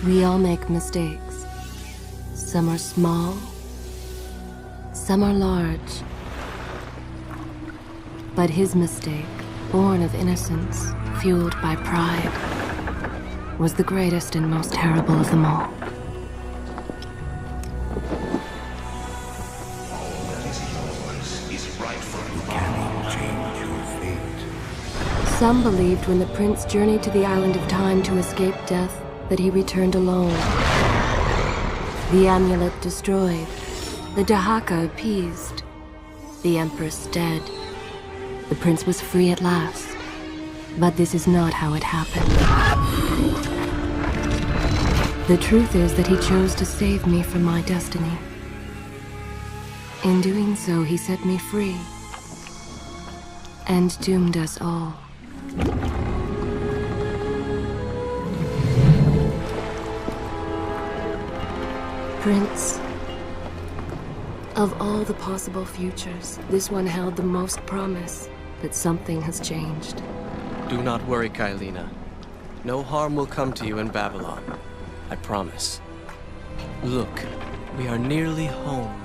We all make mistakes. Some are small, some are large. But his mistake, born of innocence, fueled by pride, was the greatest and most terrible of them all. Some believed when the prince journeyed to the Island of Time to escape death, that he returned alone. The amulet destroyed, the Dahaka appeased, the Empress dead. The prince was free at last. But this is not how it happened. The truth is that he chose to save me from my destiny. In doing so, he set me free. And doomed us all. Prince, of all the possible futures, this one held the most promise, but something has changed. Do not worry, Kailina. No harm will come to you in Babylon. I promise. Look, we are nearly home.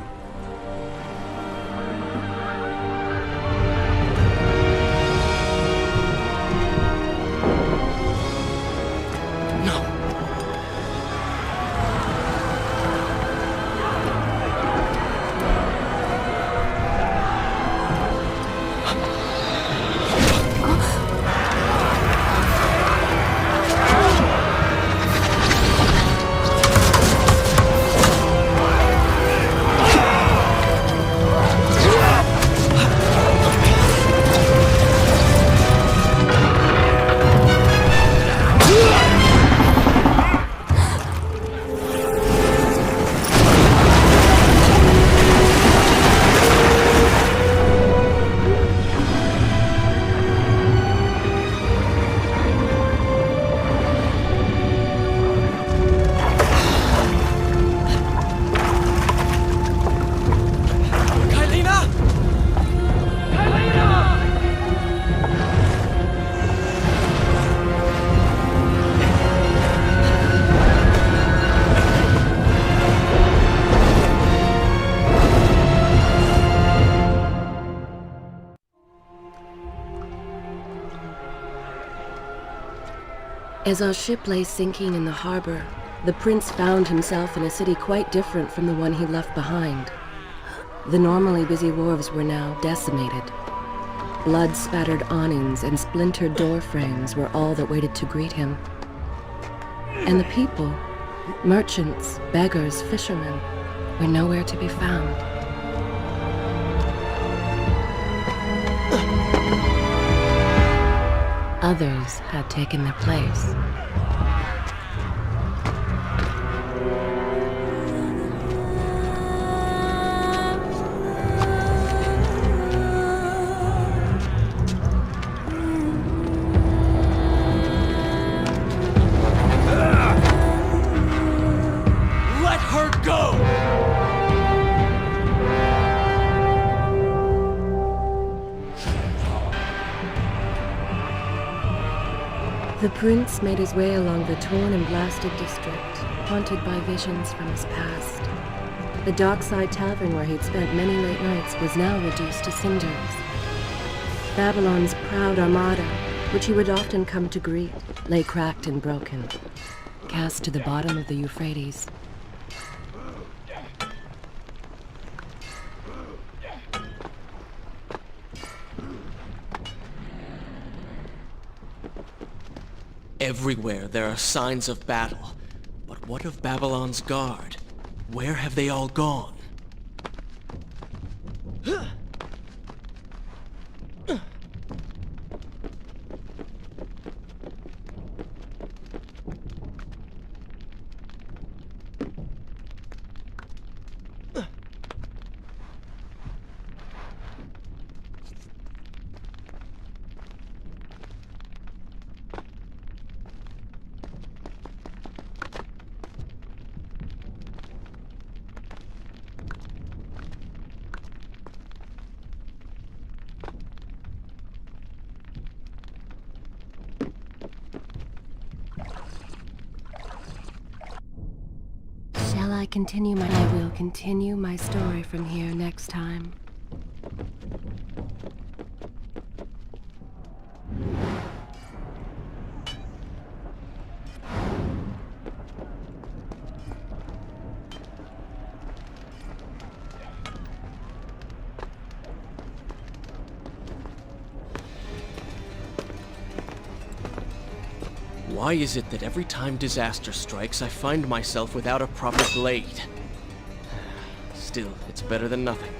As our ship lay sinking in the harbor, the prince found himself in a city quite different from the one he left behind. The normally busy wharves were now decimated. Blood-spattered awnings and splintered door frames were all that waited to greet him. And the people, merchants, beggars, fishermen, were nowhere to be found. Others had taken their place. Let her go! The prince made his way along the torn and blasted district, haunted by visions from his past. The dockside tavern where he'd spent many late nights was now reduced to cinders. Babylon's proud armada, which he would often come to greet, lay cracked and broken, cast to the bottom of the Euphrates. Everywhere there are signs of battle. But what of Babylon's guard? Where have they all gone? I will continue my story from here next time. Why is it that every time disaster strikes, I find myself without a proper blade? Still, it's better than nothing.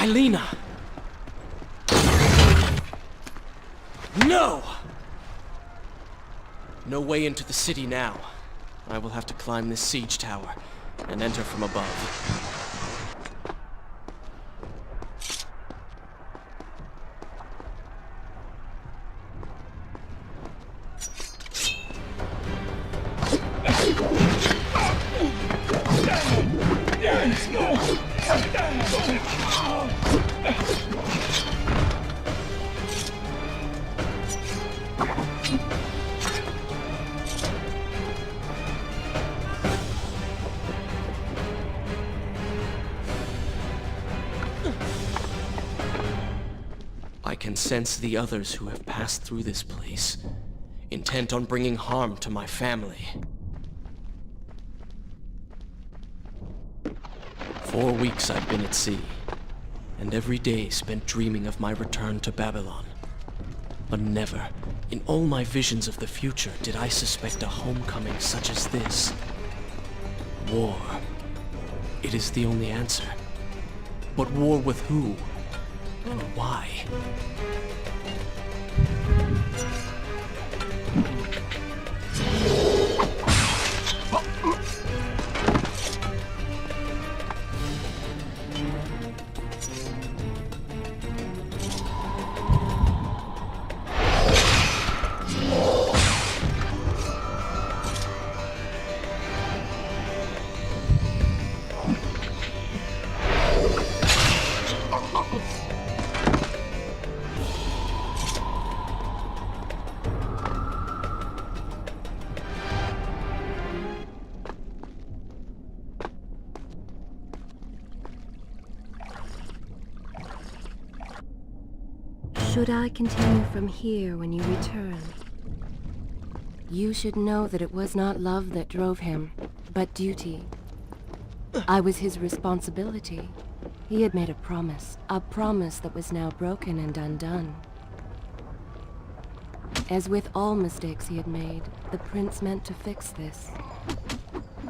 Kailina! No! No way into the city now. I will have to climb this siege tower and enter from above. I can sense the others who have passed through this place, intent on bringing harm to my family. 4 weeks I've been at sea, and every day spent dreaming of my return to Babylon. But never, in all my visions of the future, did I suspect a homecoming such as this. War. It is the only answer. But war with who? And why? Should I continue from here when you return? You should know that it was not love that drove him, but duty. I was his responsibility. He had made a promise that was now broken and undone. As with all mistakes he had made, the prince meant to fix this.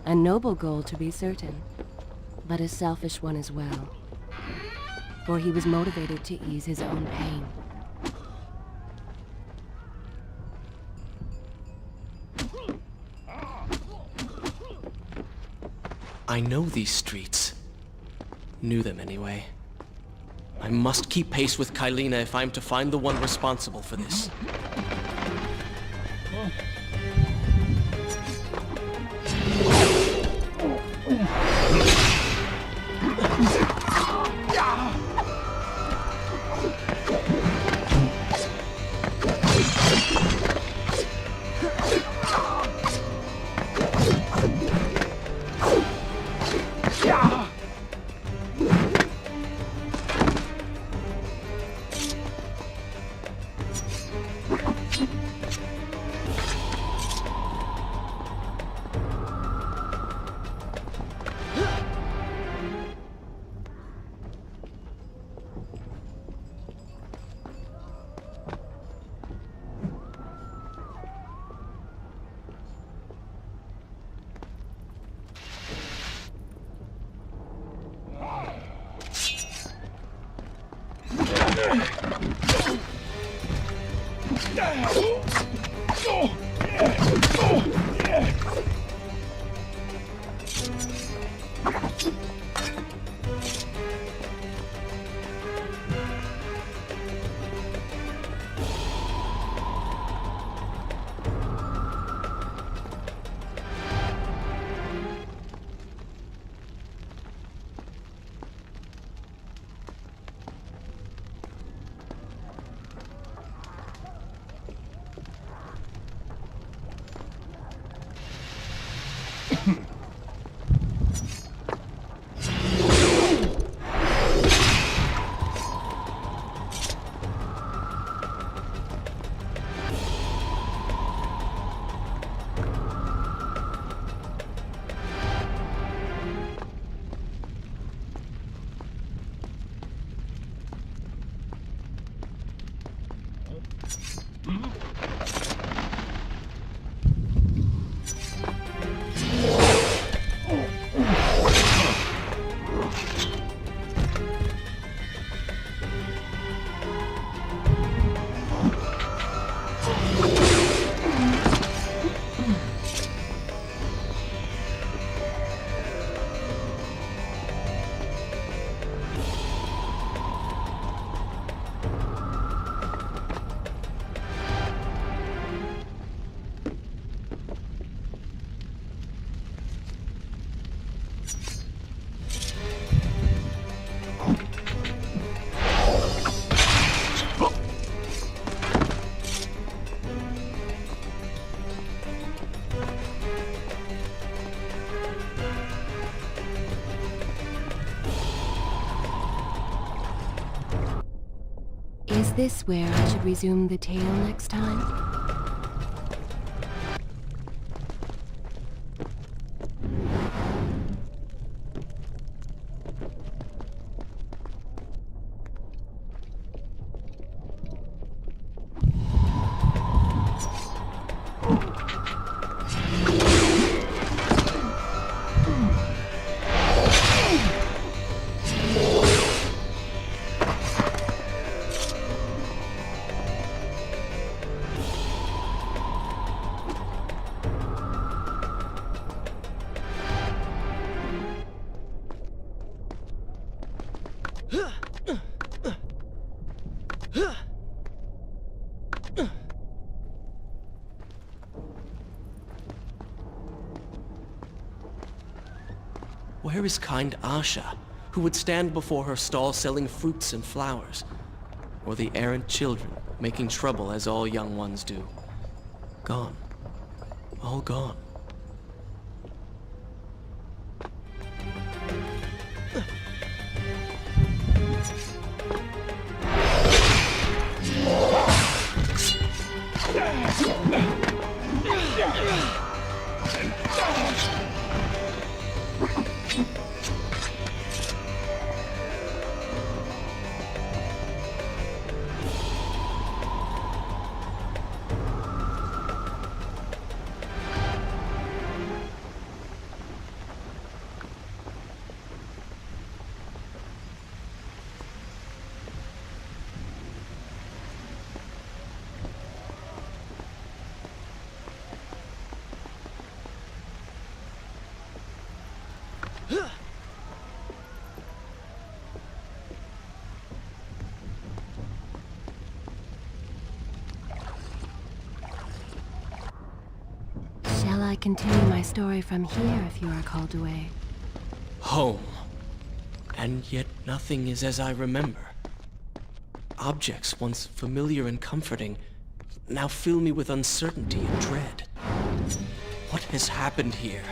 A noble goal, to be certain, but a selfish one as well. For he was motivated to ease his own pain. I know these streets. Knew them anyway. I must keep pace with Kylina if I'm to find the one responsible for this. Is this where I should resume the tale next time? Where is kind Asha, who would stand before her stall selling fruits and flowers? Or the errant children, making trouble as all young ones do? Gone. All gone. I continue my story from here if you are called away? Home. And yet nothing is as I remember. Objects once familiar and comforting now fill me with uncertainty and dread. What has happened here?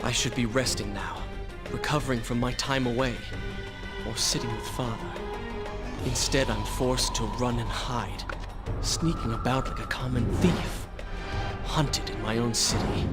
I should be resting now, recovering from my time away, or sitting with Father. Instead, I'm forced to run and hide, sneaking about like a common thief, hunted in my own city.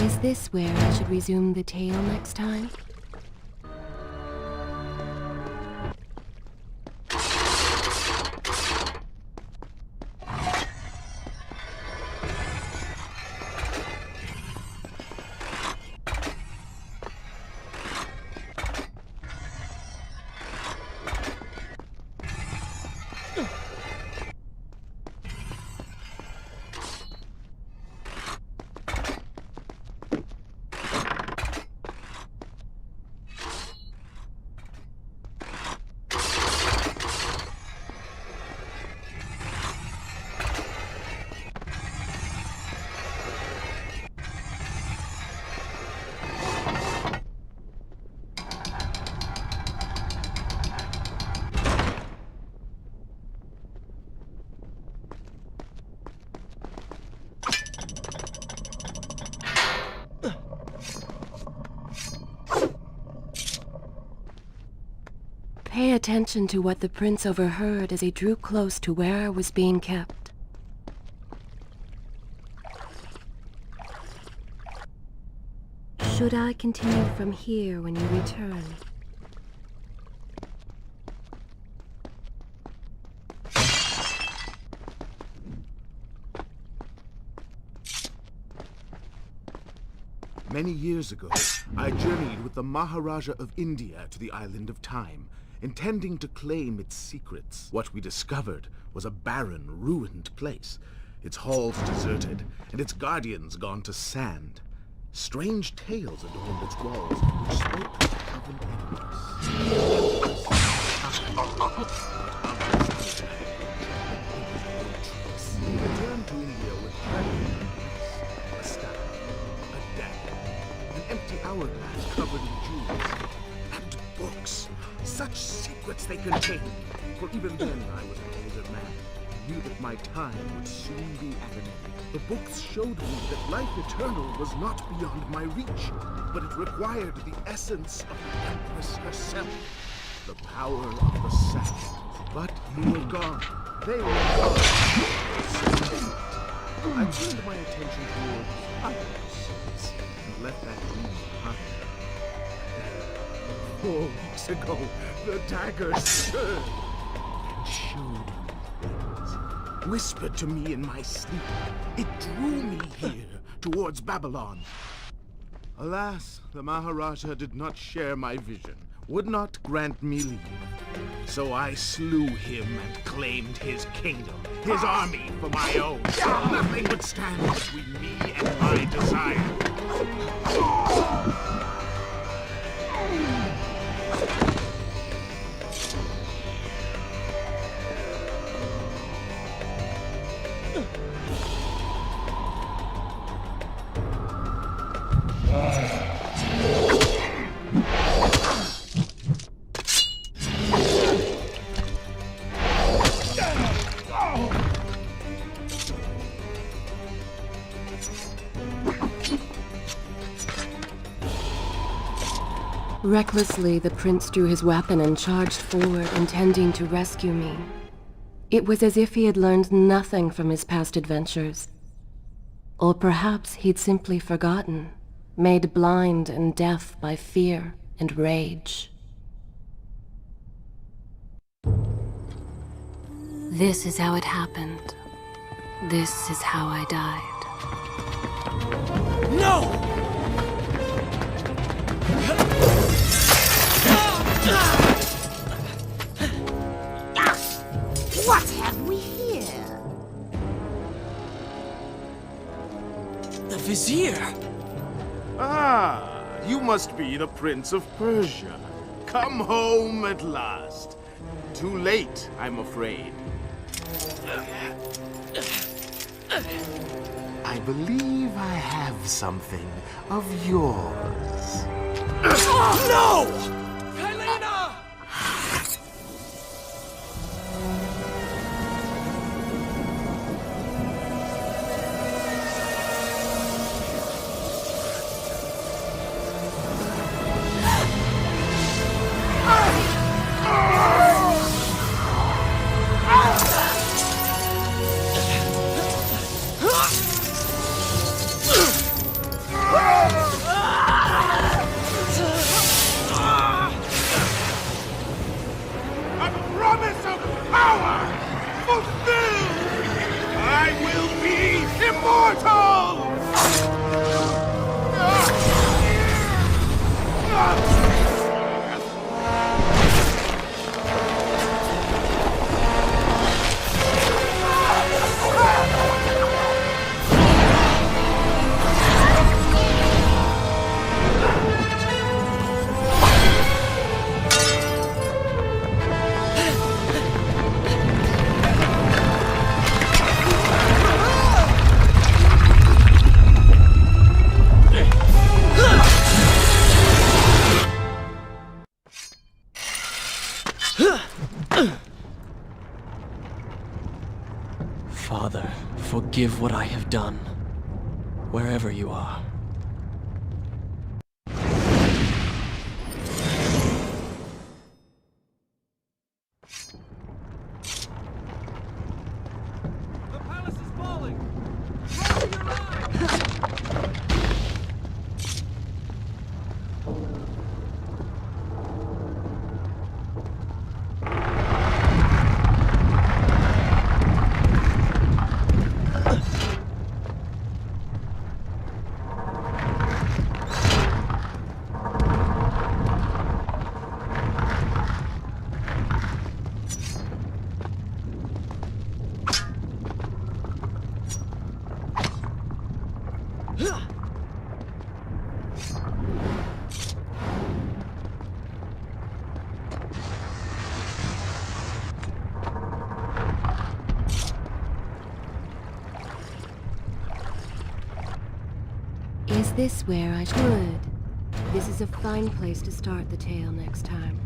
Is this where I should resume the tale next time? Pay attention to what the prince overheard as he drew close to where I was being kept. Should I continue from here when you return? Many years ago, I journeyed with the Maharaja of India to the island of Time, intending to claim its secrets. What we discovered was a barren, ruined place, its halls deserted, and its guardians gone to sand. Strange tales adorned its walls, which spoke of an endless. We returned to India with a staff, a dagger, an empty hourglass covered in jewels, and books. Such secrets they contained. For even then I was an older man, and knew that my time would soon be at an end. The books showed me that life eternal was not beyond my reach, but it required the essence of the Empress herself, the power of the sand. But they were gone. They were gone. I turned my attention towards others and left that dream behind. 4 weeks ago, the dagger stirred and showed me things, whispered to me in my sleep. It drew me here, towards Babylon. Alas, the Maharaja did not share my vision, would not grant me leave. So I slew him and claimed his kingdom, his army for my own. Nothing would stand between me and my desire. Recklessly, the prince drew his weapon and charged forward, intending to rescue me. It was as if he had learned nothing from his past adventures. Or perhaps he'd simply forgotten, made blind and deaf by fear and rage. This is how it happened. This is how I died. No! What have we here? The Vizier! Ah, you must be the Prince of Persia. Come home at last. Too late, I'm afraid. I believe I have something of yours. No! Helena! forgive what I have done, wherever you are. The palace is falling! Roll your eyes! Is this where I should? This is a fine place to start the tale next time.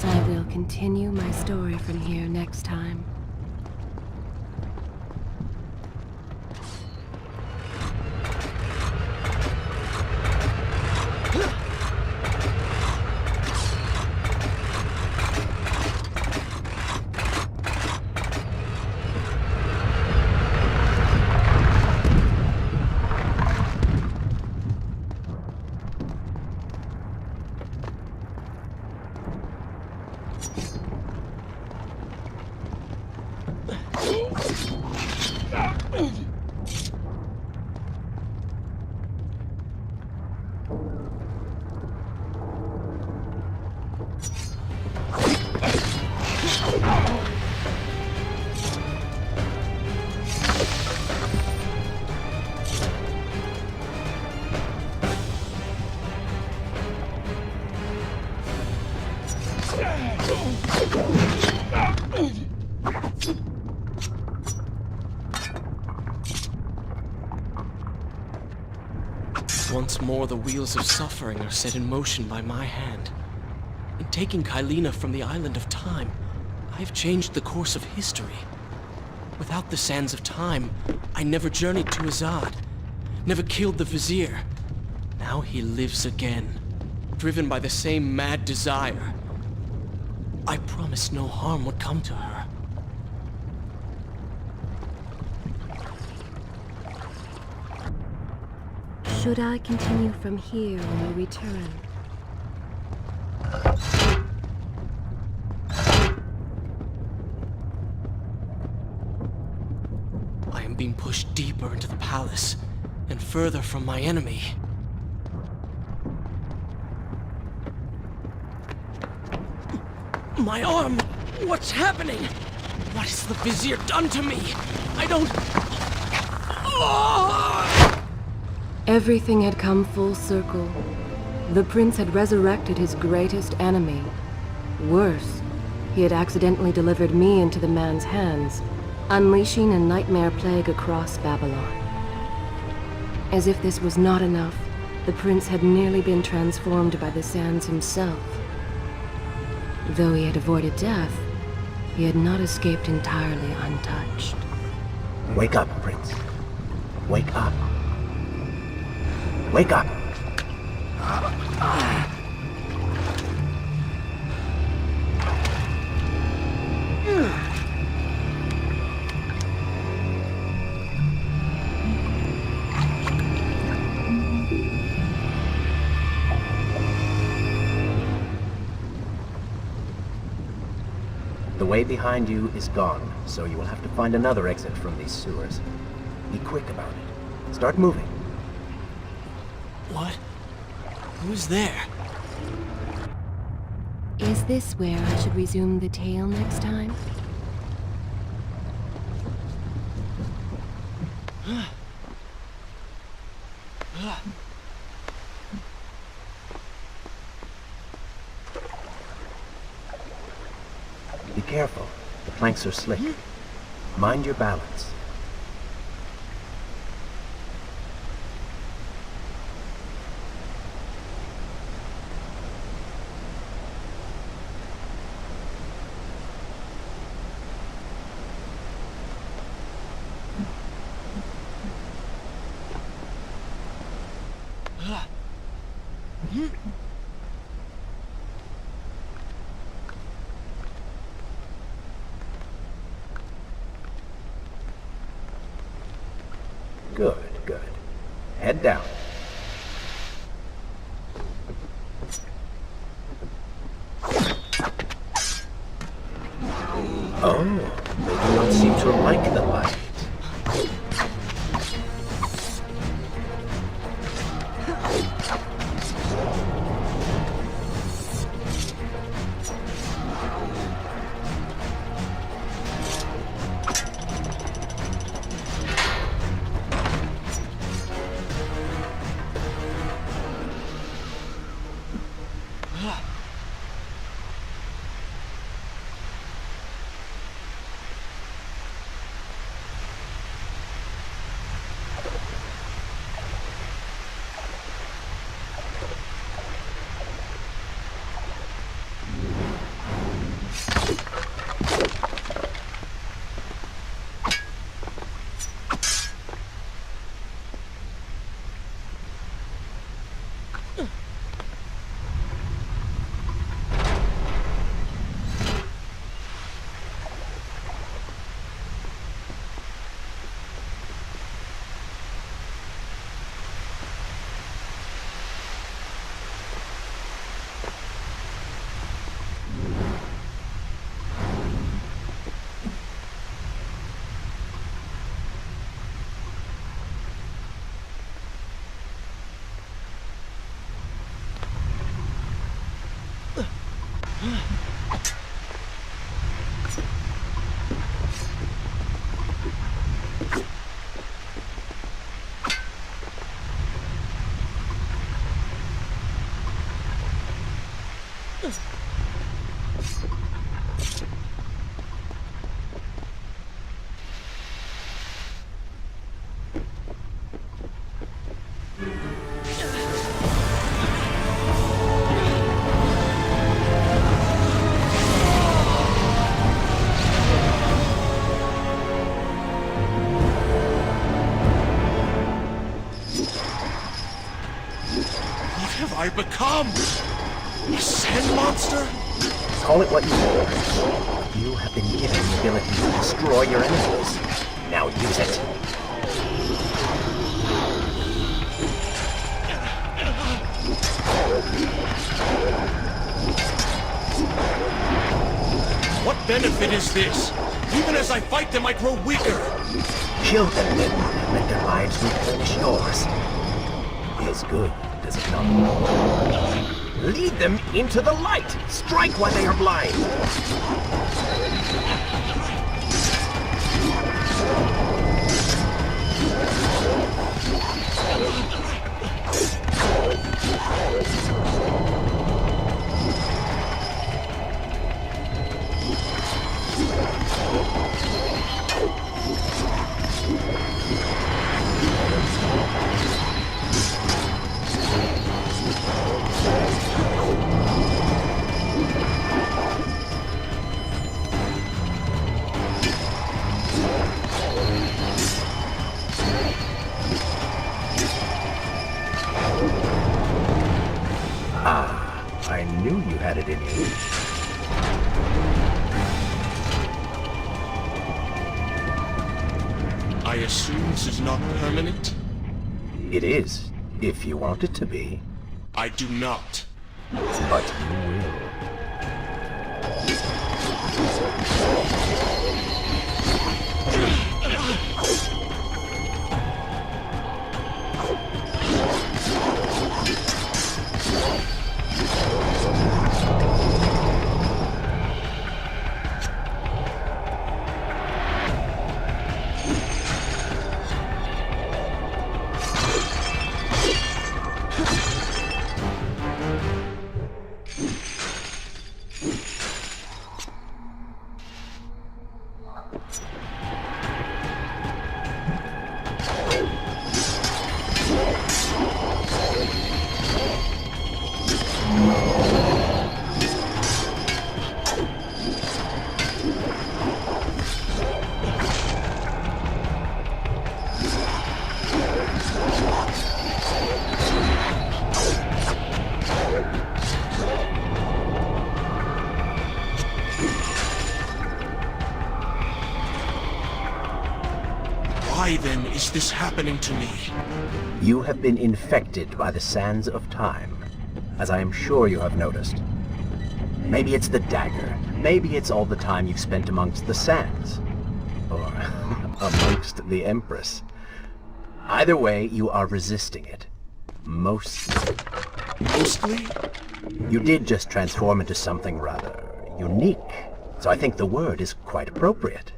I will continue my story from here next time. Once more, the wheels of suffering are set in motion by my hand. In taking Kylina from the island of time, I have changed the course of history. Without the sands of time, I never journeyed to Azad, never killed the Vizier. Now he lives again, driven by the same mad desire. I promised no harm would come to her. Should I continue from here when we return? I am being pushed deeper into the palace, and further from my enemy. My arm! What's happening? What has the Vizier done to me? I don't... Everything had come full circle. The prince had resurrected his greatest enemy. Worse, he had accidentally delivered me into the man's hands, unleashing a nightmare plague across Babylon. As if this was not enough, the prince had nearly been transformed by the sands himself. Though he had avoided death, he had not escaped entirely untouched. Wake up, Prince. Wake up. Wake up! The way behind you is gone, so you will have to find another exit from these sewers. Be quick about it. Start moving. What? Who's there? Is this where I should resume the tale next time? Be careful. The planks are slick. Mind your balance. Good, good. Head down. Oh, they do not seem to like the light. What have I become? A sand monster? Call it what you will. You have been given the ability to destroy your enemies. Now use it. What benefit is this? Even as I fight them, I grow weaker. Kill them then, and let their lives replenish yours. Feels good, does it not? Lead them into the light! Strike while they are blind! had it in you. I assume this is not permanent? It is, if you want it to be. I do not. But you will. Why then is this happening to me? You have been infected by the sands of time, as I am sure you have noticed. Maybe it's the dagger. Maybe it's all the time you've spent amongst the sands. Or amongst the Empress. Either way, you are resisting it. Mostly. Mostly? You did just transform into something rather unique, so I think the word is quite appropriate.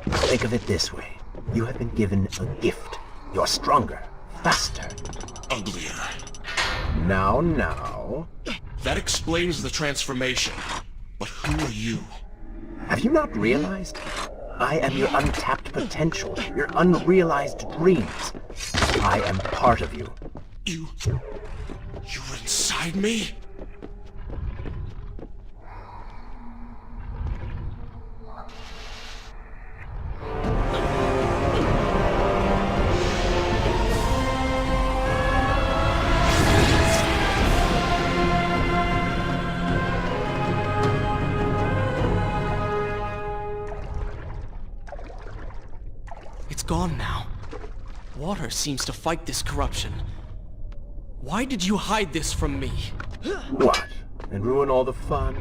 Think of it this way. You have been given a gift. You're stronger, faster. Uglier. Now. That explains the transformation. But who are you? Have you not realized? I am your untapped potential, your unrealized dreams. I am part of you. You were inside me? It's gone now. Water seems to fight this corruption. Why did you hide this from me? What? And ruin all the fun?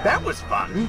That was fun.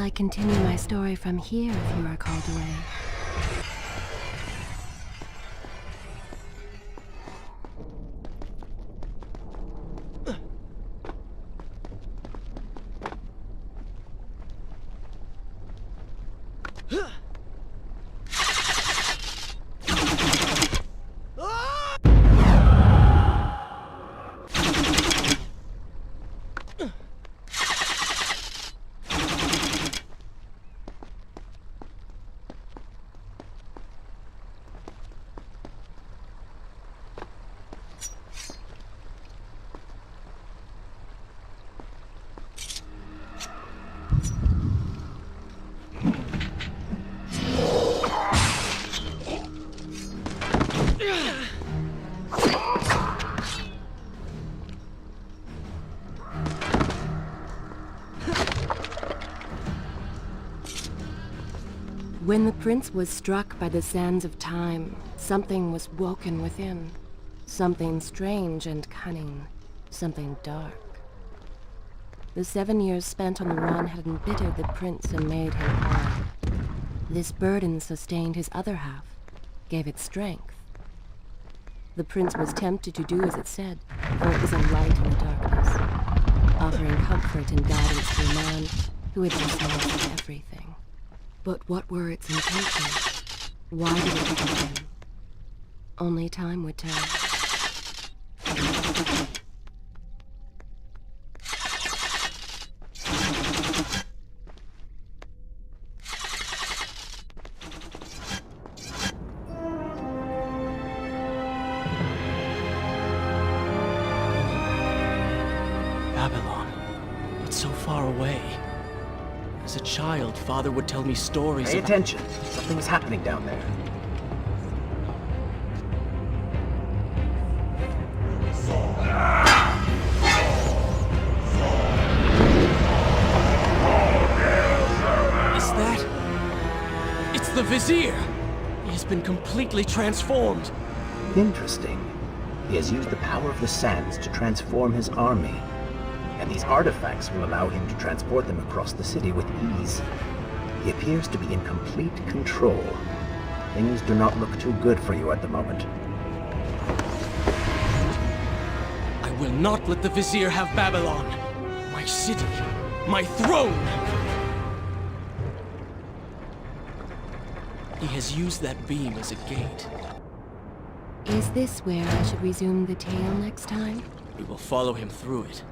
I continue my story from here if you are called away? When the prince was struck by the sands of time, something was woken within. Something strange and cunning. Something dark. The 7 years spent on the run had embittered the prince and made him hard. This burden sustained his other half, gave it strength. The prince was tempted to do as it said, for it was a light in the darkness, offering comfort and guidance to a man who had just lost everything. But what were its intentions? Why did it begin him? Only time would tell. Babylon. It's so far away. As a child, Father would tell me stories Pay about... attention. Something's happening down there. Is that... It's the Vizier! He has been completely transformed. Interesting. He has used the power of the sands to transform his army. And these artifacts will allow him to transport them across the city with ease. He appears to be in complete control. Things do not look too good for you at the moment. I will not let the Vizier have Babylon. My city. My throne! He has used that beam as a gate. Is this where I should resume the tale next time? We will follow him through it.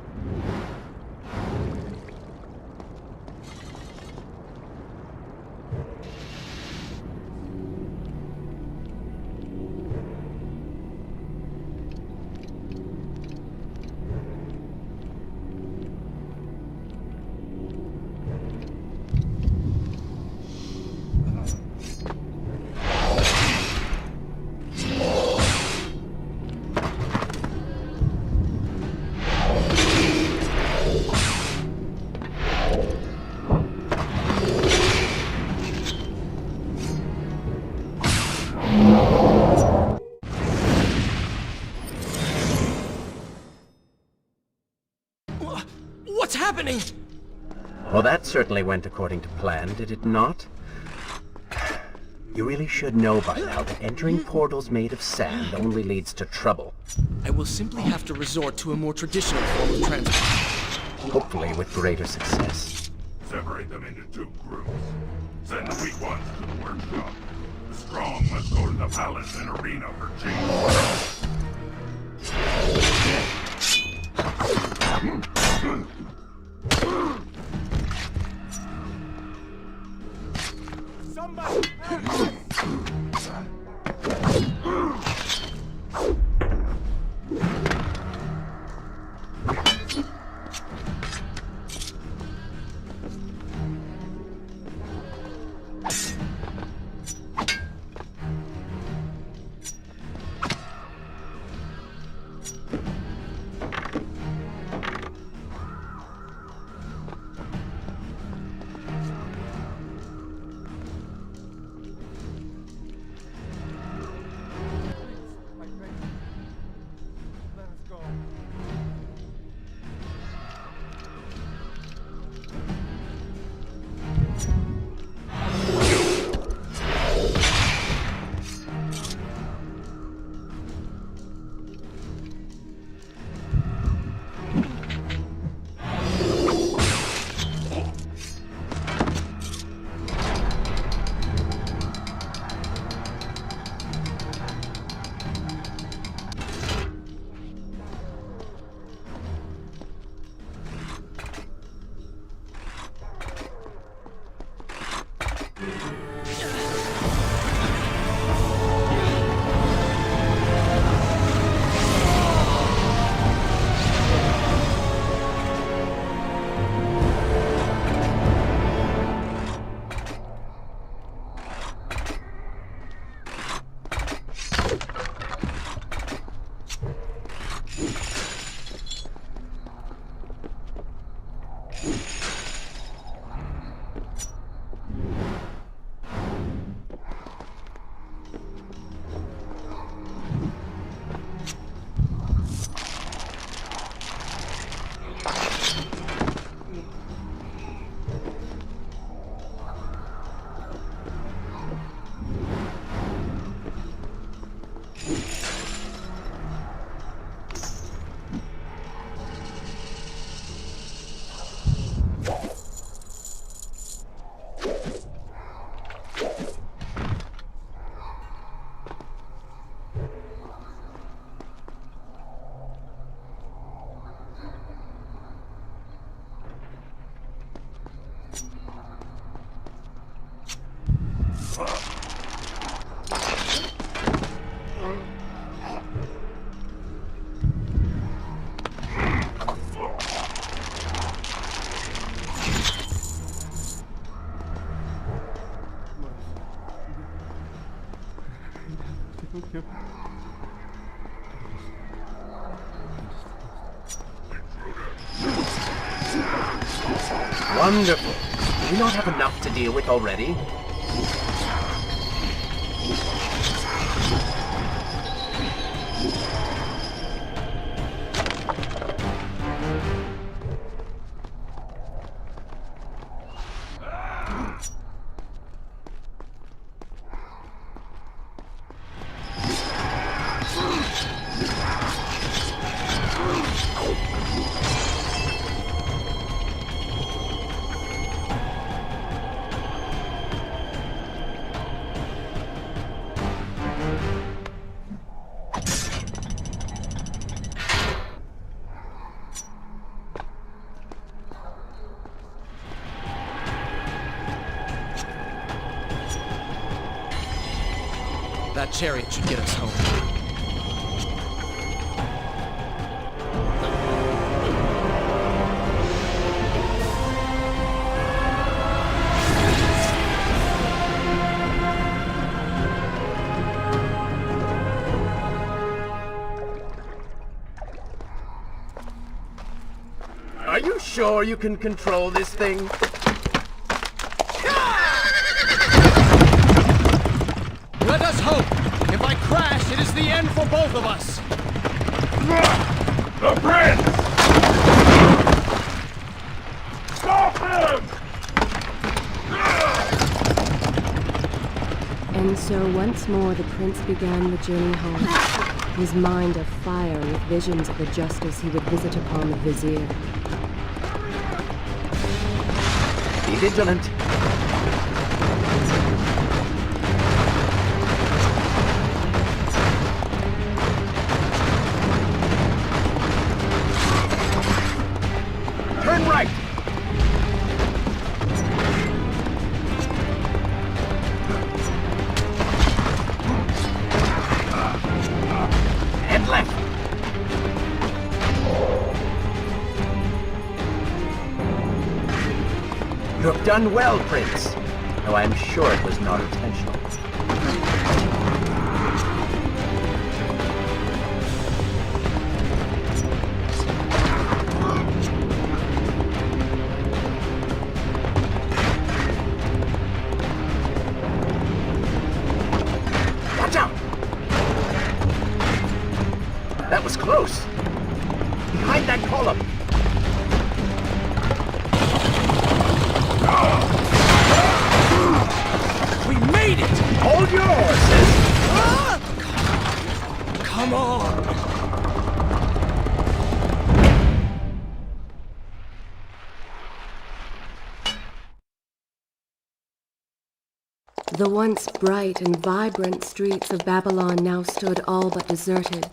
What's happening? Well, that certainly went according to plan, did it not? You really should know by now that entering portals made of sand only leads to trouble. I will simply have to resort to a more traditional form of transport. Hopefully with greater success. Separate them into 2 groups. Send the weak ones to the workshop. The strong must go to the palace and arena for change. Wonderful. Do we not have enough to deal with already? That chariot should get us home. Are you sure you can control this thing? Let us hope! If I crash, it is the end for both of us! The Prince! Stop him! And so once more the prince began the journey home, his mind afire with visions of the justice he would visit upon the vizier. Be vigilant. Turn right! And left! You have done well, Prince, though I am sure it was not intentional. Watch out! That was close. Behind that column. We made it! Hold your horses! Come on! The once bright and vibrant streets of Babylon now stood all but deserted,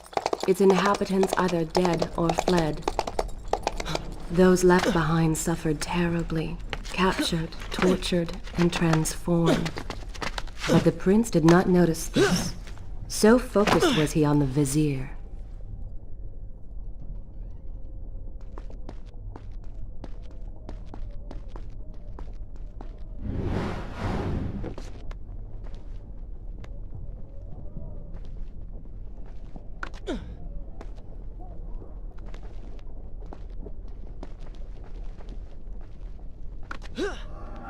its inhabitants either dead or fled. Those left behind suffered terribly, captured, tortured, and transformed. But the prince did not notice this. So focused was he on the vizier.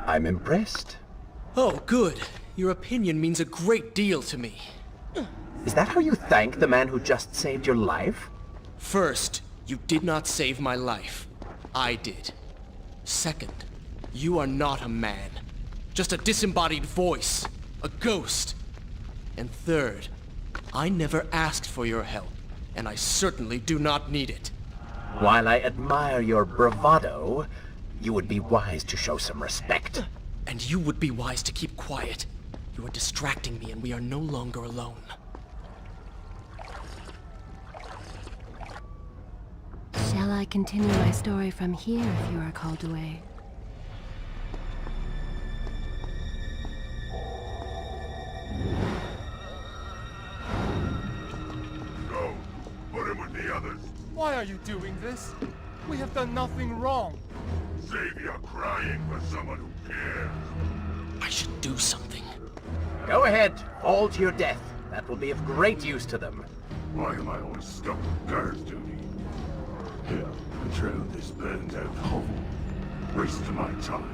I'm impressed. Oh, good. Your opinion means a great deal to me. Is that how you thank the man who just saved your life? First, you did not save my life. I did. Second, you are not a man. Just a disembodied voice. A ghost. And third, I never asked for your help, and I certainly do not need it. While I admire your bravado, you would be wise to show some respect. And you would be wise to keep quiet. You are distracting me and we are no longer alone. Shall I continue my story from here if you are called away? Go. Put him with the others. Why are you doing this? We have done nothing wrong. Save your crying for someone who cares. I should do something. Go ahead, fall to your death. That will be of great use to them. Why am I always stuck with guard duty? Here, control this burned out hole. waste my time.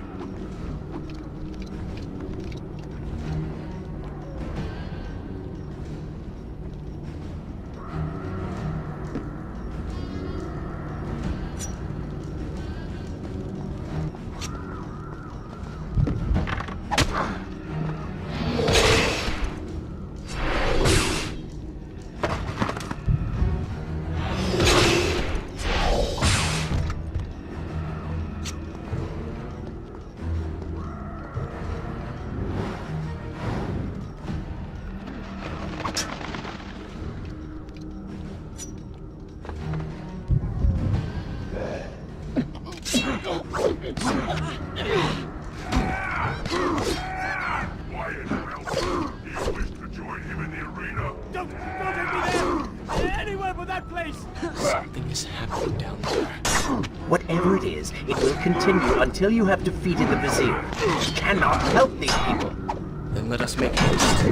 Why anyone else? Do you wish to join him in the arena? Don't take me there! Anywhere but that place! Something is happening down there. Whatever it is, it will continue until you have defeated the Vizier. You cannot help these people. Then let us make haste.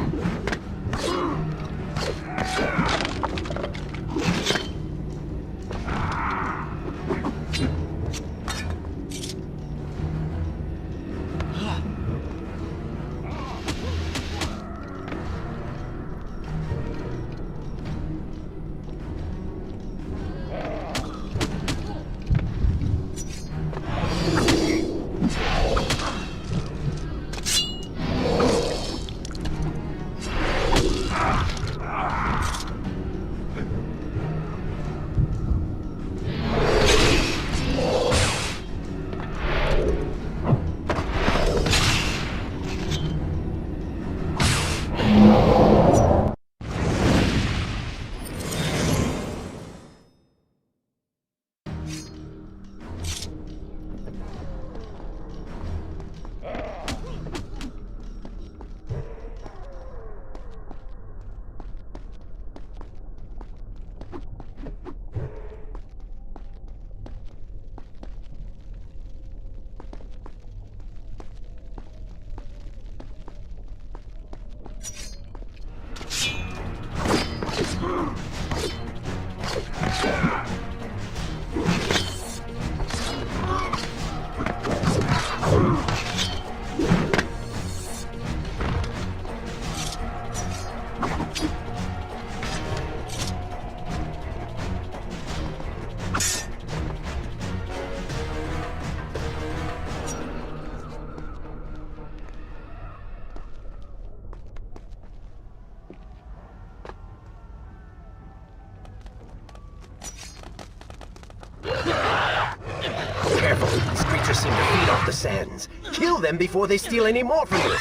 Careful, these creatures seem to feed off the sands. Kill them before they steal any more from you.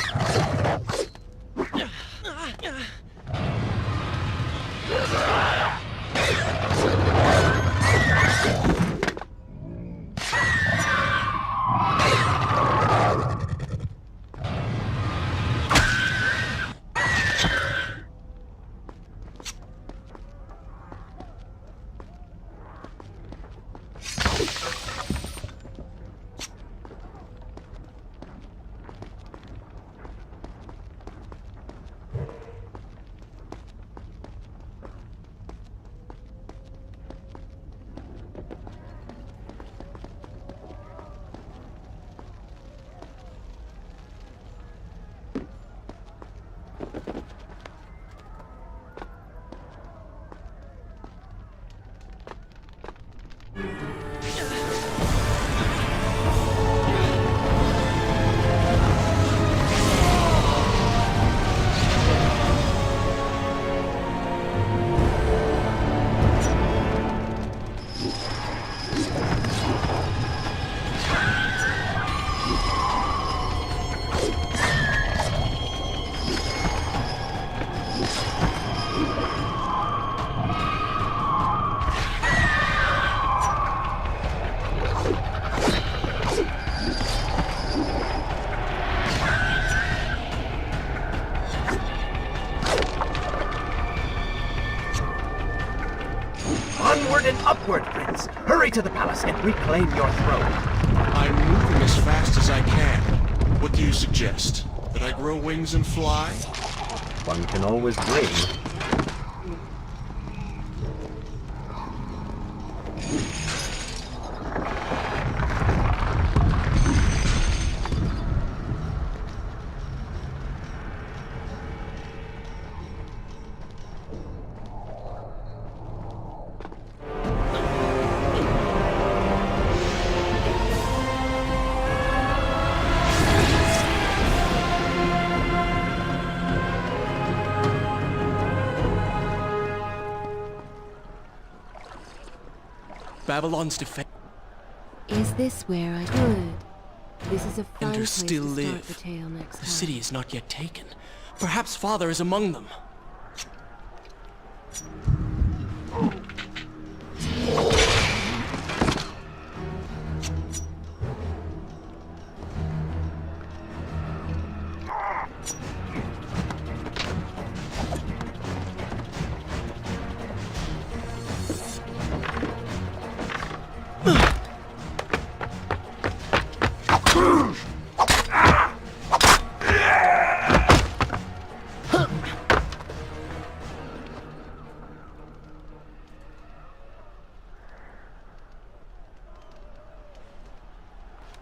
Onward and upward, Prince! Hurry to the palace and reclaim your throne! I'm moving as fast as I can. What do you suggest? That I grow wings and fly? One can always dream. Babylon's defense. Is this where I could? This is a fine Enders place still to start live. the tale next The time. city is not yet taken. Perhaps Father is among them.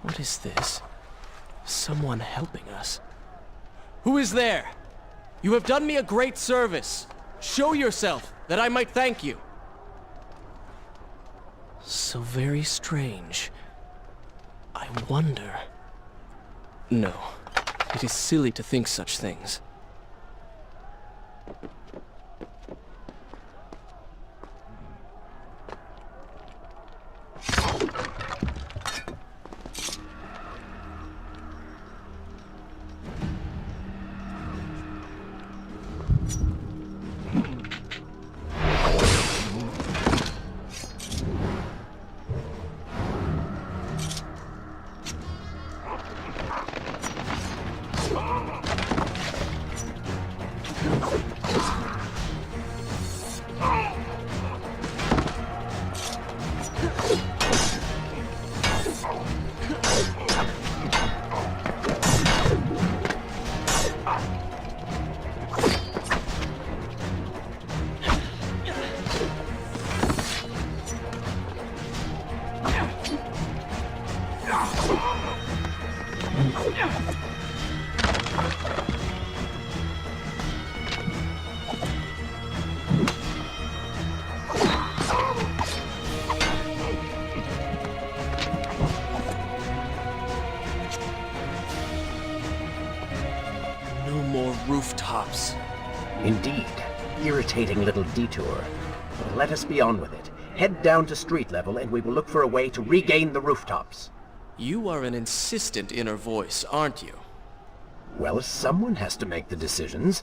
What is this? Someone helping us. Who is there? You have done me a great service. Show yourself, that I might thank you. So very strange. I wonder... No, it is silly to think such things. No more rooftops. Indeed. Irritating little detour. But let us be on with it. Head down to street level and we will look for a way to regain the rooftops. You are an insistent inner voice, aren't you? Well, someone has to make the decisions.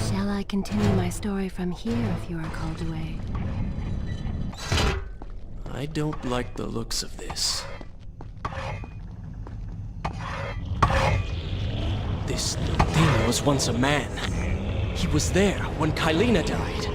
Shall I continue my story from here if you are called away? I don't like the looks of this. This thing was once a man. He was there when Kylena died.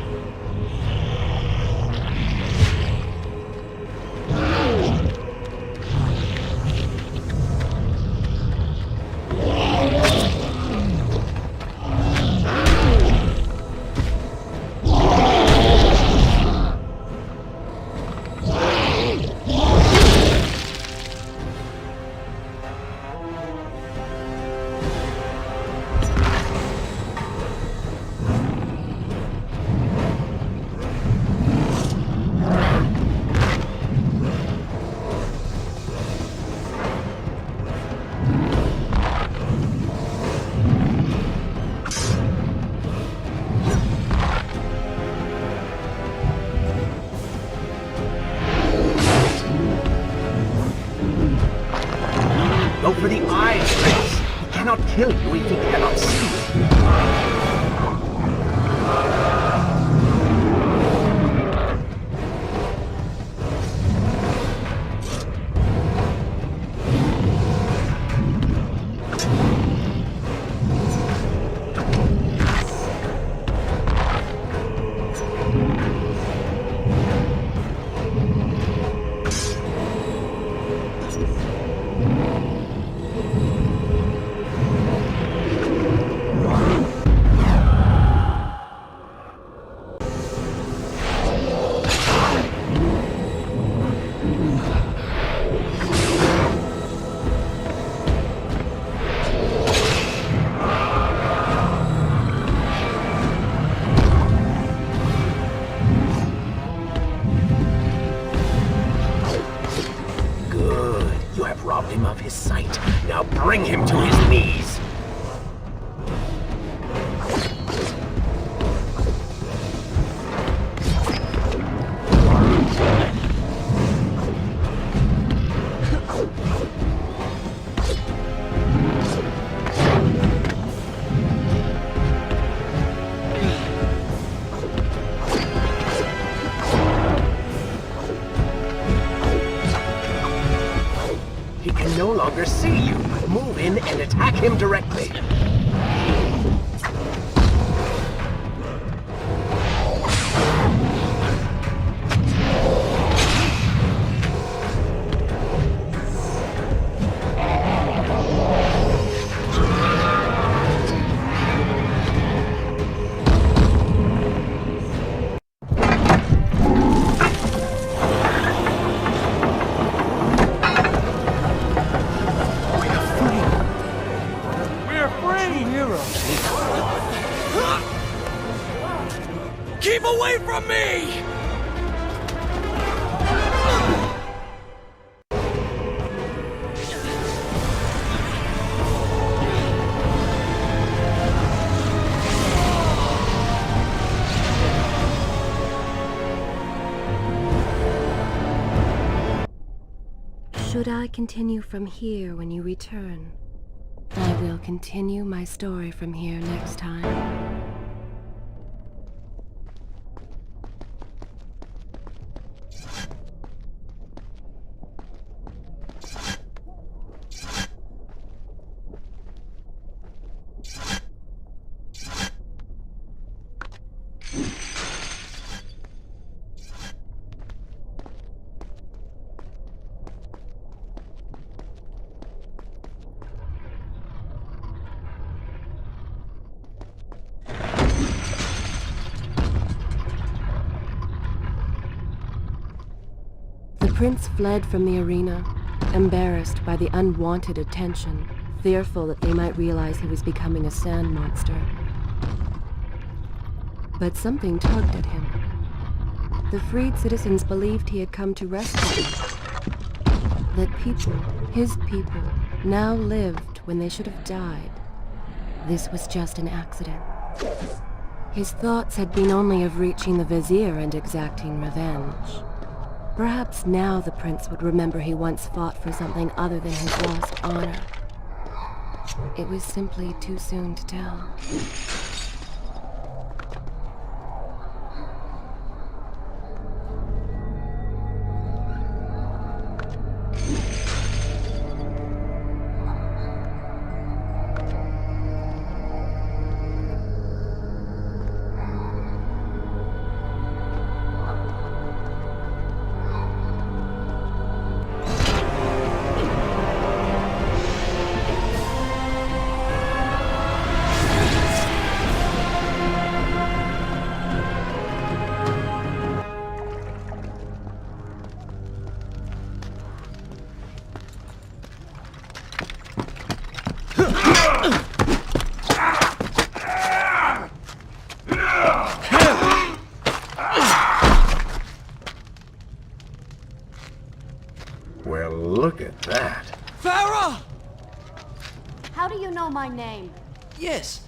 Go for the eyes, Prince! He cannot kill you if he cannot see you. Robbed him of his sight. Now bring him to his knees. He can no longer see you. Move in and attack him directly. Keep away from me! Should I continue from here when you return? I will continue my story from here next time. The prince fled from the arena, embarrassed by the unwanted attention, fearful that they might realize he was becoming a sand monster. But something tugged at him. The freed citizens believed he had come to rescue them. That people, his people, now lived when they should have died. This was just an accident. His thoughts had been only of reaching the vizier and exacting revenge. Perhaps now the prince would remember he once fought for something other than his lost honor. It was simply too soon to tell. Well, look at that. Farah! How do you know my name? Yes,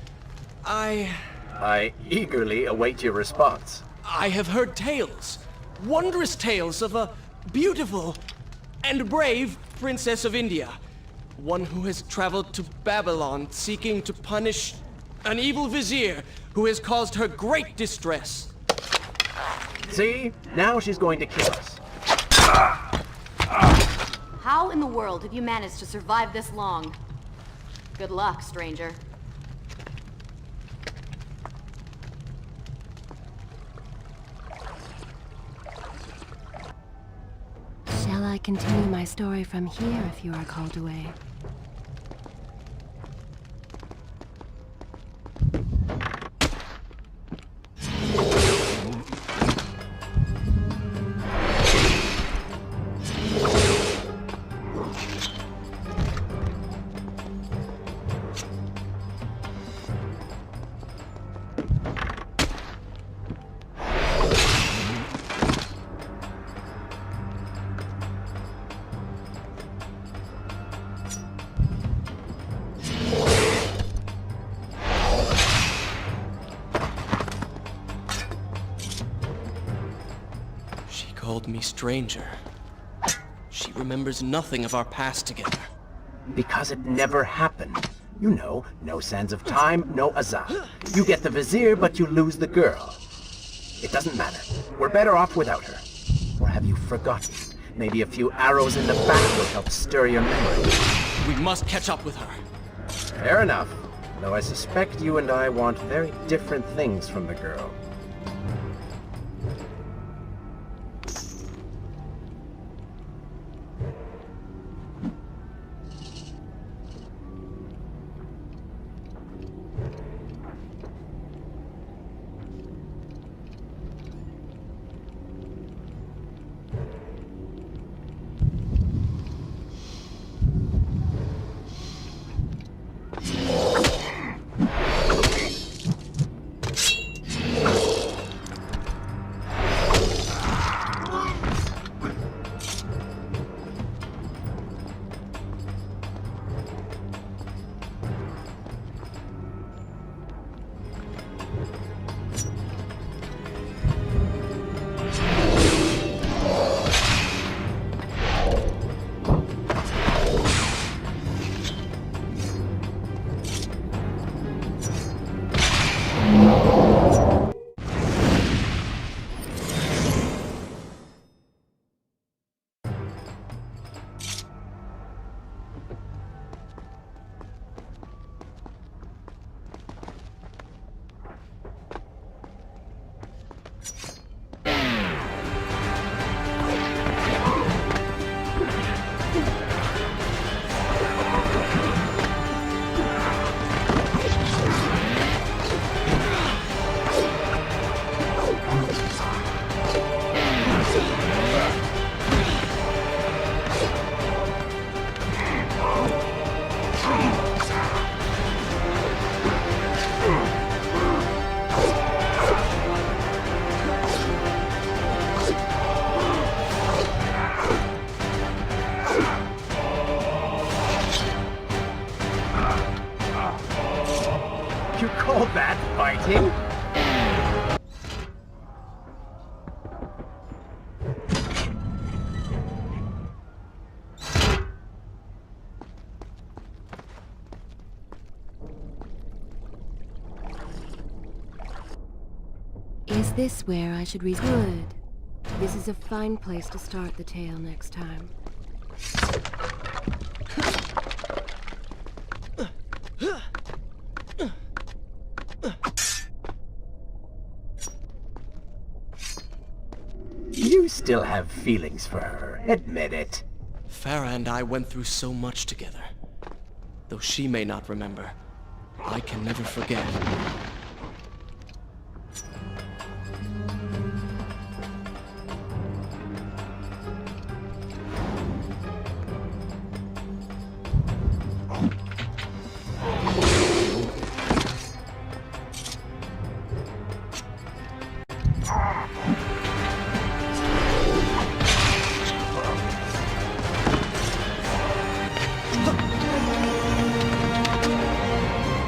I eagerly await your response. I have heard tales, wondrous tales of a beautiful and brave princess of India. One who has traveled to Babylon seeking to punish an evil vizier who has caused her great distress. See? Now she's going to kill us. How in the world have you managed to survive this long? Good luck, stranger. Shall I continue my story from here if you are called away? She called me stranger. She remembers nothing of our past together. Because it never happened. You know, no sands of time, no Azah. You get the vizier, but you lose the girl. It doesn't matter. We're better off without her. Or have you forgotten? Maybe a few arrows in the back will help stir your memory. We must catch up with her. Fair enough. Though I suspect you and I want very different things from the girl. You call that fighting? Is this where I should Good. This is a fine place to start the tale next time. You still have feelings for her, admit it. Farah and I went through so much together. Though she may not remember, I can never forget.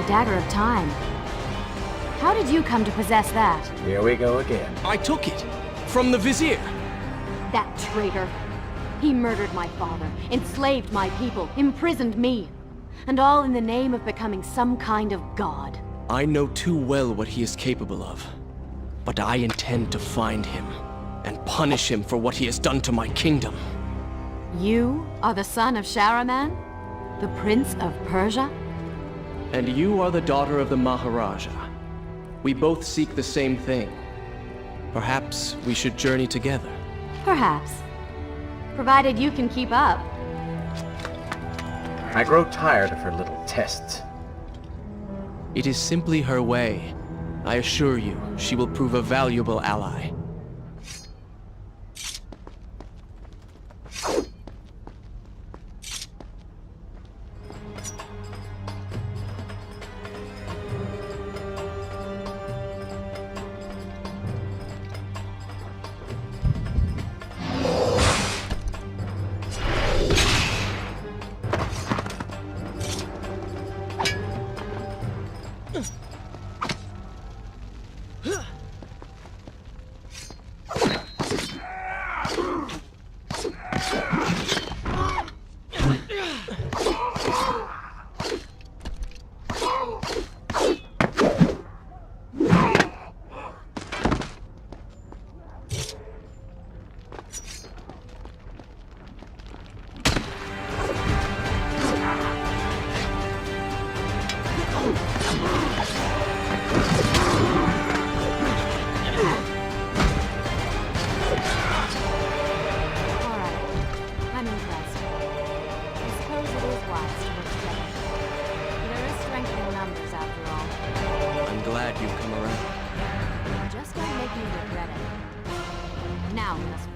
Dagger of Time. How did you come to possess that? Here we go again. I took it from the Vizier. That traitor. He murdered my father, enslaved my people, imprisoned me. And all in the name of becoming some kind of god. I know too well what he is capable of. But I intend to find him and punish him for what he has done to my kingdom. You are the son of Shahraman? The Prince of Persia? And you are the daughter of the Maharaja. We both seek the same thing. Perhaps we should journey together. Perhaps. Provided you can keep up. I grow tired of her little tests. It is simply her way. I assure you, she will prove a valuable ally.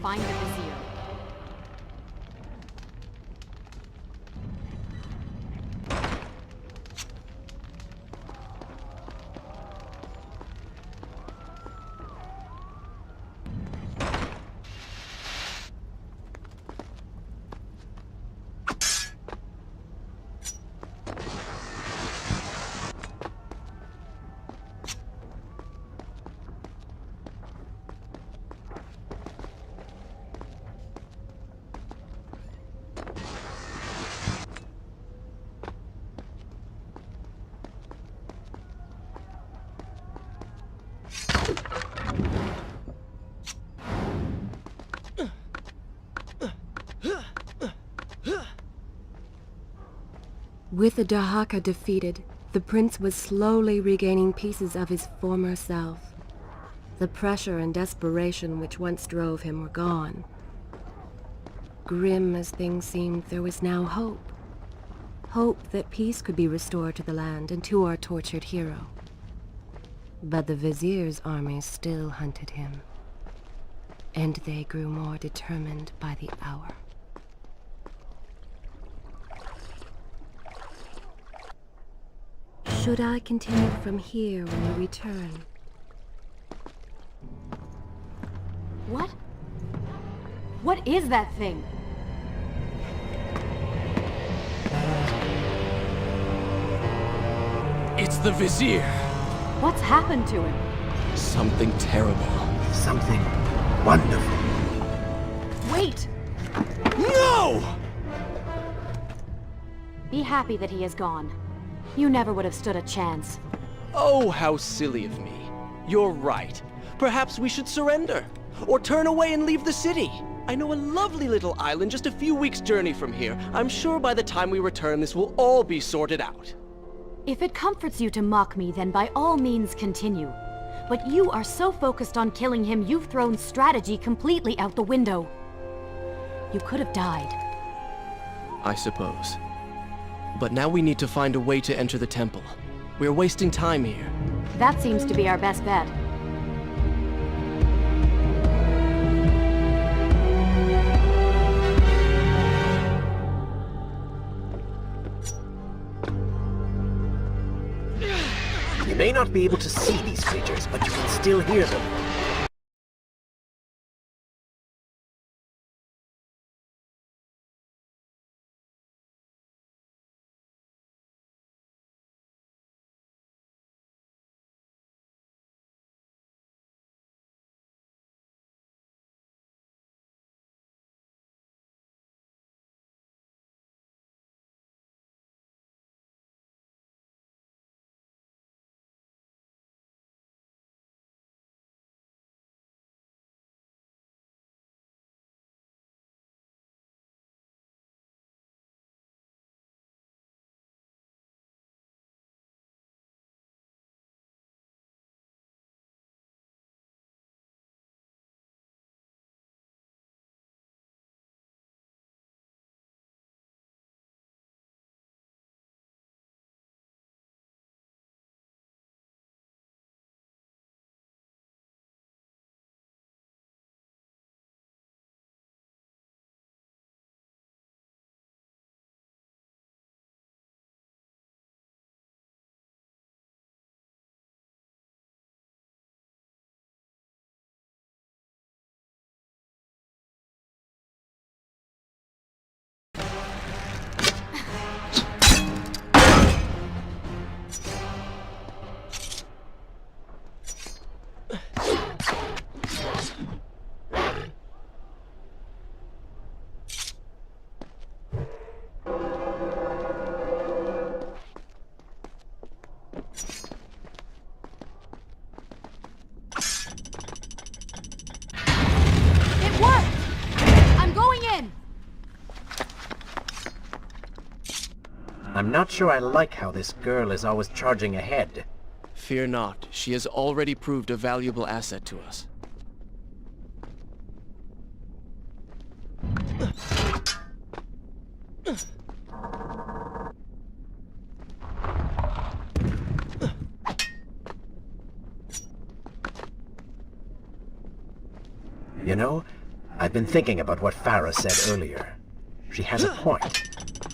Find the Vizier. With the Dahaka defeated, the prince was slowly regaining pieces of his former self. The pressure and desperation which once drove him were gone. Grim as things seemed, there was now hope. Hope that peace could be restored to the land and to our tortured hero. But the Vizier's army still hunted him, and they grew more determined by the hour. Should I continue from here when we return? What? What is that thing? It's the Vizier! What's happened to him? Something terrible. Something wonderful. Wait! No! Be happy that he is gone. You never would have stood a chance. Oh, how silly of me. You're right. Perhaps we should surrender. Or turn away and leave the city. I know a lovely little island just a few weeks' journey from here. I'm sure by the time we return, this will all be sorted out. If it comforts you to mock me, then by all means continue. But you are so focused on killing him, you've thrown strategy completely out the window. You could have died. I suppose. But now we need to find a way to enter the temple. We're wasting time here. That seems to be our best bet. You may not be able to see these creatures, but you can still hear them. I'm not sure I like how this girl is always charging ahead. Fear not, she has already proved a valuable asset to us. You know, I've been thinking about what Farah said earlier. She has a point.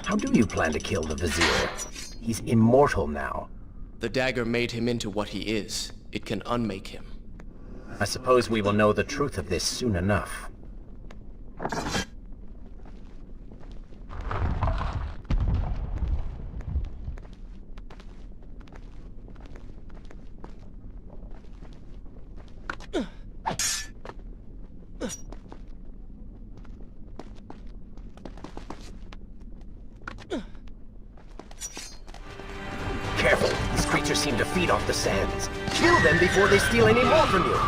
How do you plan to kill the Vizier? He's immortal now. The dagger made him into what he is. It can unmake him. I suppose we will know the truth of this soon enough. Careful! These creatures seem to feed off the sands. Kill them before they steal any more from you!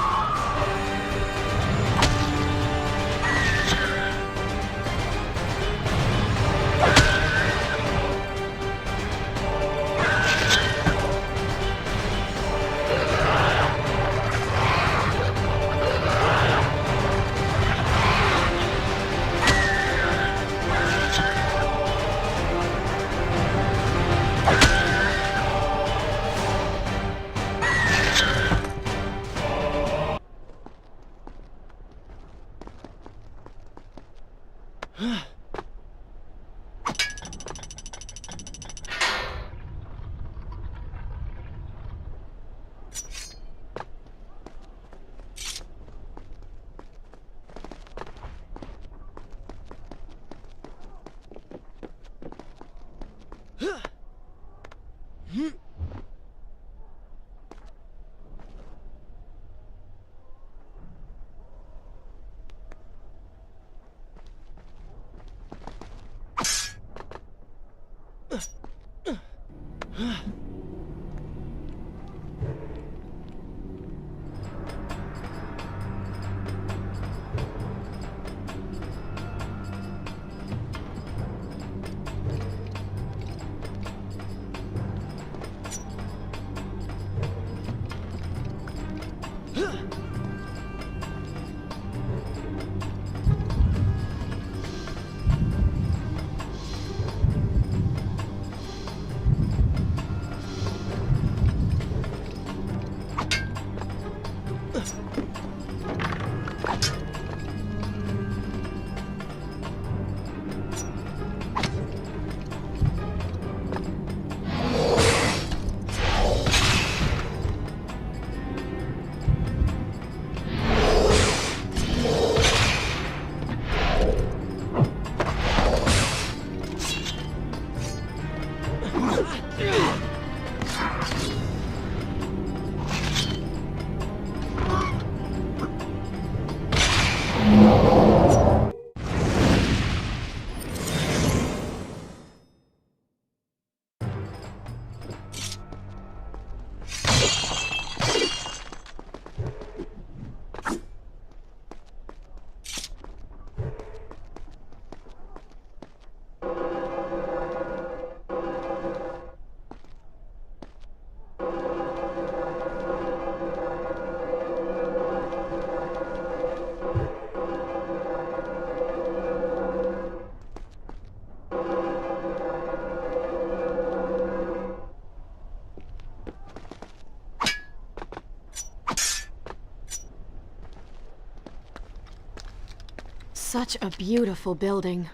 Such a beautiful building.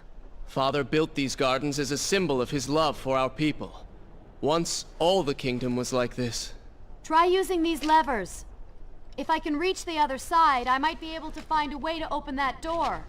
Father built these gardens as a symbol of his love for our people. Once, all the kingdom was like this. Try using these levers. If I can reach the other side, I might be able to find a way to open that door.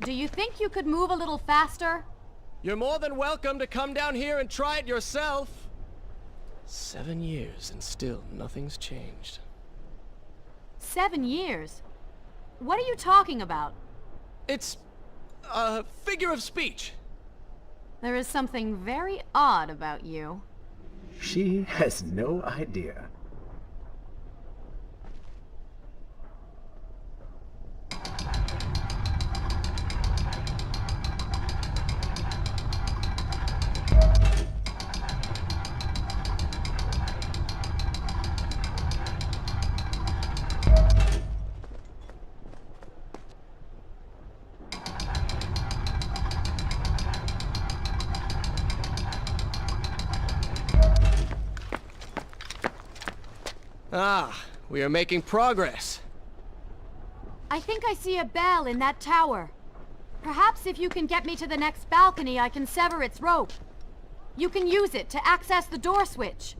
Do you think you could move a little faster? You're more than welcome to come down here and try it yourself. 7 years and still nothing's changed. 7 years? What are you talking about? It's a figure of speech. There is something very odd about you. She has no idea. Ah, we are making progress. I think I see a bell in that tower. Perhaps if you can get me to the next balcony, I can sever its rope. You can use it to access the door switch.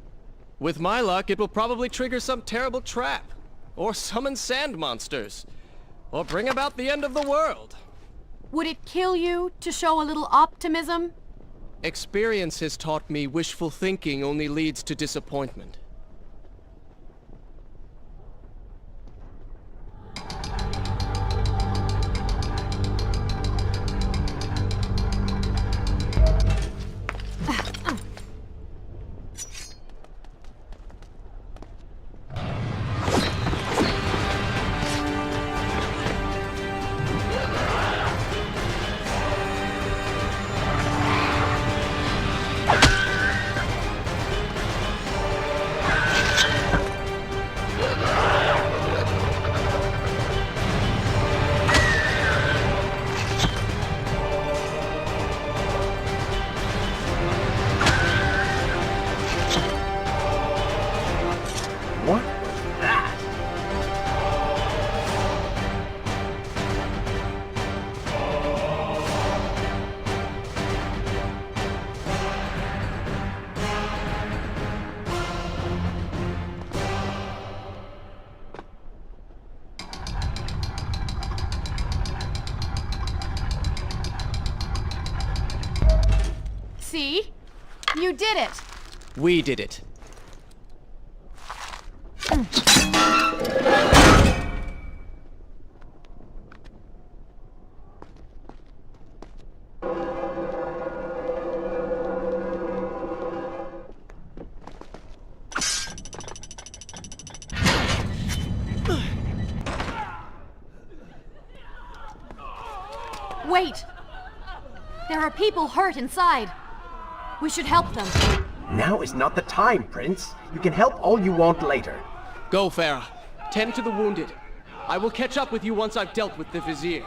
With my luck, it will probably trigger some terrible trap. Or summon sand monsters. Or bring about the end of the world. Would it kill you to show a little optimism? Experience has taught me wishful thinking only leads to disappointment. What was that? See? You did it! We did it. Wait! There are people hurt inside. We should help them. Now is not the time, Prince. You can help all you want later. Go, Farah. Tend to the wounded. I will catch up with you once I've dealt with the Vizier.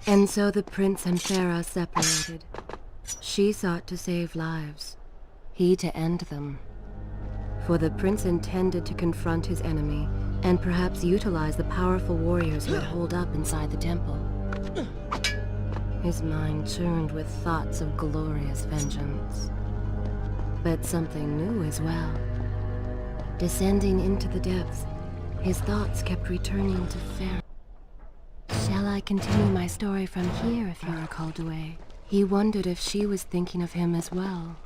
And so the prince and Farah separated. She sought to save lives, he to end them. For the prince intended to confront his enemy, and perhaps utilize the powerful warriors who had holed up inside the temple. His mind churned with thoughts of glorious vengeance. But something new as well. Descending into the depths, his thoughts kept returning to Farah. Shall I continue my story from here if you're called away? He wondered if she was thinking of him as well.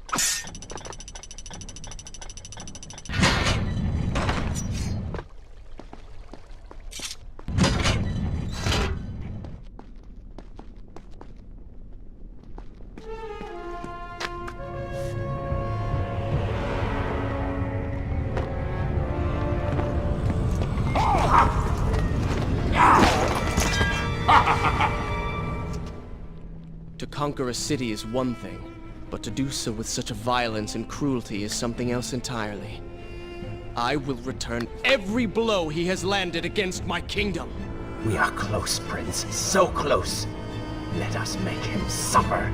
To conquer a city is one thing, but to do so with such a violence and cruelty is something else entirely. I will return every blow he has landed against my kingdom. We are close, Prince. So close. Let us make him suffer.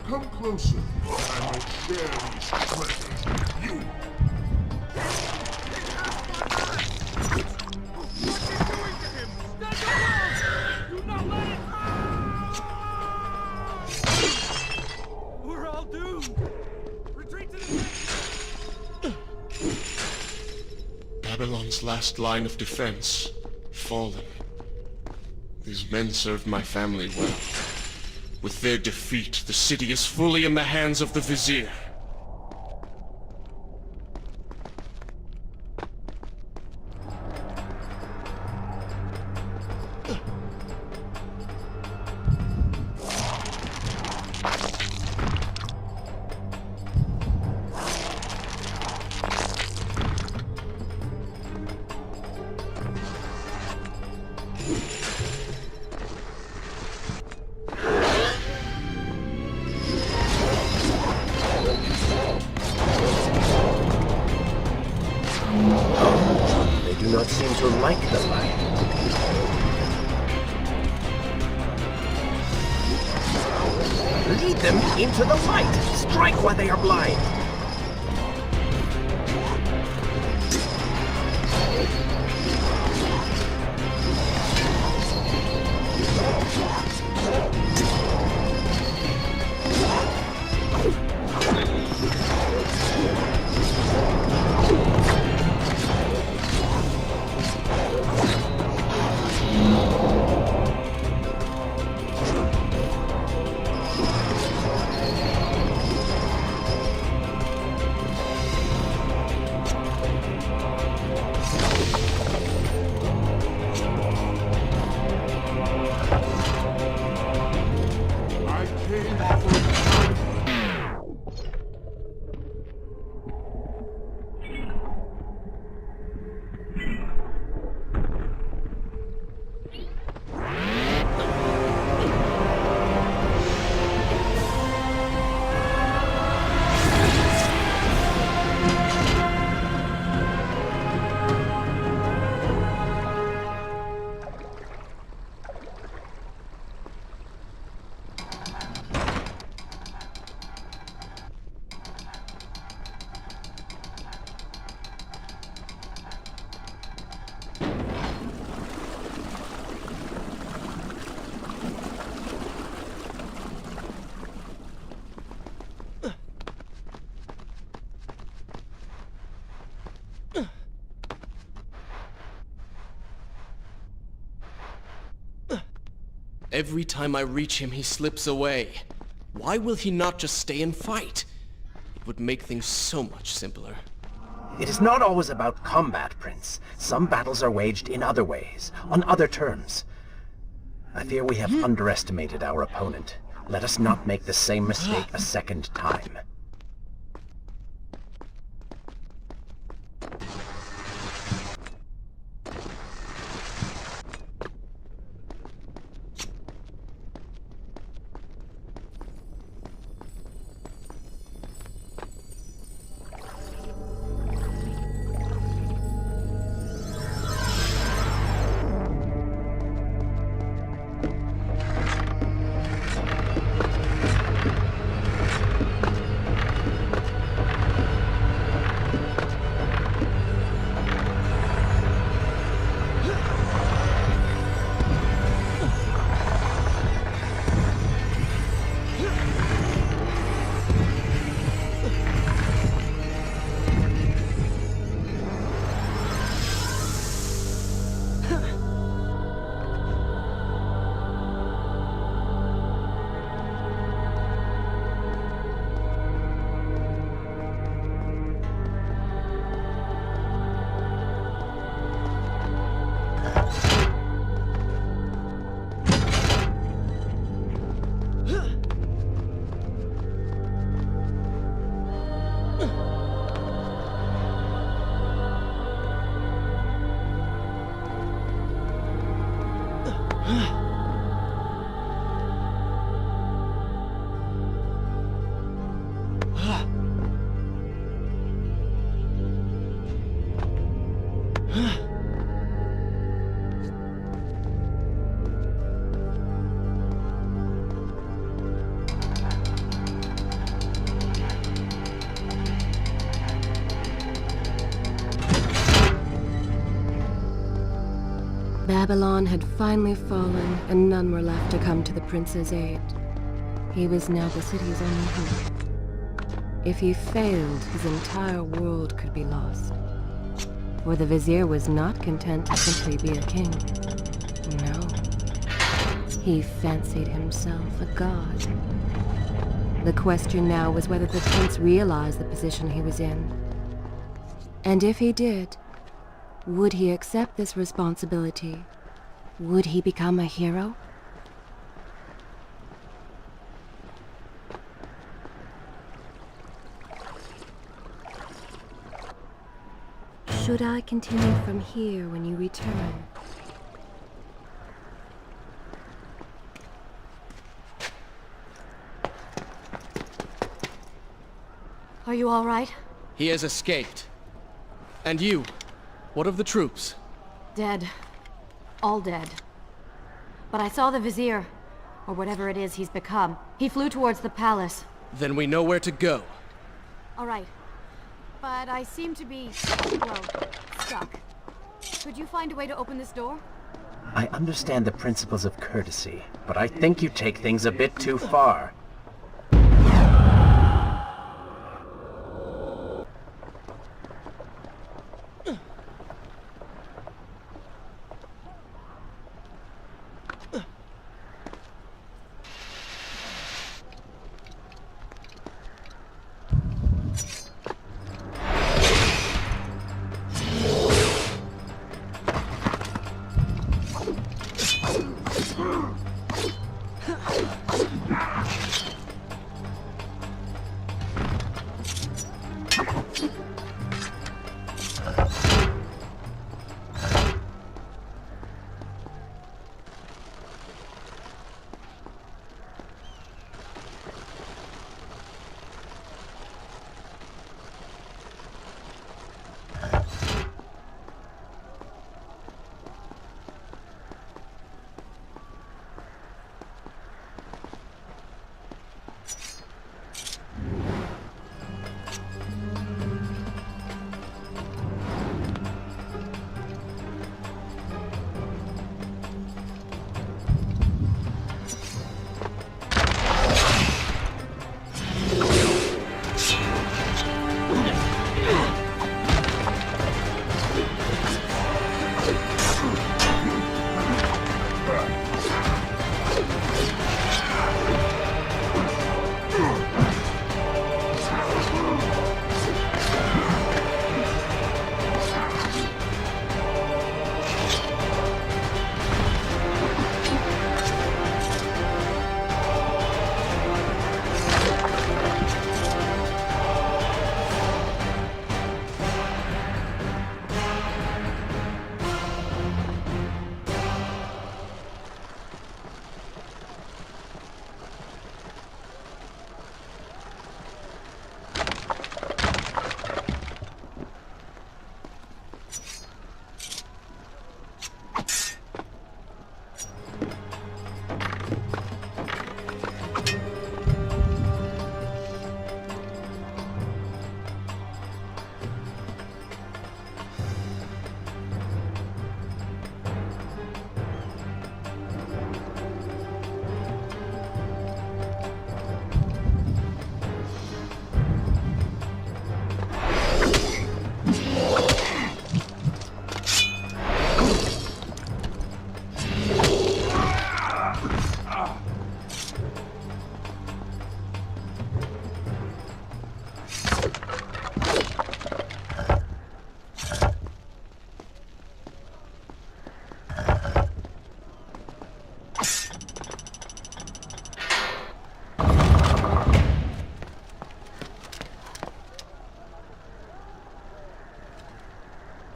Come closer, and I will share these treasures with you. We're all doomed! Retreat to the Babylon's last line of defense, fallen. These men served my family well. With their defeat, the city is fully in the hands of the Vizier. They do not seem to like the light. Lead them into the light! Strike while they are blind! Every time I reach him, he slips away. Why will he not just stay and fight? It would make things so much simpler. It is not always about combat, Prince. Some battles are waged in other ways, on other terms. I fear we have underestimated our opponent. Let us not make the same mistake a second time. Babylon had finally fallen, and none were left to come to the prince's aid. He was now the city's only hope. If he failed, his entire world could be lost. For the vizier was not content to simply be a king. No. He fancied himself a god. The question now was whether the prince realized the position he was in. And if he did, would he accept this responsibility? Would he become a hero? Should I continue from here when you return? Are you all right? He has escaped. And you? What of the troops? Dead. All dead. But I saw the vizier, or whatever it is he's become. He flew towards the palace. Then we know where to go. All right. But I seem to be, well, stuck. Could you find a way to open this door? I understand the principles of courtesy, but I think you take things a bit too far.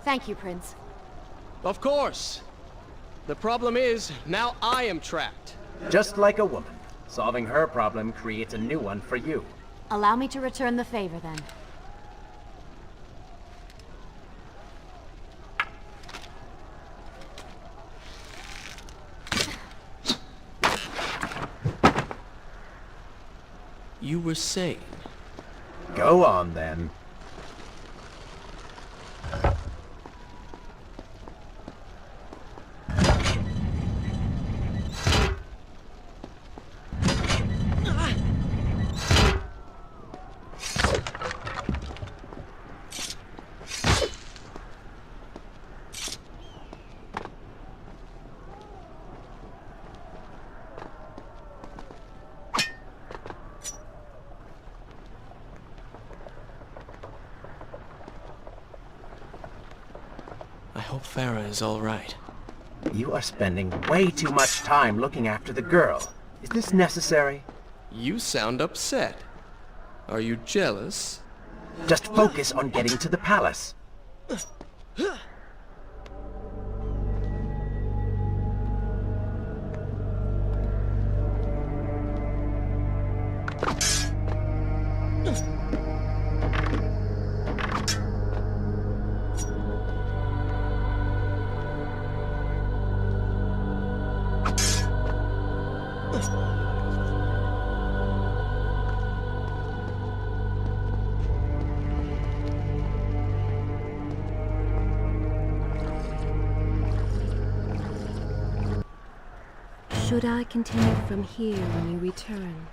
Thank you, Prince. Of course. The problem is, now I am trapped. Just like a woman. Solving her problem creates a new one for you. Allow me to return the favor, then. You were saying... Go on, then. I hope Farah is all right. You are spending way too much time looking after the girl. Is this necessary? You sound upset. Are you jealous? Just focus on getting to the palace. Should I continue from here when you return?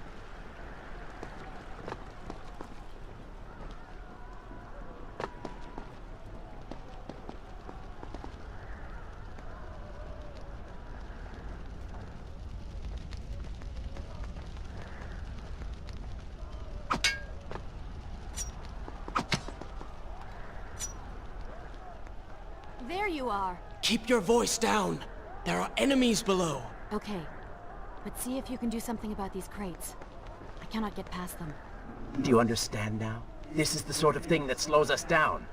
There you are. Keep your voice down. There are enemies below. Okay, but see if you can do something about these crates. I cannot get past them. Do you understand now? This is the sort of thing that slows us down.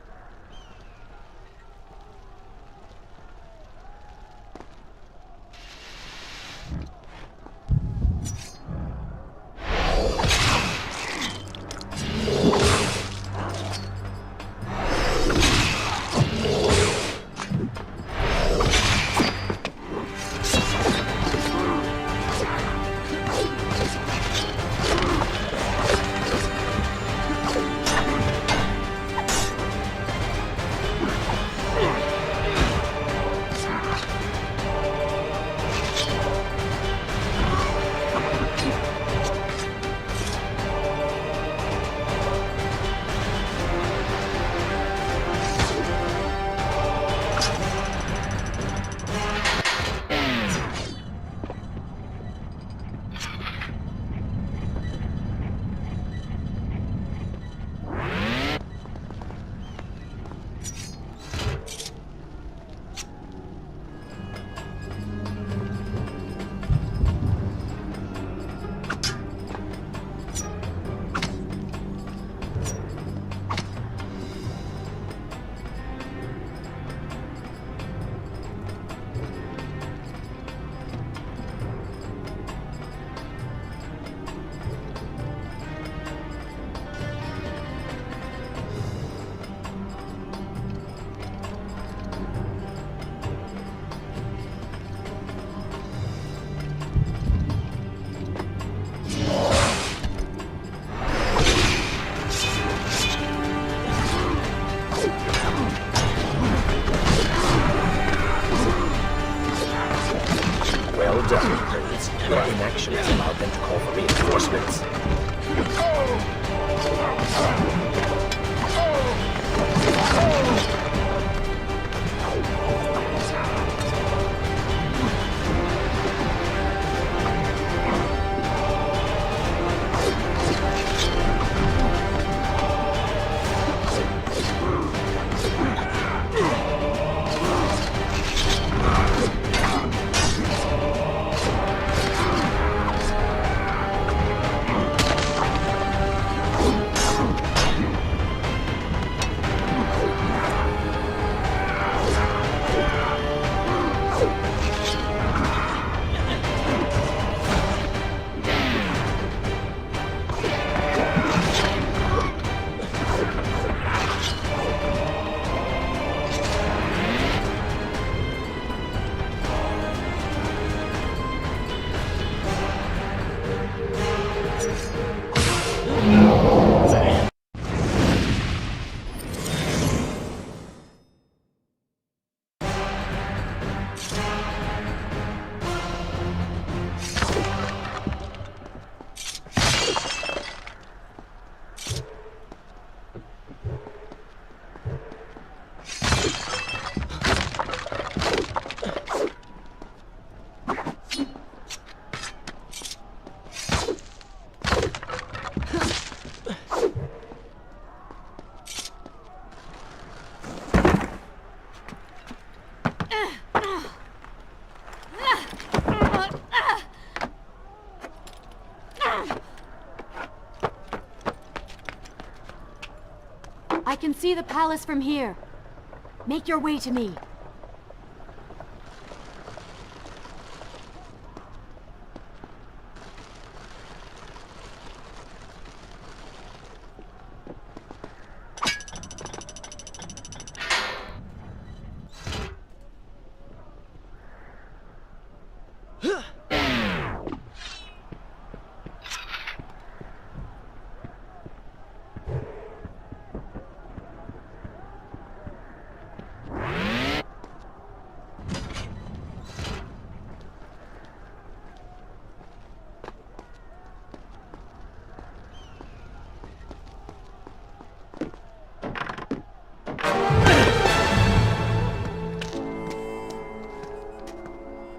Well done, Prince. Your inaction has allowed them to call for reinforcements. can see the palace from here. Make your way to me.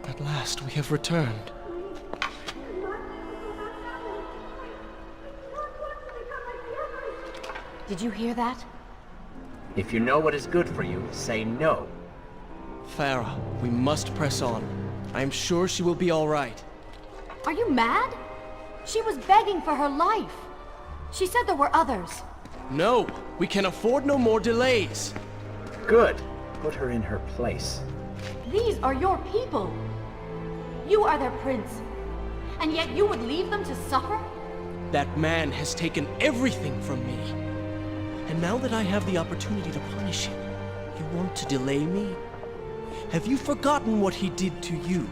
At last, we have returned. Did you hear that? If you know what is good for you, say no. Farah, we must press on. I am sure she will be all right. Are you mad? She was begging for her life. She said there were others. No, we can afford no more delays. Good. Put her in her place. These are your people. You are their prince. And yet you would leave them to suffer? That man has taken everything from me. And now that I have the opportunity to punish him, you want to delay me? Have you forgotten what he did to you?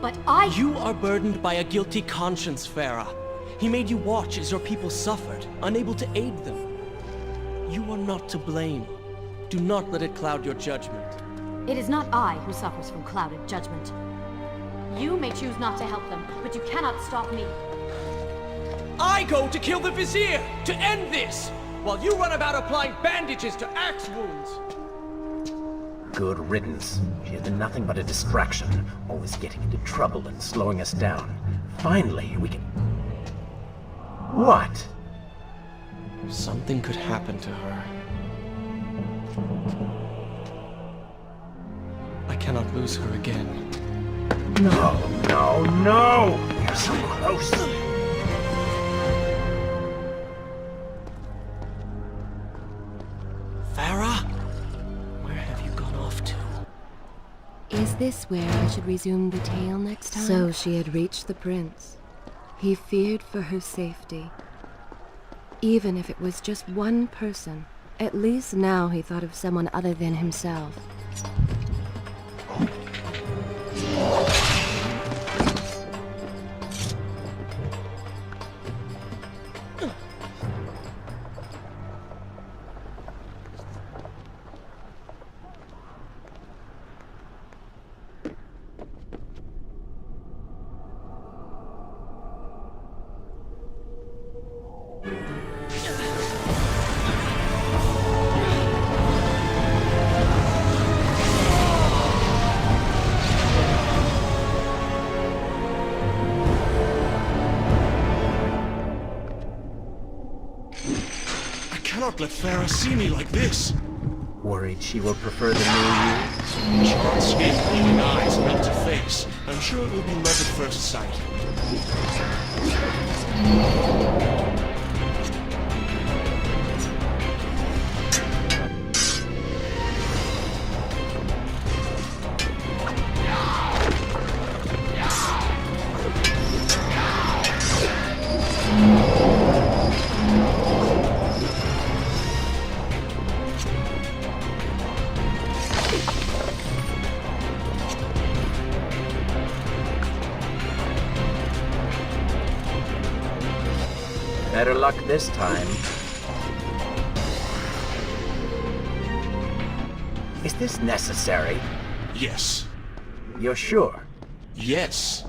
But You are burdened by a guilty conscience, Farah. He made you watch as your people suffered, unable to aid them. You are not to blame. Do not let it cloud your judgment. It is not I who suffers from clouded judgment. You may choose not to help them, but you cannot stop me. I go to kill the Vizier, to end this, while you run about applying bandages to axe wounds. Good riddance. She has been nothing but a distraction, always getting into trouble and slowing us down. Finally, we can... What? Something could happen to her. I cannot lose her again. No, no, no! You're so close! Farah? Where have you gone off to? Is this where I should resume the tale next time? So she had reached the prince. He feared for her safety. Even if it was just one person, at least now he thought of someone other than himself. I cannot let Farah see me like this. Worried she will prefer the new you? Charred skin, glowing eyes, melted face. I'm sure it will be love at first sight. Better luck this time. Is this necessary? Yes. You're sure? Yes.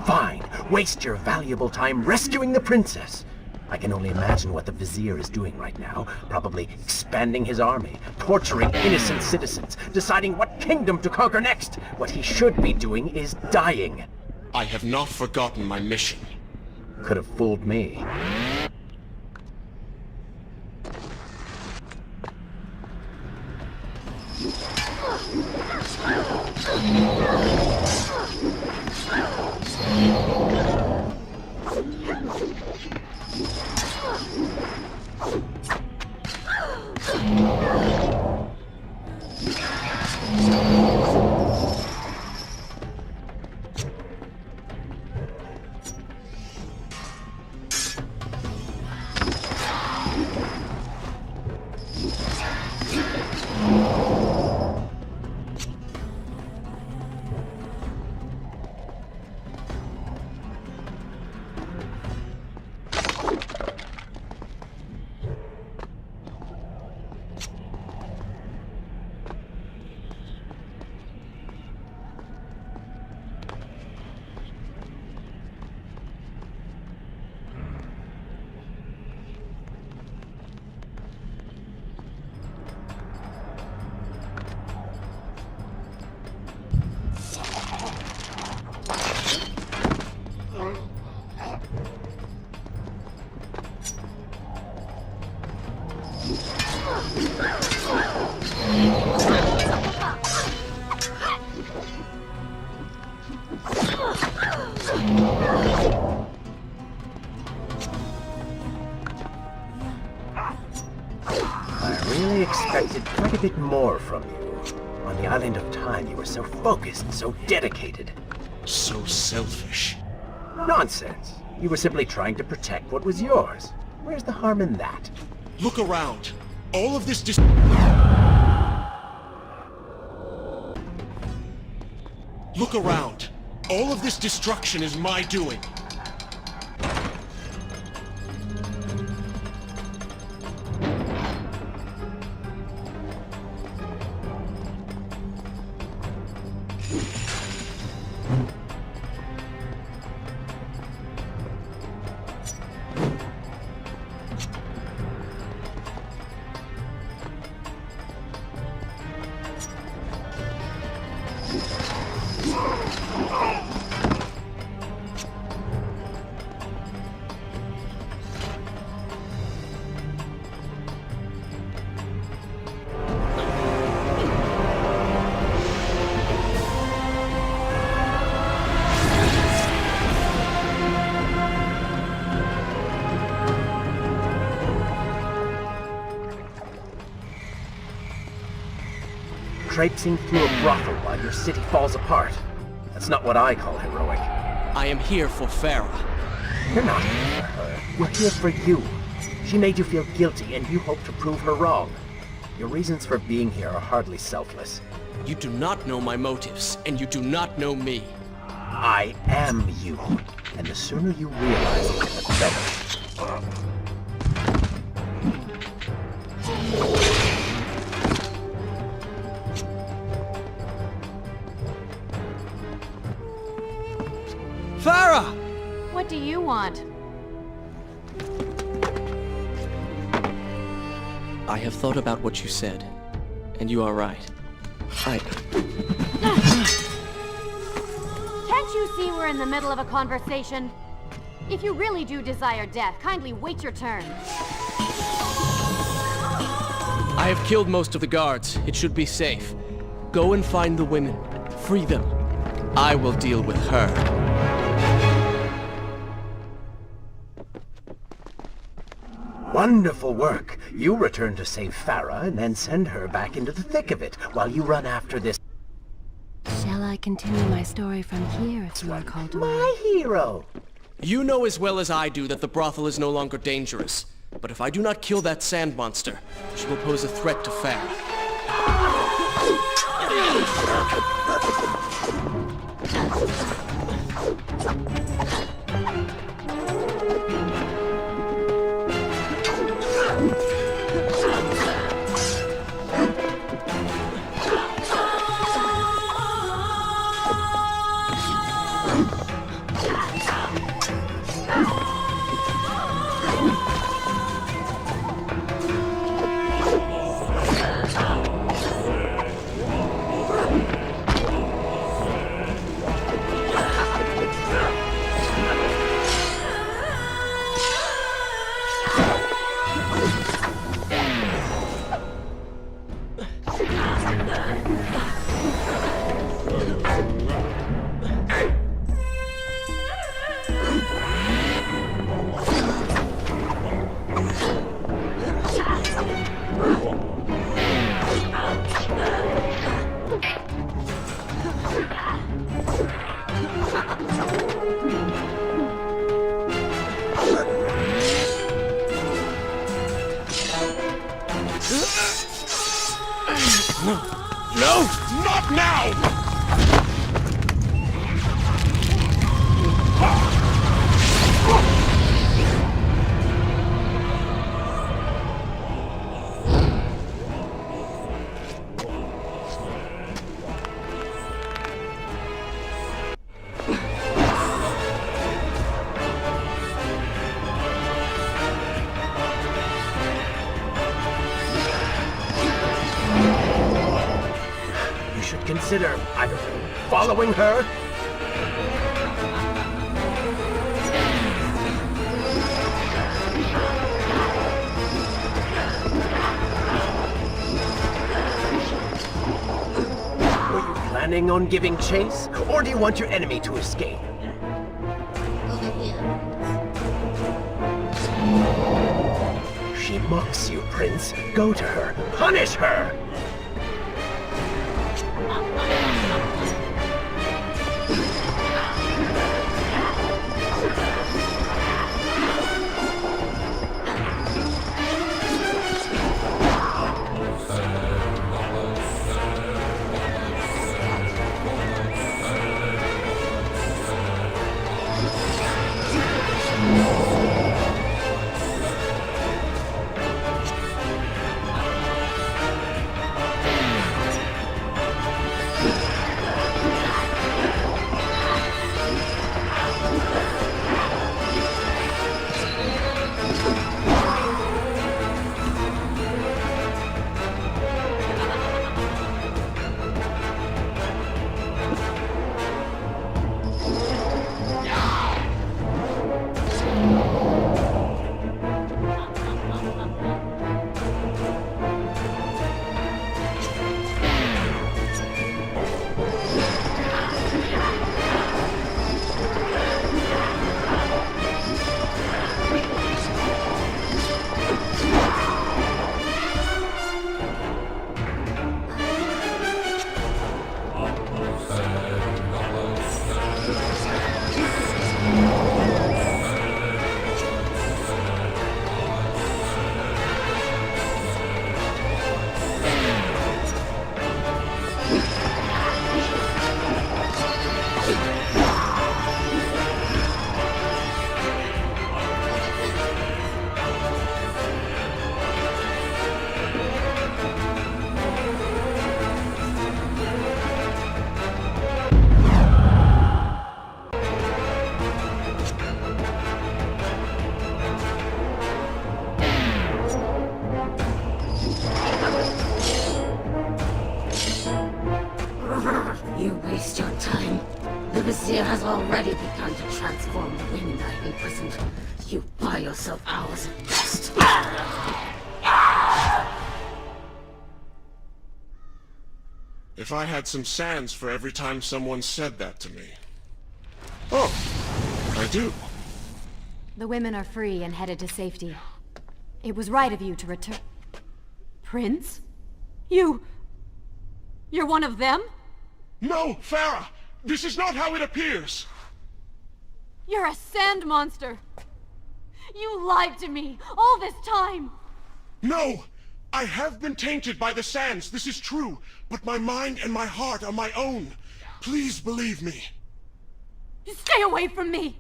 Fine. Waste your valuable time rescuing the princess. I can only imagine what the Vizier is doing right now. Probably expanding his army, torturing innocent citizens, deciding what kingdom to conquer next. What he should be doing is dying. I have not forgotten my mission. Could have fooled me. I really expected quite a bit more from you. On the Island of Time, you were so focused, so dedicated. So selfish. Nonsense. You were simply trying to protect what was yours. Where's the harm in that? Look around. All of this Look around. All of this destruction is my doing. Traipsing through a brothel while your city falls apart. That's not what I call heroic. I am here for Farah. You're not here for her. You're here for you. She made you feel guilty, and you hope to prove her wrong. Your reasons for being here are hardly selfless. You do not know my motives, and you do not know me. I am you, and the sooner you realize it, the better. Farah! What do you want? I have thought about what you said, and you are right. Can't you see we're in the middle of a conversation? If you really do desire death, kindly wait your turn. I have killed most of the guards. It should be safe. Go and find the women. Free them. I will deal with her. Wonderful work. You return to save Farah and then send her back into the thick of it while you run after this. Shall I continue my story from here if you are called away? My hero! You know as well as I do that the brothel is no longer dangerous. But if I do not kill that sand monster, she will pose a threat to Farah. No! Not now! Consider, I don't know, following her? Were you planning on giving chase, or do you want your enemy to escape? She mocks you, Prince. Go to her. Punish her! You waste your time. The Vizier has already begun to transform the women I imprisoned. You buy yourself hours at best. If I had some sands for every time someone said that to me. Oh, I do. The women are free and headed to safety. It was right of you to return... Prince? You're one of them? No, Farah! This is not how it appears! You're a sand monster! You lied to me all this time! No! I have been tainted by the sands, this is true, but my mind and my heart are my own. Please believe me. Stay away from me!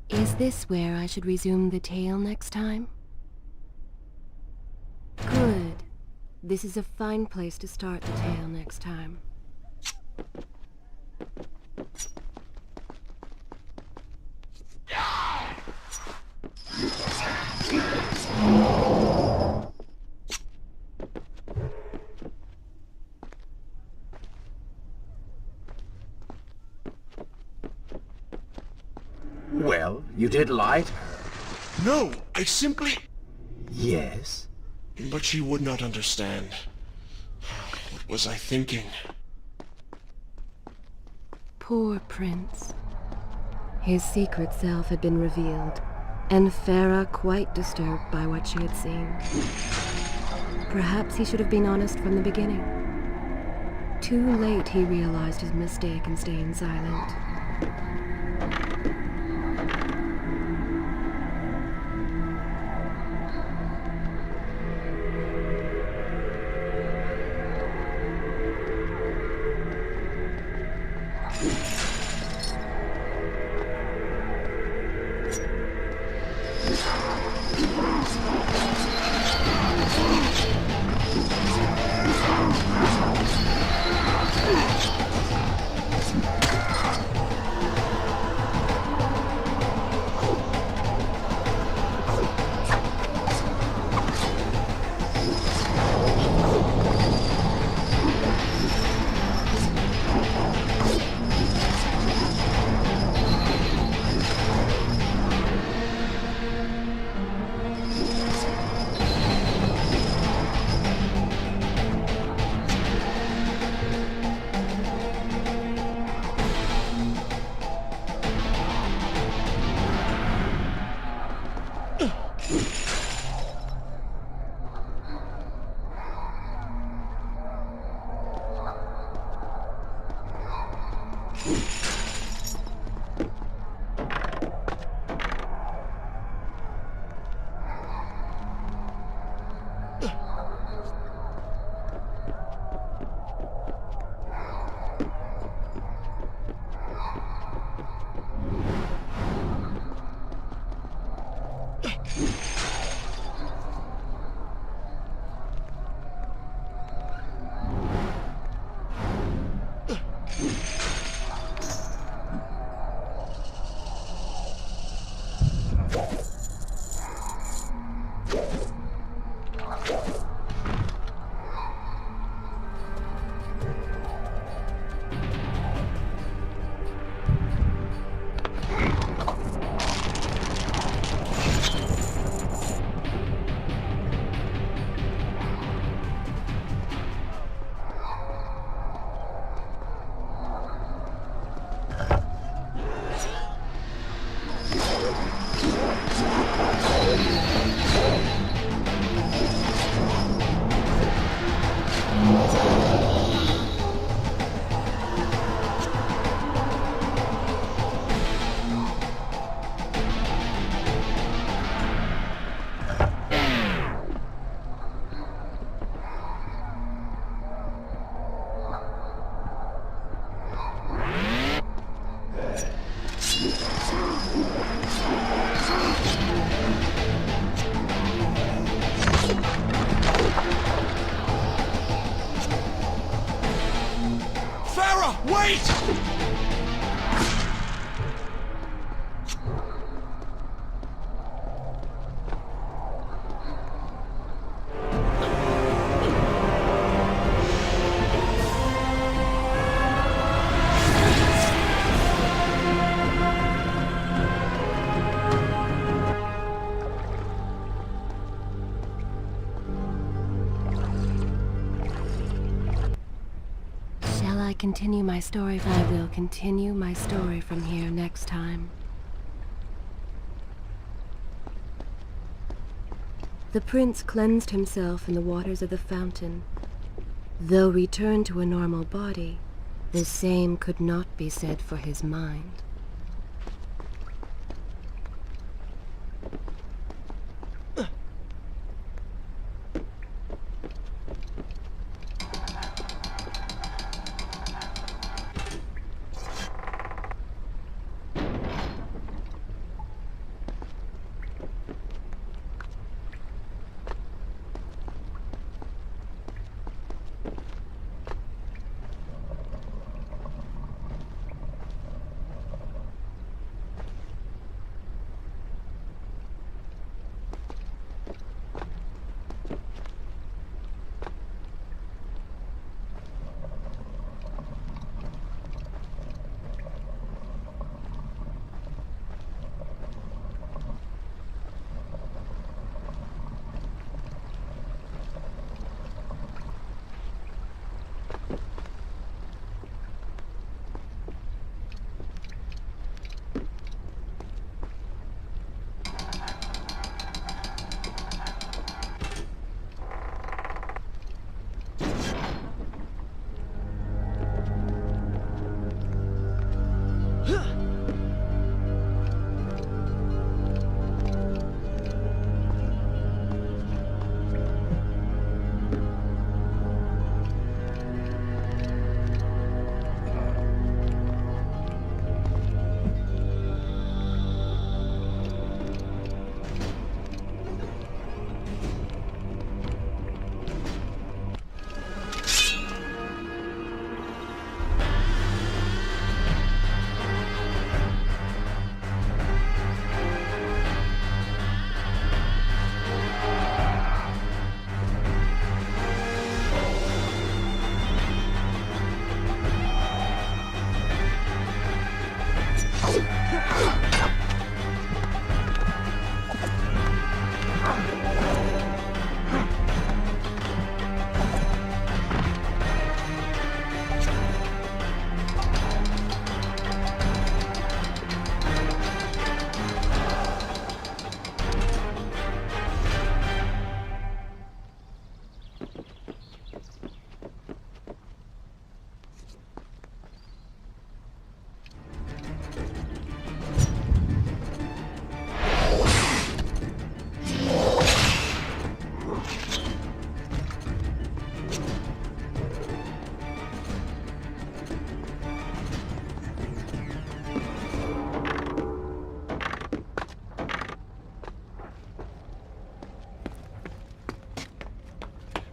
Is this where I should resume the tale next time? Good. This is a fine place to start the tale next time. Well, you did lie to her. No, I simply... Yes? But she would not understand. What was I thinking? Poor Prince. His secret self had been revealed, and Farah quite disturbed by what she had seen. Perhaps he should have been honest from the beginning. Too late he realized his mistake in staying silent. Shall I continue my story? I will continue my story from here next time. The prince cleansed himself in the waters of the fountain. Though returned to a normal body, the same could not be said for his mind.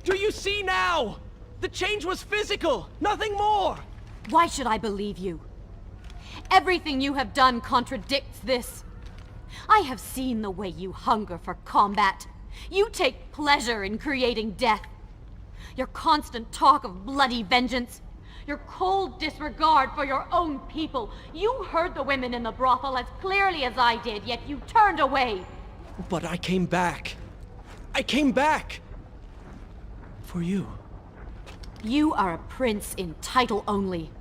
Do you see now? The change was physical, nothing more! Why should I believe you? Everything you have done contradicts this. I have seen the way you hunger for combat. You take pleasure in creating death. Your constant talk of bloody vengeance. Your cold disregard for your own people. You heard the women in the brothel as clearly as I did, yet you turned away. But I came back. I came back! For you. You are a prince in title only.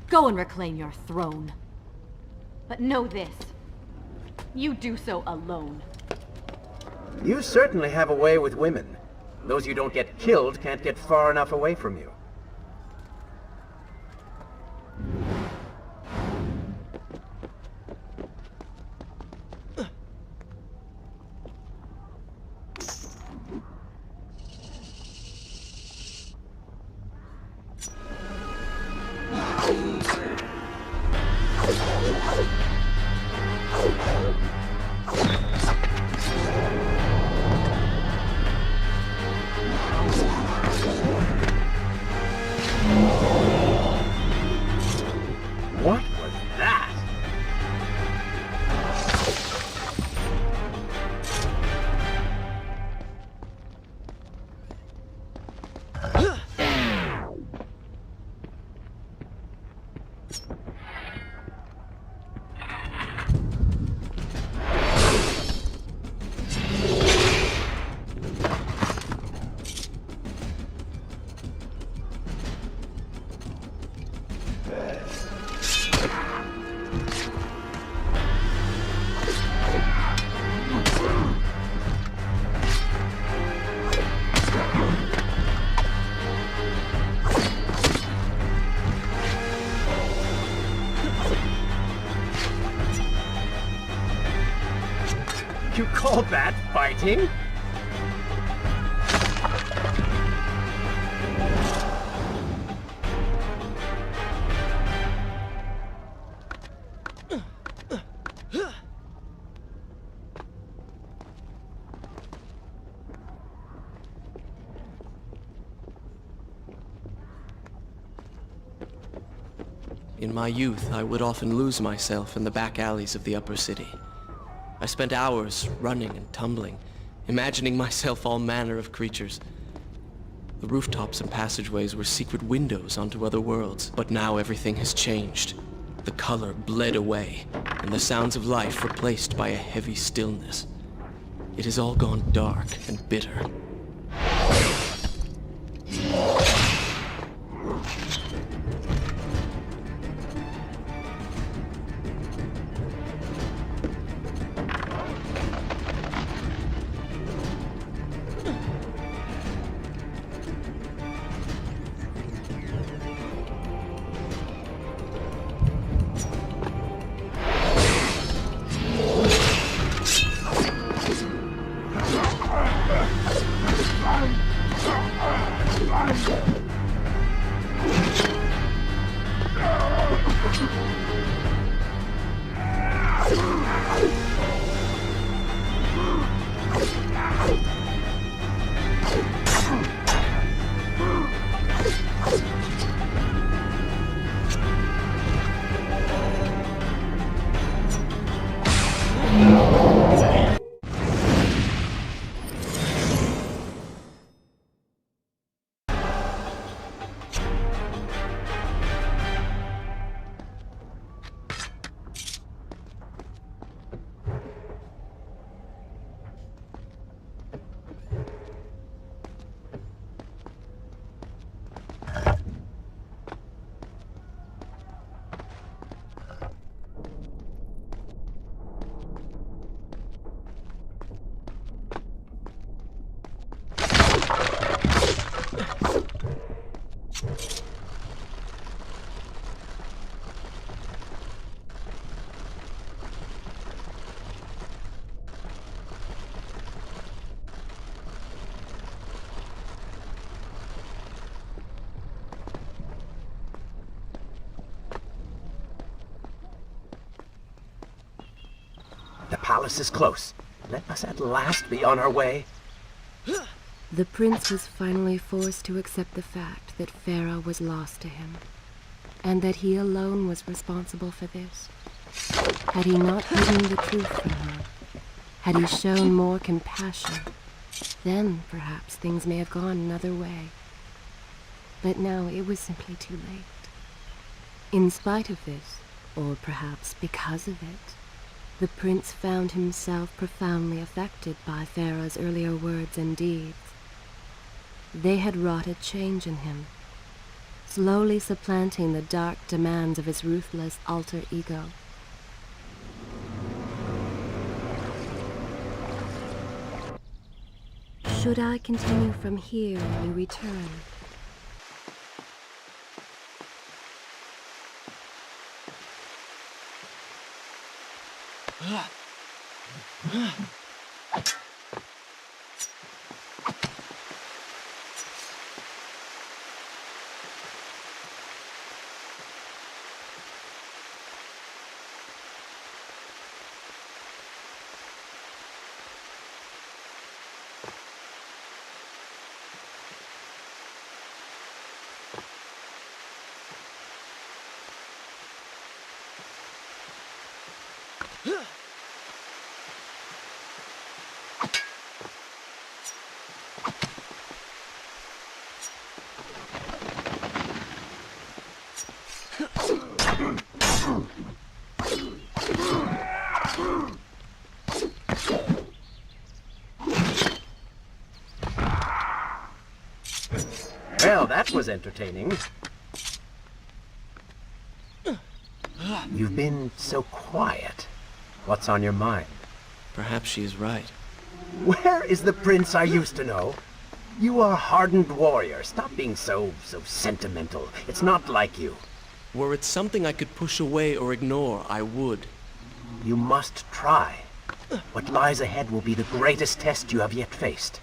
Go and reclaim your throne. But know this. You do so alone. You certainly have a way with women. Those you don't get killed can't get far enough away from you. What was that? You call that fighting? In my youth, I would often lose myself in the back alleys of the upper city. I spent hours running and tumbling, imagining myself all manner of creatures. The rooftops and passageways were secret windows onto other worlds, but now everything has changed. The color bled away, and the sounds of life replaced by a heavy stillness. It has all gone dark and bitter. The palace is close. Let us at last be on our way. The prince was finally forced to accept the fact that Farah was lost to him, and that he alone was responsible for this. Had he not hidden the truth from her, had he shown more compassion, then perhaps things may have gone another way. But now it was simply too late. In spite of this, or perhaps because of it, the prince found himself profoundly affected by Farah's earlier words and deeds. They had wrought a change in him, slowly supplanting the dark demands of his ruthless alter ego. Should I continue from here when you return? Well, that was entertaining. You've been so quiet. What's on your mind? Perhaps she is right. Where is the prince I used to know? You are a hardened warrior. Stop being so sentimental. It's not like you. Were it something I could push away or ignore, I would. You must try. What lies ahead will be the greatest test you have yet faced.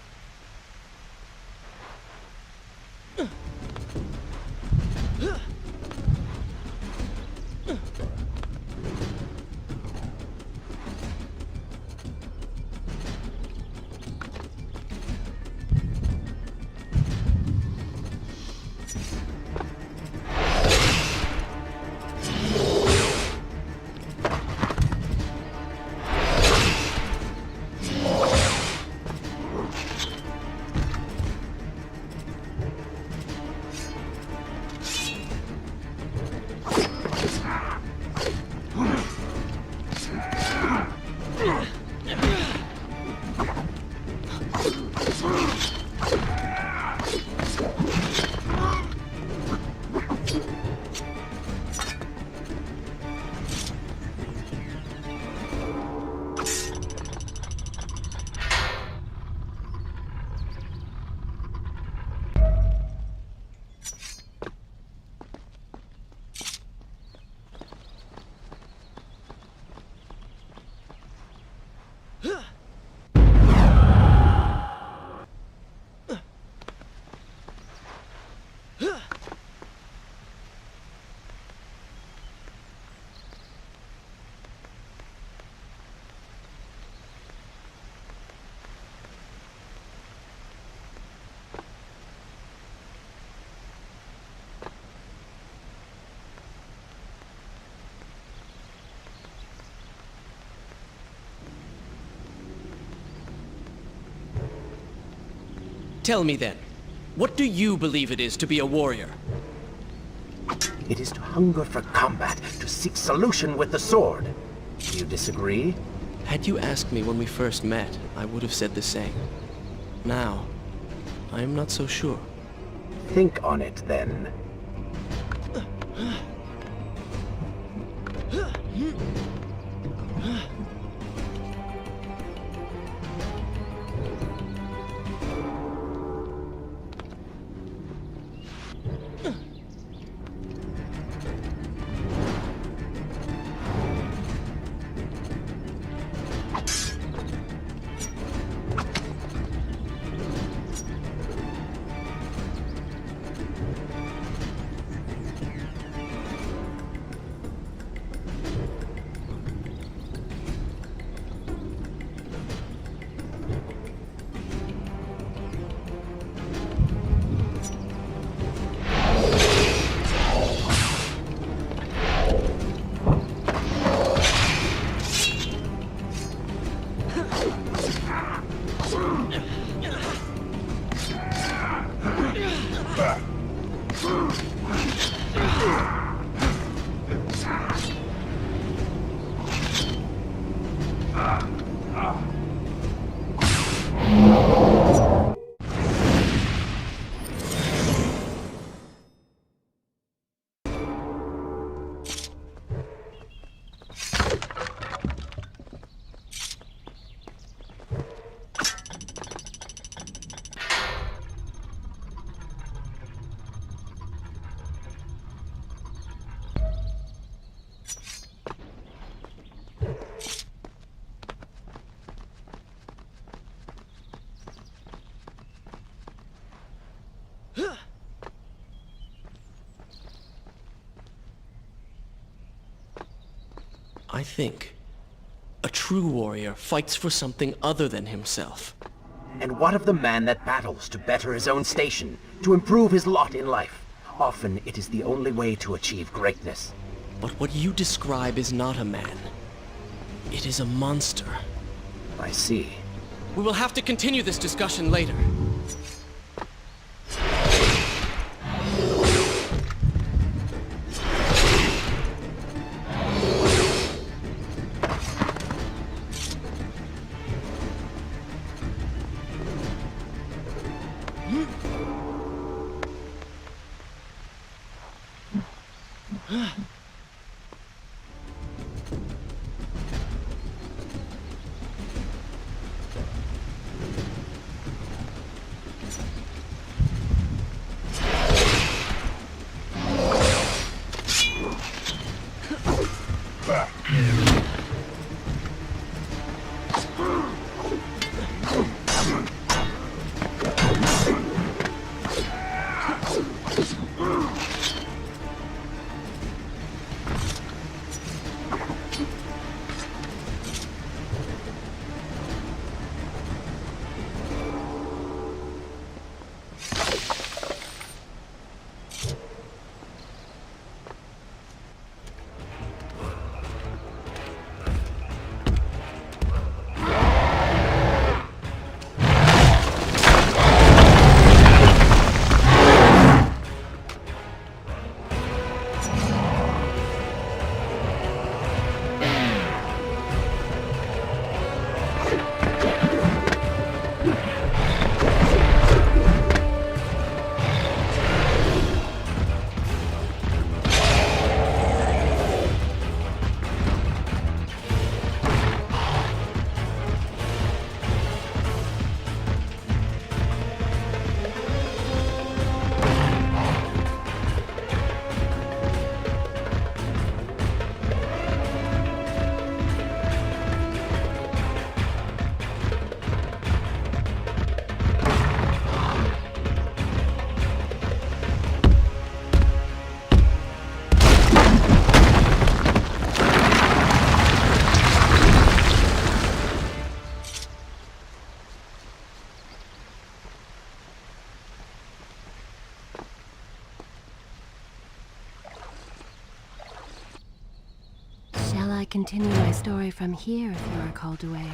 Tell me then, what do you believe it is to be a warrior? It is to hunger for combat, to seek solution with the sword. Do you disagree? Had you asked me when we first met, I would have said the same. Now, I am not so sure. Think on it, then. I think a true warrior fights for something other than himself. And what of the man that battles to better his own station, to improve his lot in life? Often it is the only way to achieve greatness. But what you describe is not a man. It is a monster. I see. We will have to continue this discussion later. Shall I continue my story from here if you are called away?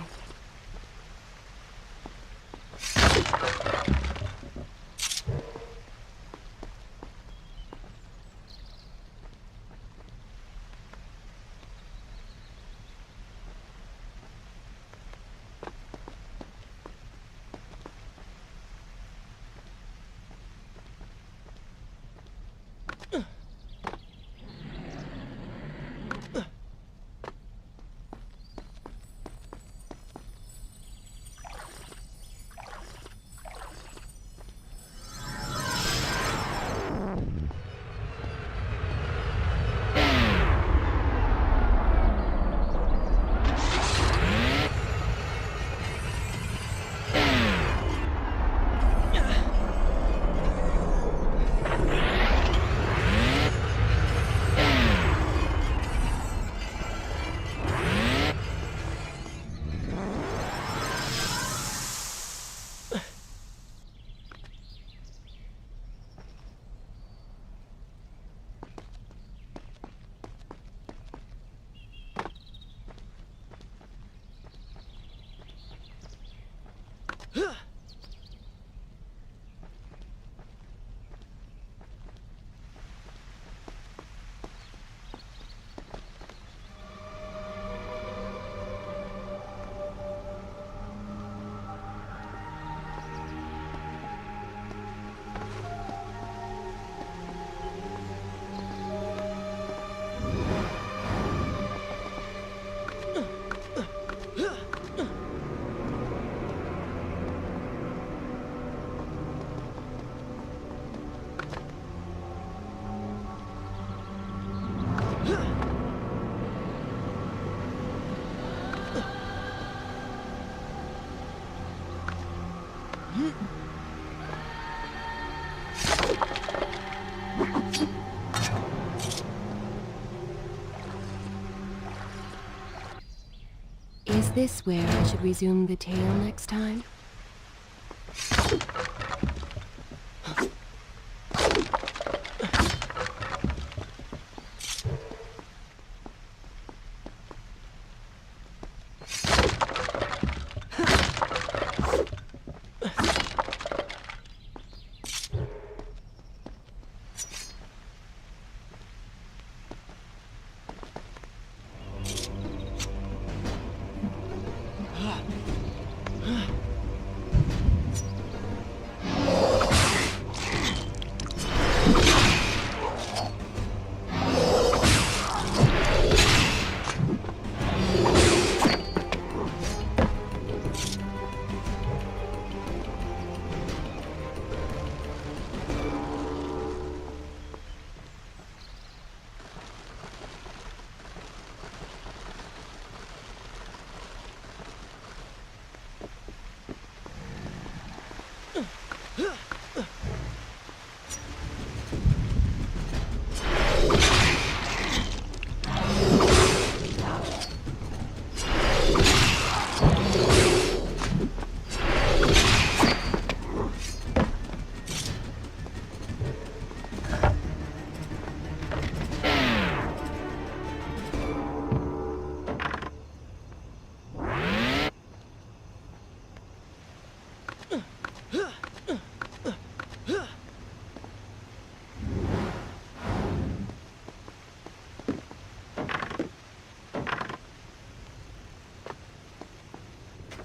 this where I should resume the tale next time?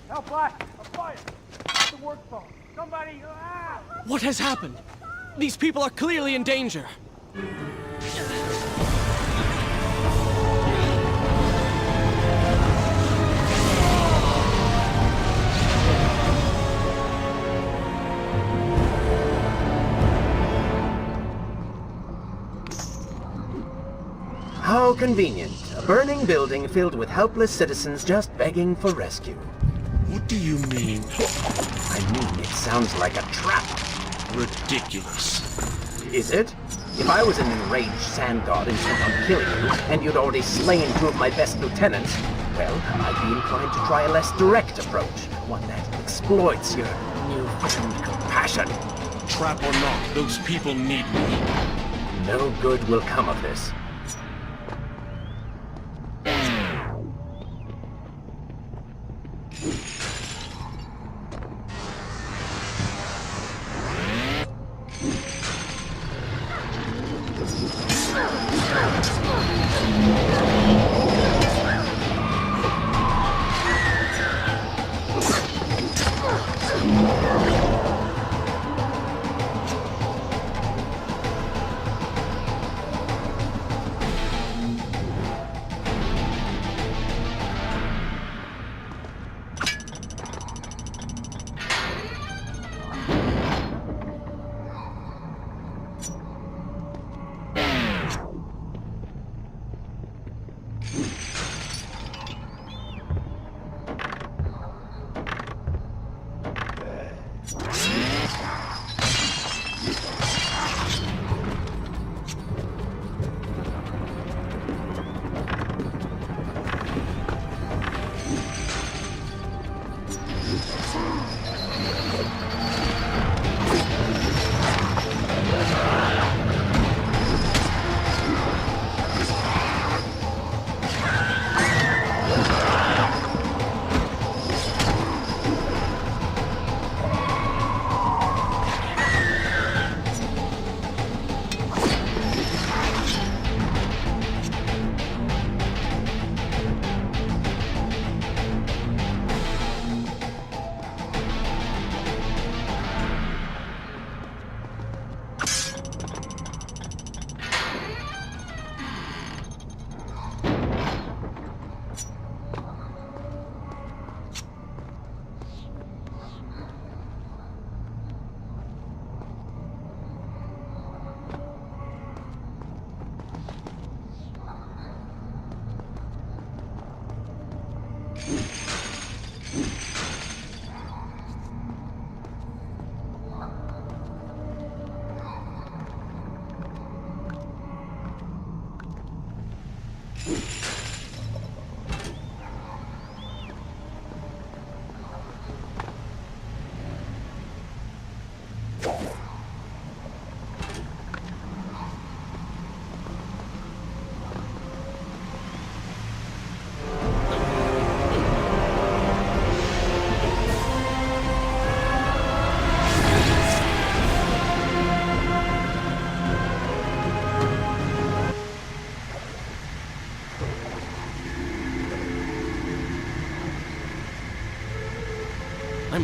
Now, Black, a fire! At the work phone. Somebody, What has happened? These people are clearly in danger. How convenient. A burning building filled with helpless citizens just begging for rescue. What do you mean? I mean, it sounds like a trap. Ridiculous. Is it? If I was an enraged sand god intent on killing you, and you'd already slain two of my best lieutenants, well, I'd be inclined to try a less direct approach. One that exploits your newfound compassion. Trap or not, those people need me. No good will come of this.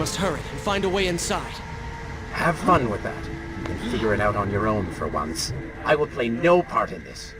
must hurry and find a way inside. Have fun with that. You can figure it out on your own for once. I will play no part in this.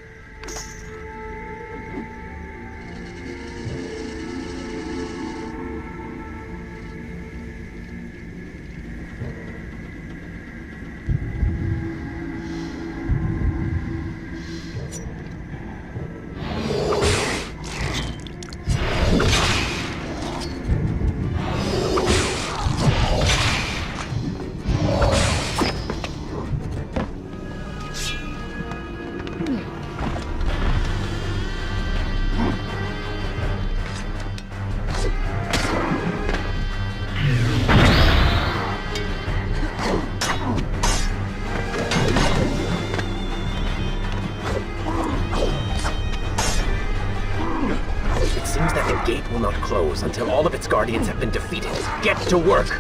Seems that the gate will not close until all of its guardians have been defeated. Get to work!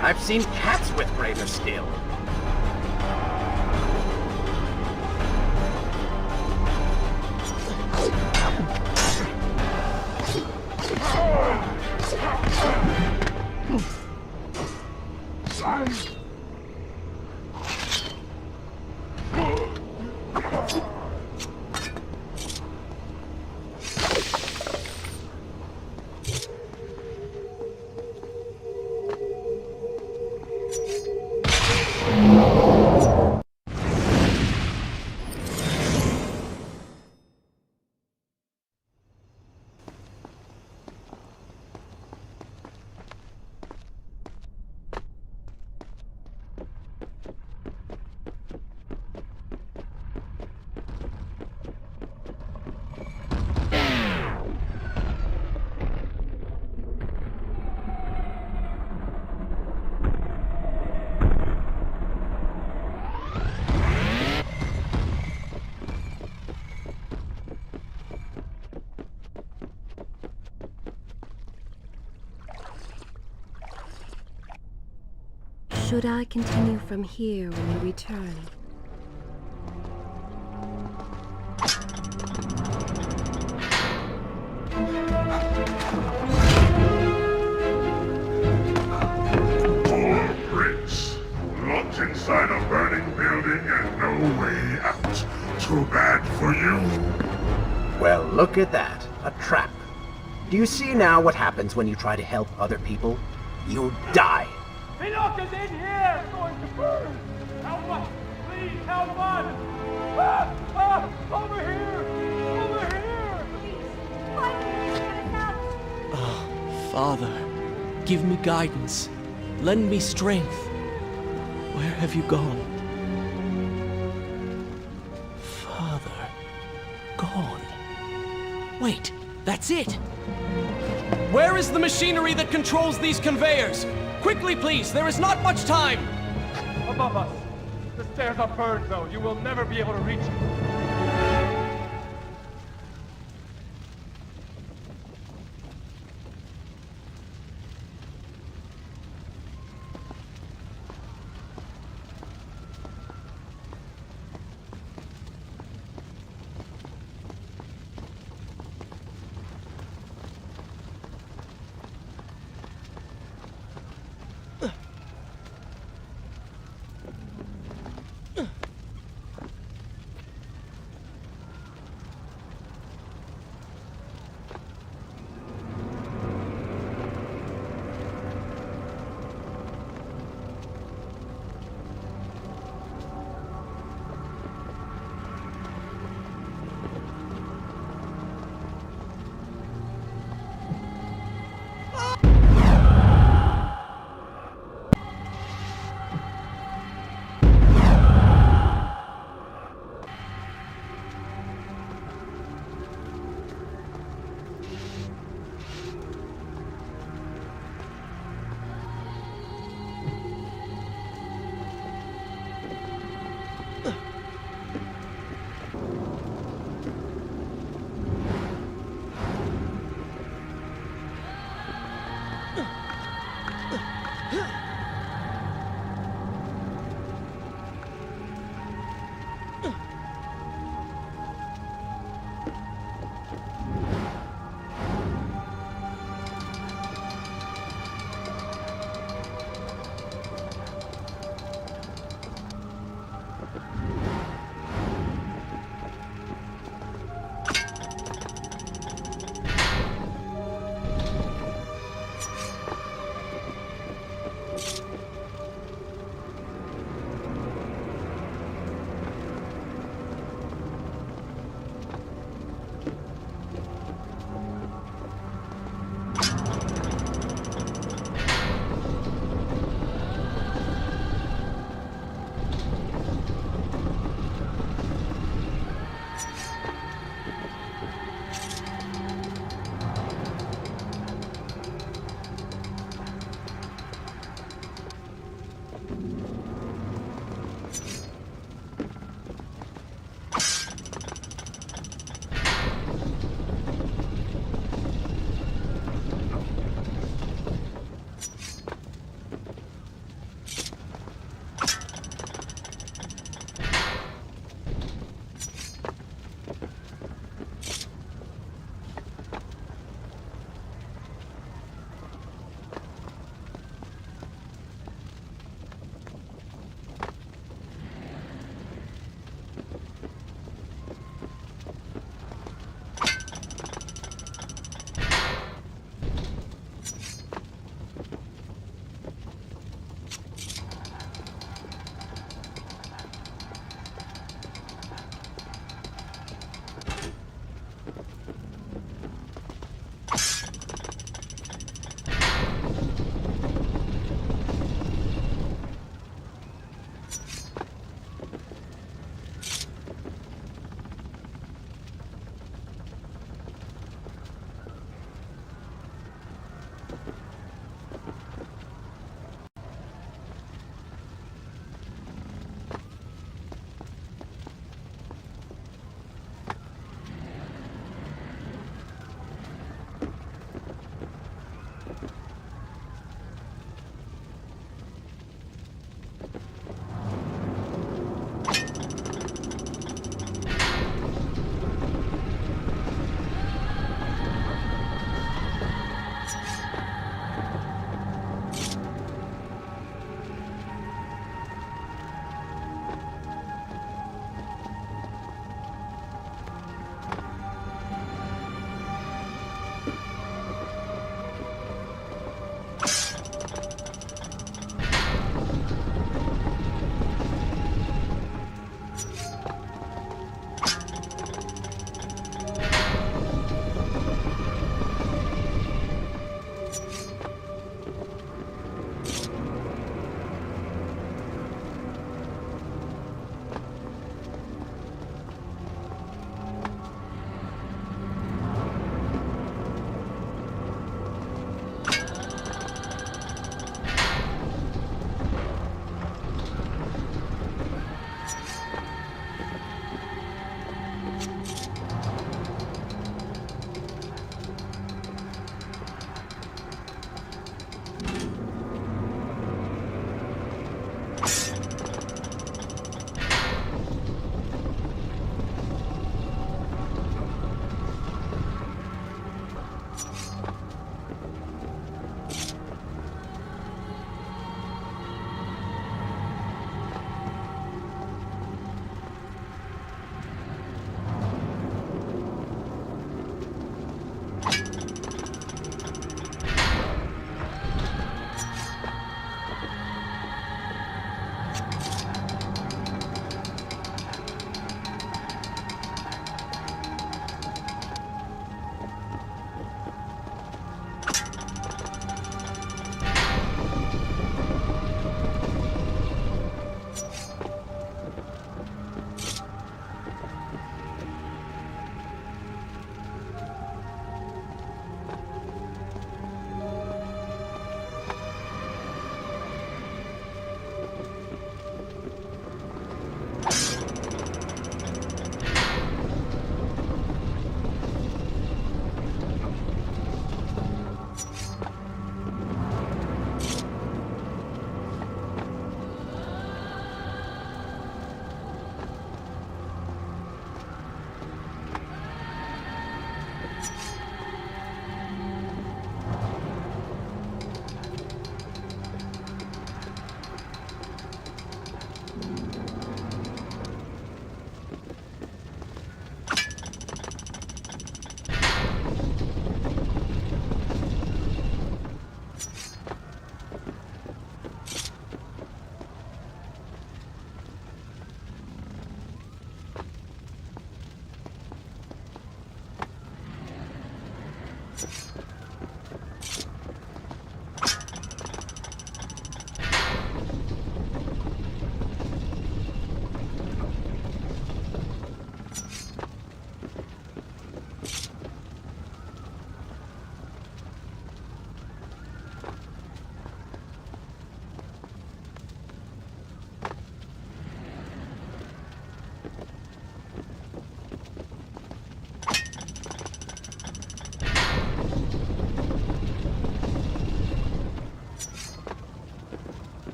I've seen cats with braver skill. Should I continue from here when you return? Poor Prince. Locked inside a burning building and no way out. Too bad for you. Well, look at that. A trap. Do you see now what happens when you try to help other people? You die. Enoch is in here! It's going to burn! Help us! Please, help us! Over here! Over here! Please, find me and get us out! Oh, Father, give me guidance. Lend me strength. Where have you gone? Father, gone. Wait, that's it! Where is the machinery that controls these conveyors? Quickly, please! There is not much time! Above us. The stairs are burned, though. You will never be able to reach it.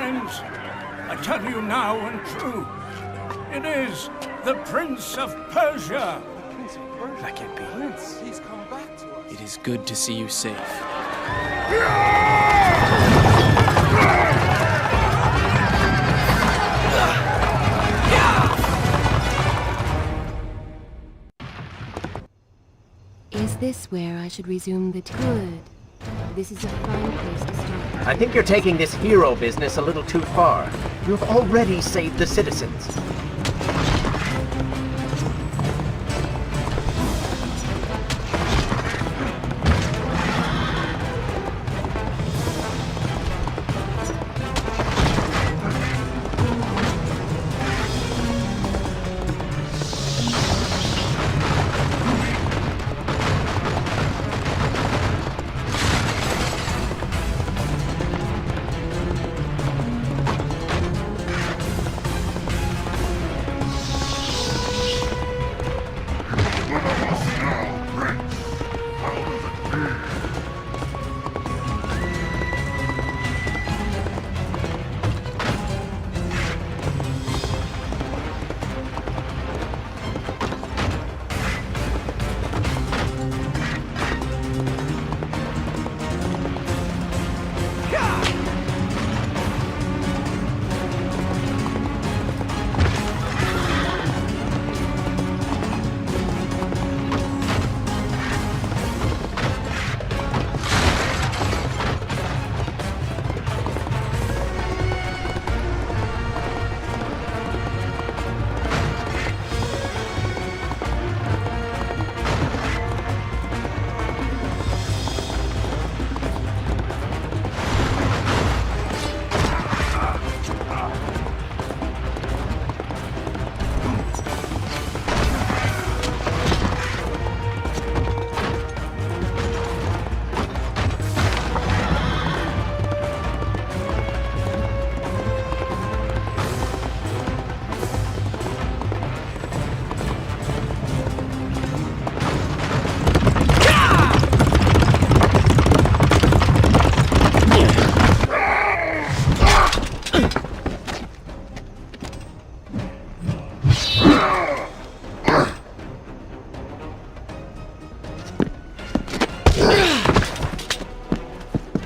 friends, I tell you now and true, it is the Prince of Persia. That can't be. Prince, he's come back to us. It is good to see you safe. Is this where I should resume the good? This is a fine place to start. I think you're taking this hero business a little too far. You've already saved the citizens.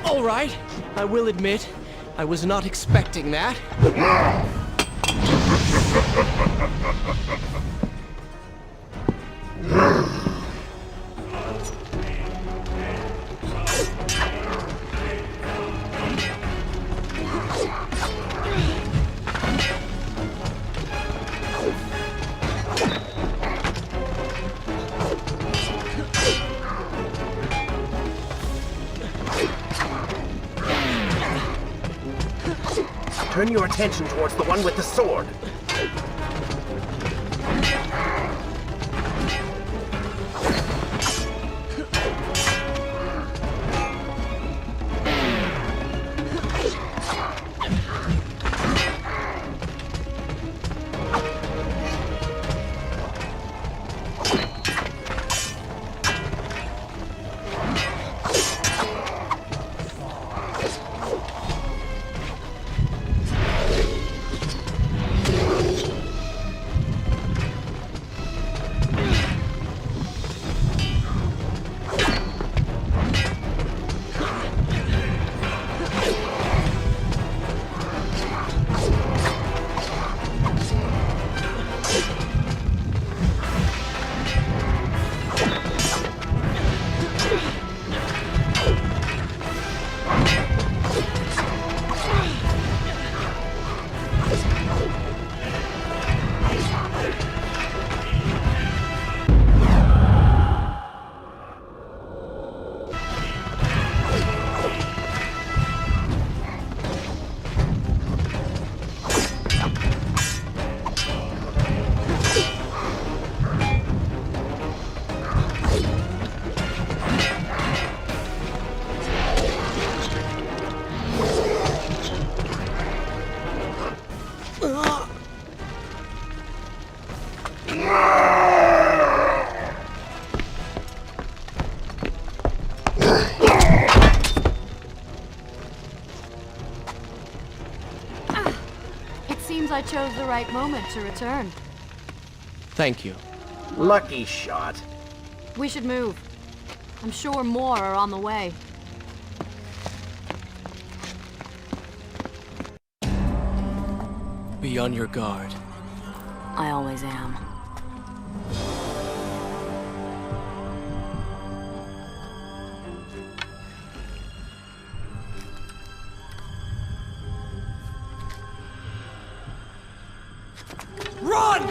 All right, I will admit, I was not expecting that. Turn your attention towards the one with the sword. seems I chose the right moment to return. Thank you. Lucky shot. We should move. I'm sure more are on the way. Be on your guard. I always am. Run!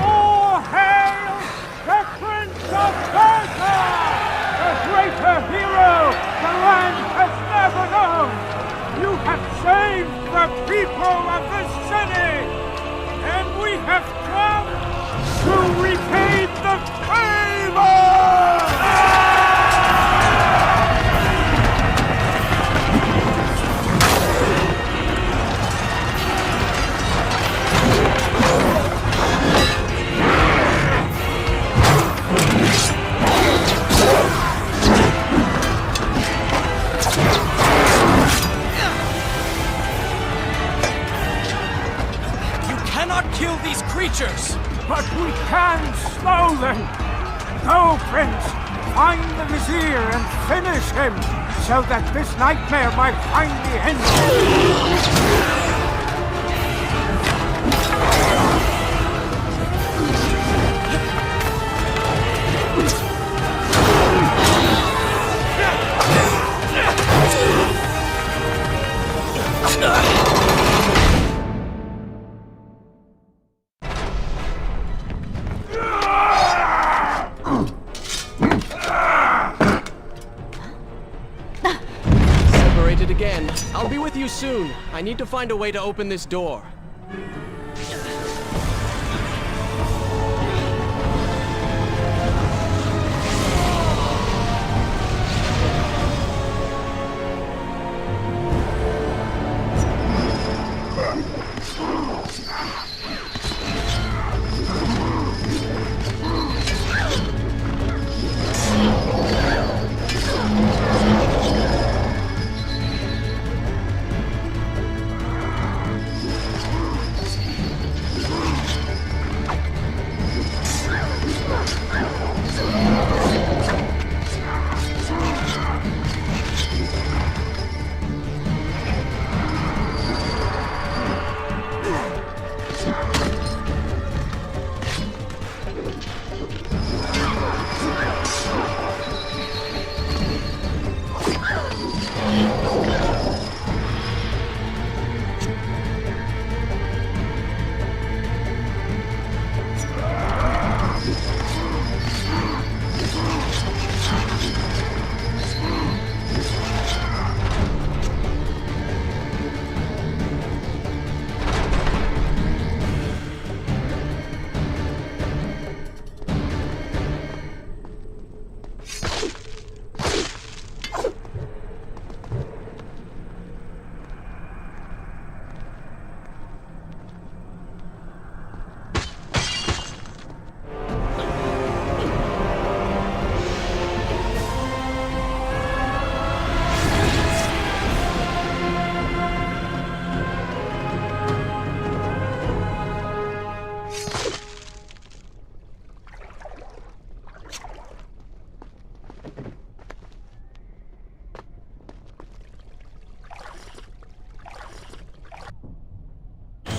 All hail the Prince of Persia! A greater hero the land has never known! You have saved the people of the city! And we have come to repay the favor! Cannot kill these creatures! But we can slow them! Go, Prince! Find the Vizier and finish him, so that this nightmare might finally end! Separated again. I'll be with you soon. I need to find a way to open this door.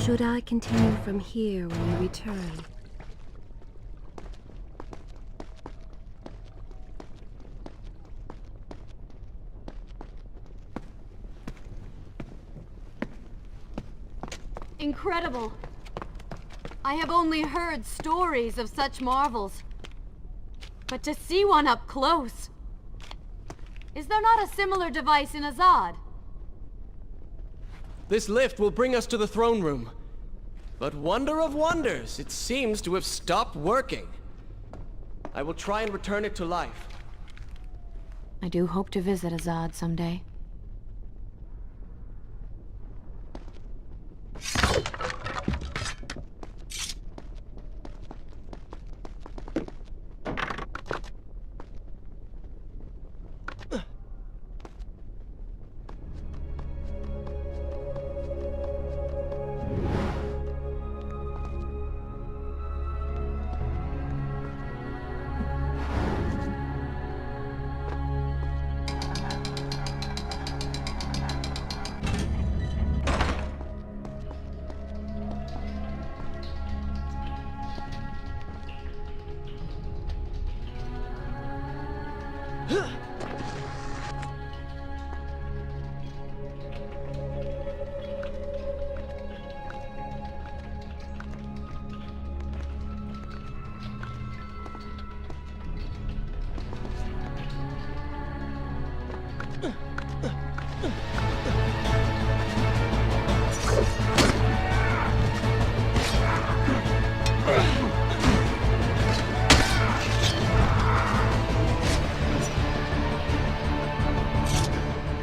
Should I continue from here when you return? Incredible! I have only heard stories of such marvels. But to see one up close... Is there not a similar device in Azad? This lift will bring us to the throne room. But wonder of wonders, it seems to have stopped working. I will try and return it to life. I do hope to visit Azad someday.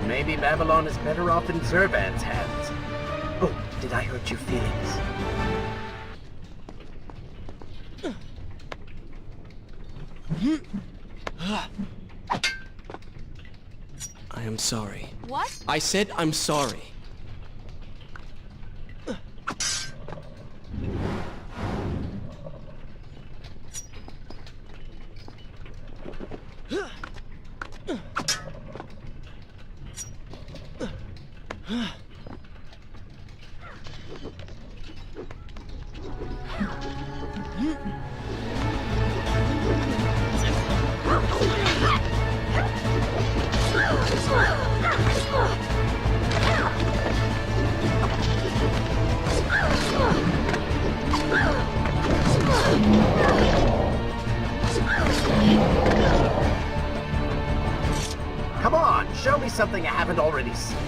Maybe Babylon is better off in Zurvan's hands. Oh, did I hurt your feelings? I am sorry. What? I said I'm sorry. Come on, show me something I haven't already seen.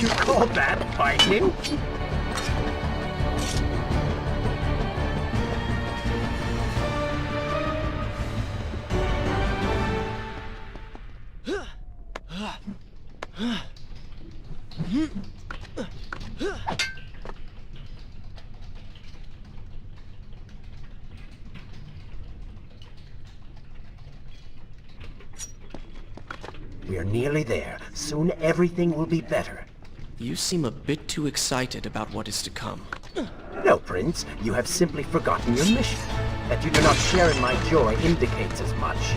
You call that fighting? We are nearly there. Soon everything will be better. You seem a bit too excited about what is to come. No, Prince. You have simply forgotten your mission. That you do not share in my joy indicates as much.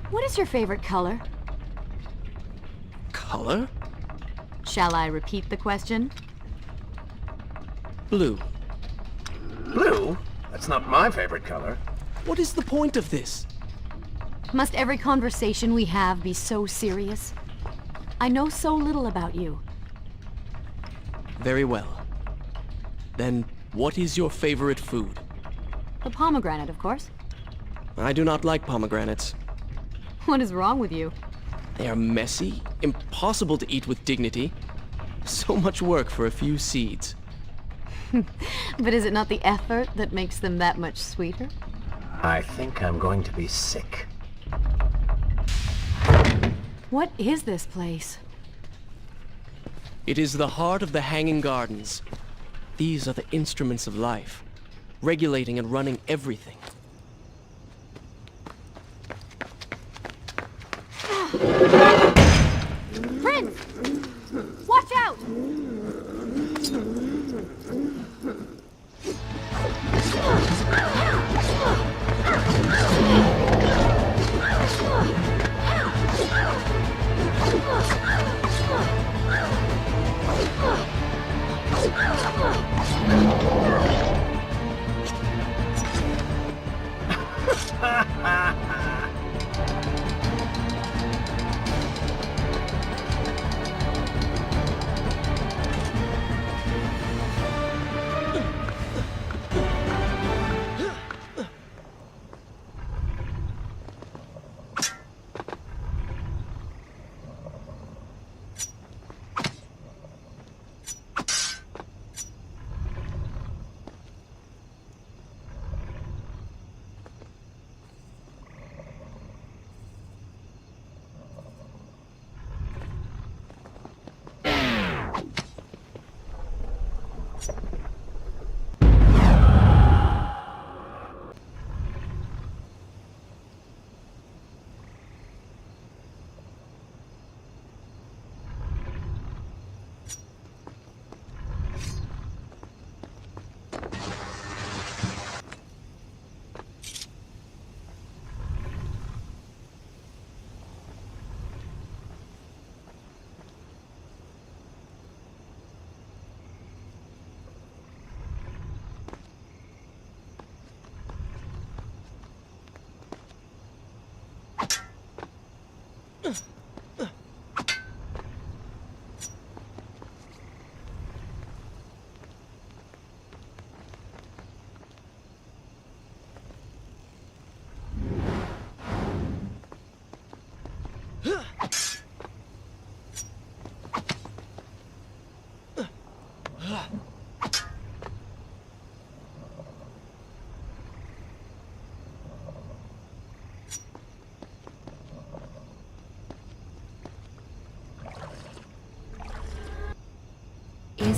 What is your favorite color? Color? Shall I repeat the question? Blue. Blue? That's not my favorite color. What is the point of this? Must every conversation we have be so serious? I know so little about you. Very well. Then, what is your favorite food? The pomegranate, of course. I do not like pomegranates. What is wrong with you? They are messy, impossible to eat with dignity. So much work for a few seeds. But is it not the effort that makes them that much sweeter? I think I'm going to be sick. What is this place? It is the heart of the Hanging Gardens. These are the instruments of life, regulating and running everything. Prince! Watch out!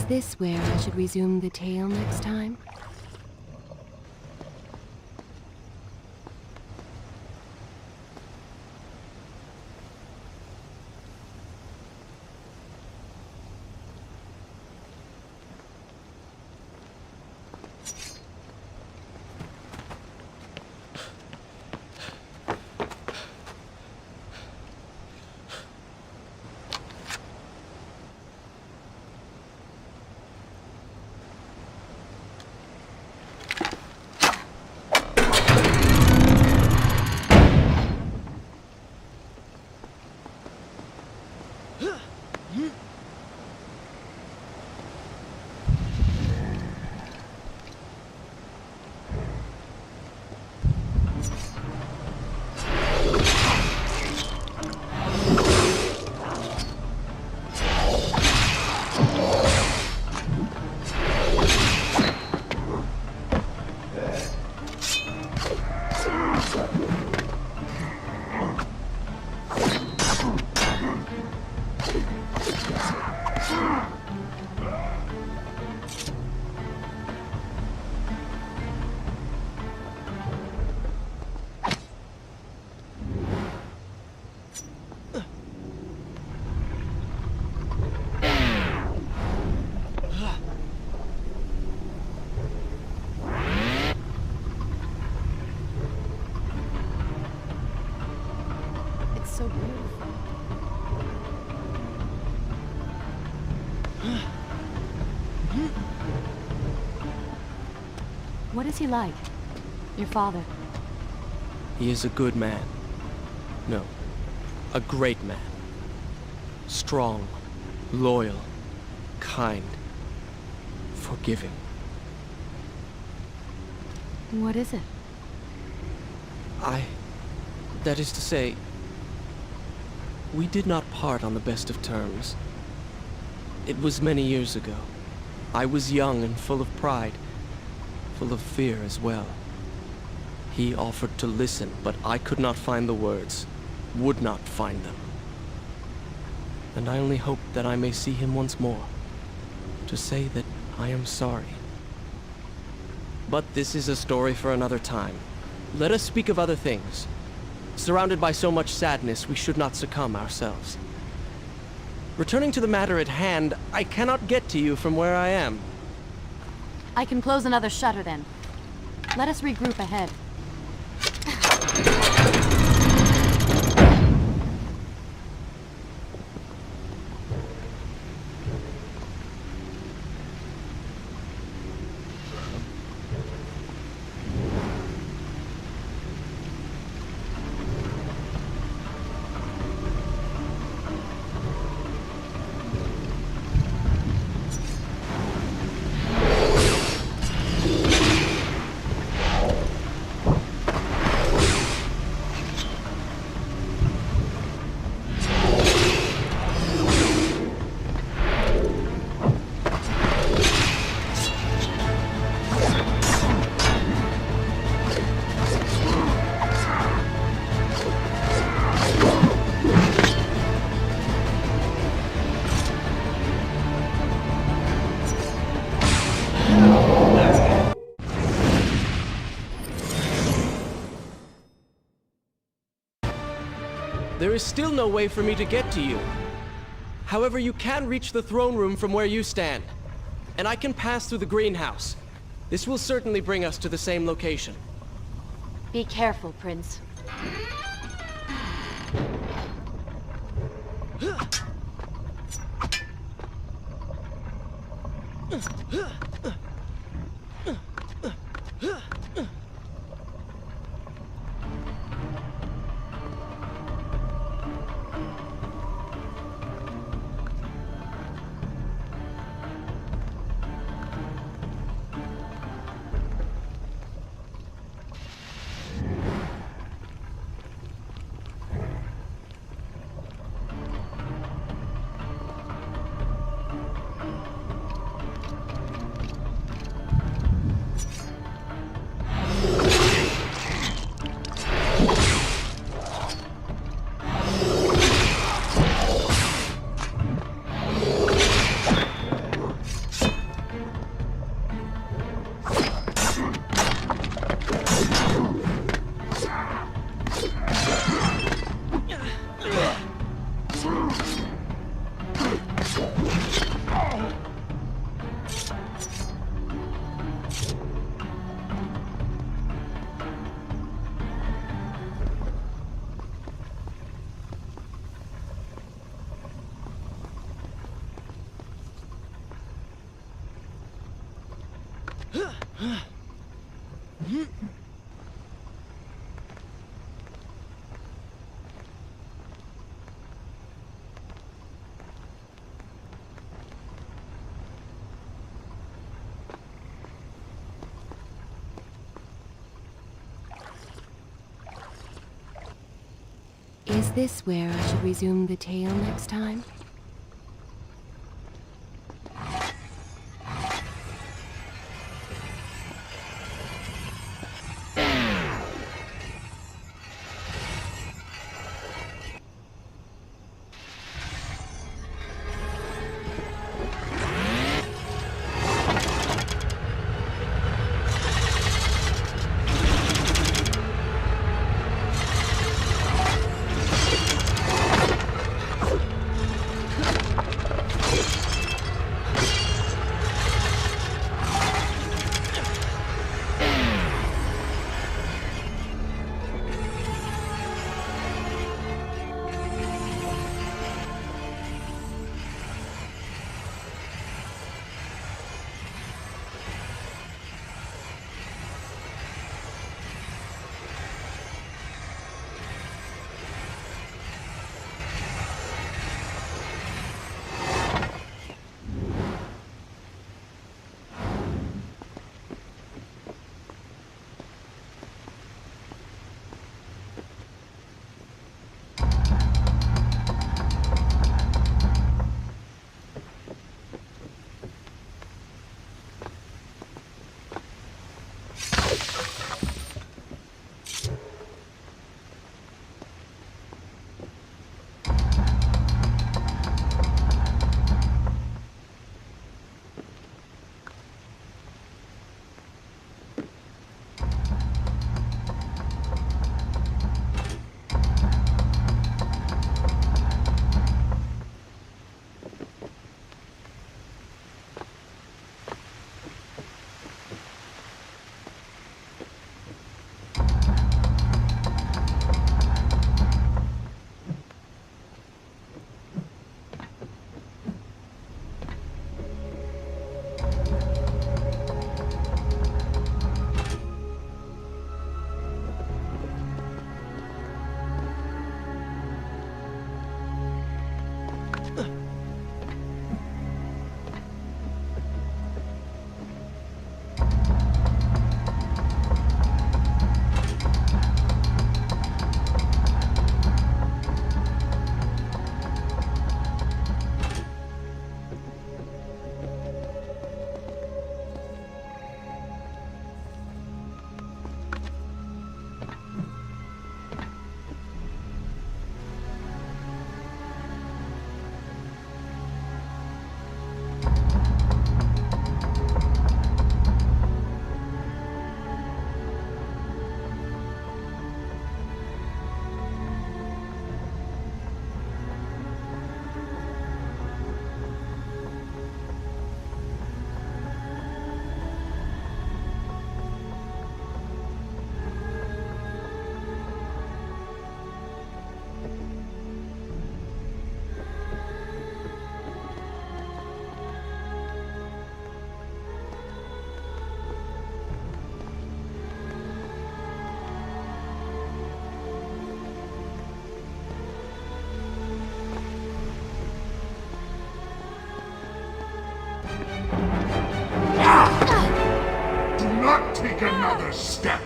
Is this where I should resume the tale next time? So beautiful. What is he like? Your father? He is a good man. No, a great man. Strong, loyal, kind, forgiving. What is it? That is to say, we did not part on the best of terms. It was many years ago. I was young and full of pride, full of fear as well. He offered to listen, but I could not find the words, would not find them. And I only hope that I may see him once more, to say that I am sorry. But this is a story for another time. Let us speak of other things. Surrounded by so much sadness, we should not succumb ourselves. Returning to the matter at hand, I cannot get to you from where I am. I can close another shutter then. Let us regroup ahead. There is still no way for me to get to you. However, you can reach the throne room from where you stand. And I can pass through the greenhouse. This will certainly bring us to the same location. Be careful, Prince. Is this where I should resume the tale next time? Take another step!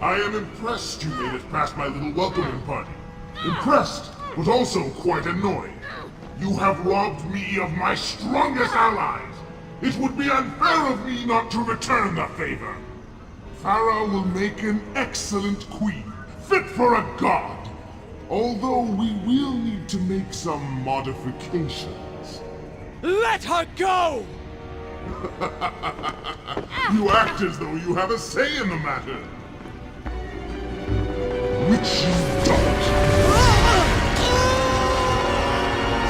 I am impressed you made it past my little welcoming party. Impressed, but also quite annoyed. You have robbed me of my strongest allies. It would be unfair of me not to return the favor. Farah will make an excellent queen, fit for a god. Although we will need to make some modifications. Let her go! You act as though you have a say in the matter. Which you don't.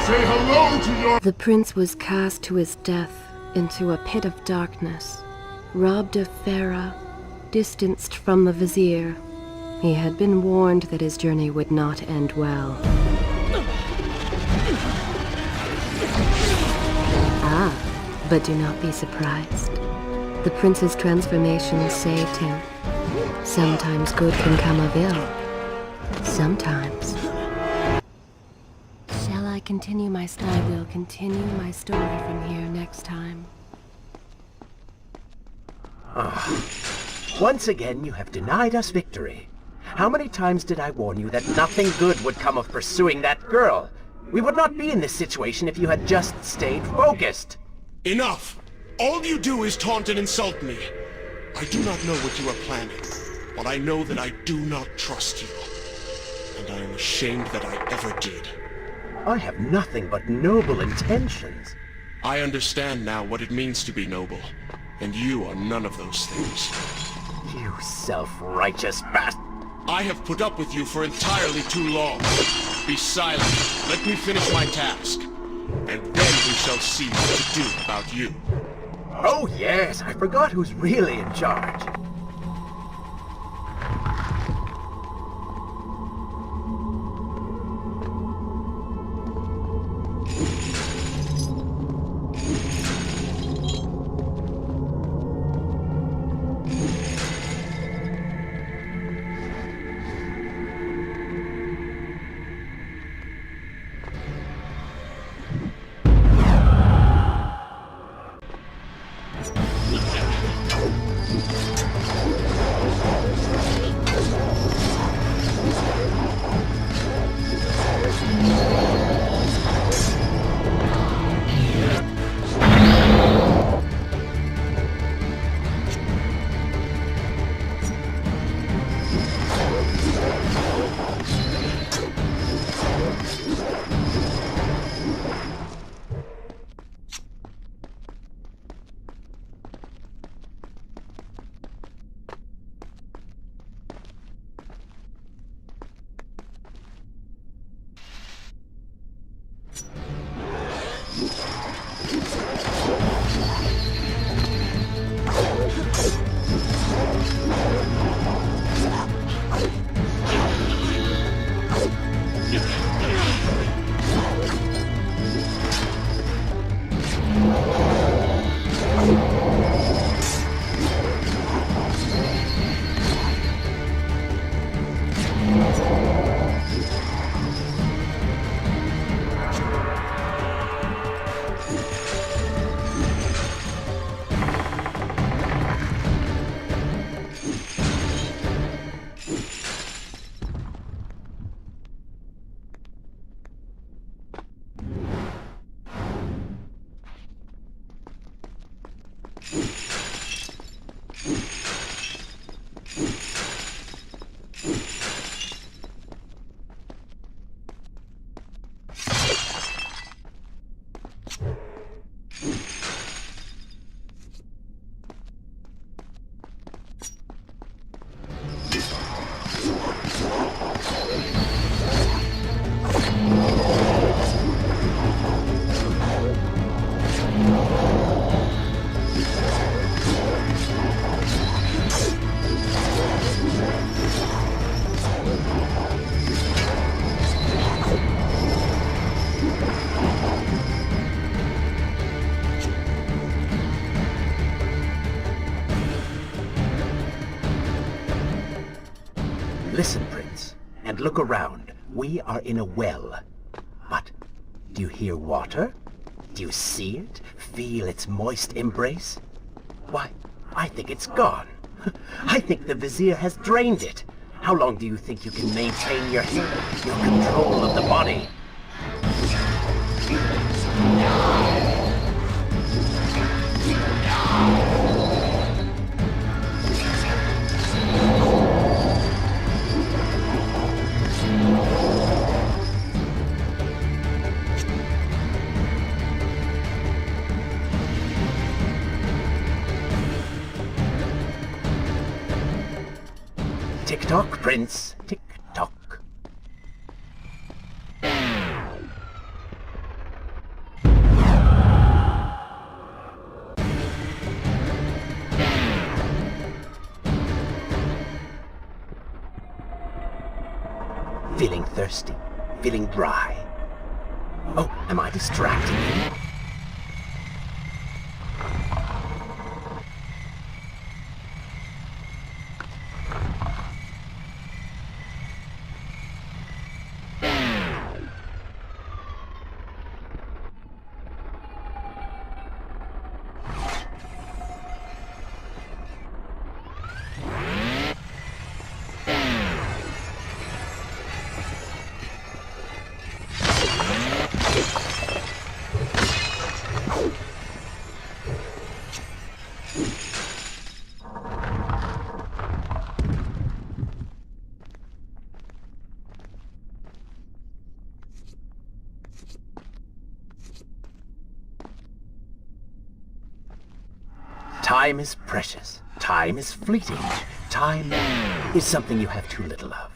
Say hello to your— The prince was cast to his death into a pit of darkness, robbed of Farah, distanced from the vizier. He had been warned that his journey would not end well. But do not be surprised. The prince's transformation saved him. Sometimes good can come of ill. Sometimes. Shall I continue my story? I will continue my story from here next time. Once again, you have denied us victory. How many times did I warn you that nothing good would come of pursuing that girl? We would not be in this situation if you had just stayed focused. Enough! All you do is taunt and insult me. I do not know what you are planning, but I know that I do not trust you. And I am ashamed that I ever did. I have nothing but noble intentions. I understand now what it means to be noble, and you are none of those things. You self-righteous bastard! I have put up with you for entirely too long. Be silent. Let me finish my task. And then we shall see what to do about you. Oh yes, I forgot who's really in charge. Listen, Prince, and look around. We are in a well. But do you hear water? Do you see it? Feel its moist embrace? Why, I think it's gone. I think the Vizier has drained it. How long do you think you can maintain your control of the body? Tick-tock, Prince. Tick-tock. Feeling thirsty? Feeling dry? Oh, am I distracting you? Time is precious. Time is fleeting. Time is something you have too little of.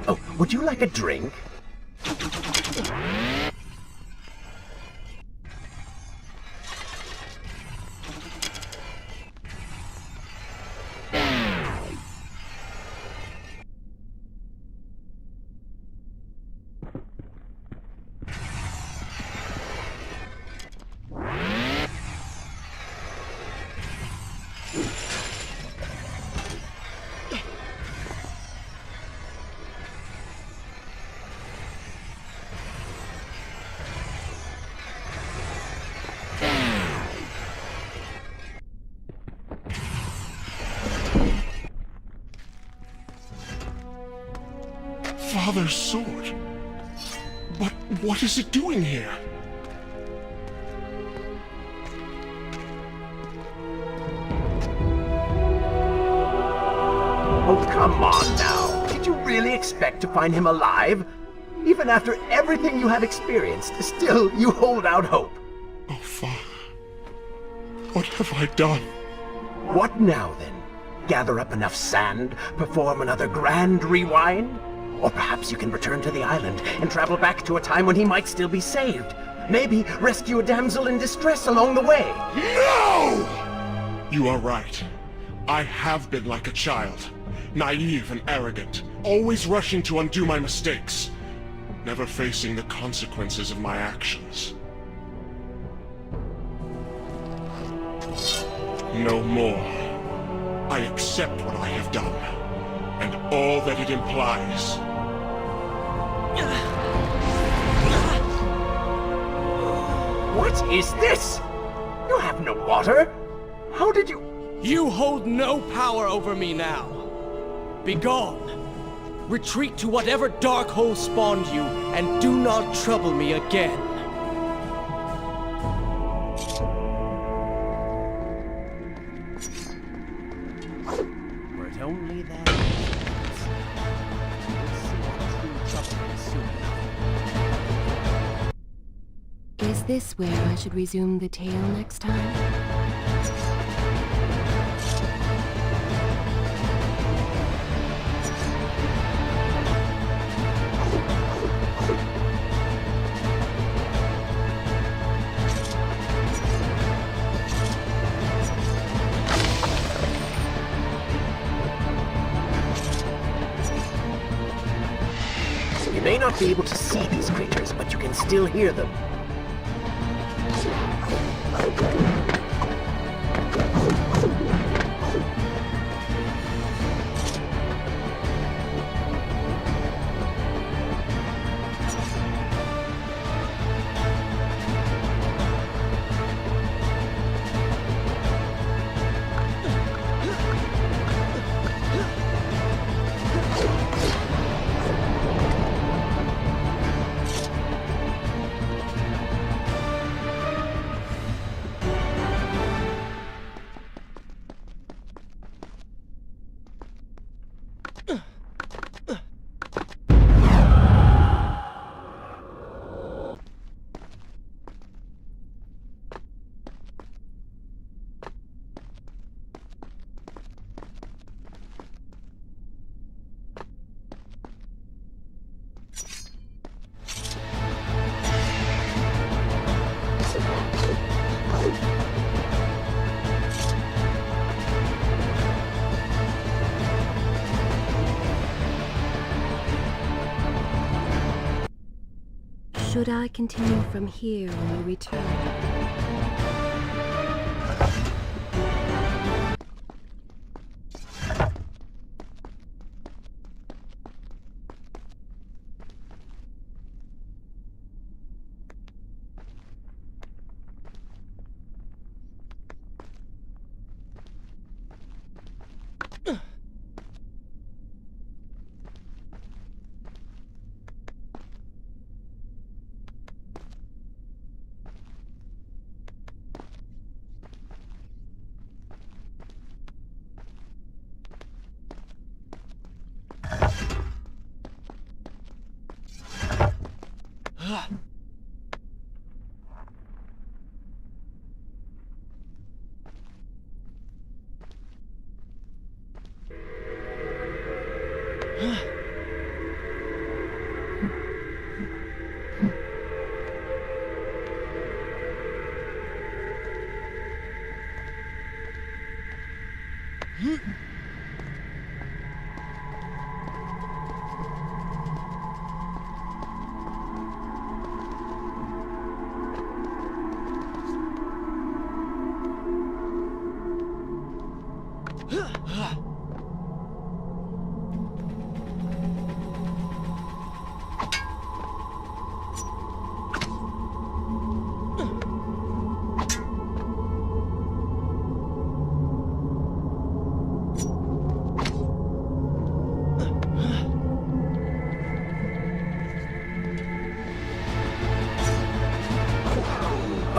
Oh, would you like a drink? Father's sword. But what is it doing here? Oh, come on now. Did you really expect to find him alive? Even after everything you have experienced, still you hold out hope. Oh, Father. What have I done? What now, then? Gather up enough sand, perform another grand rewind? Or perhaps you can return to the island and travel back to a time when he might still be saved. Maybe rescue a damsel in distress along the way. No! You are right. I have been like a child. Naive and arrogant, always rushing to undo my mistakes, never facing the consequences of my actions. No more. I accept what I have done, and all that it implies. What is this? You have no water? How did you... You hold no power over me now. Begone. Retreat to whatever dark hole spawned you, and do not trouble me again. Were it only that... We'll see what true trouble is soon enough. Is this where I should resume the tale next time? You may not be able to see these creatures, but you can still hear them. Should I continue from here when we return?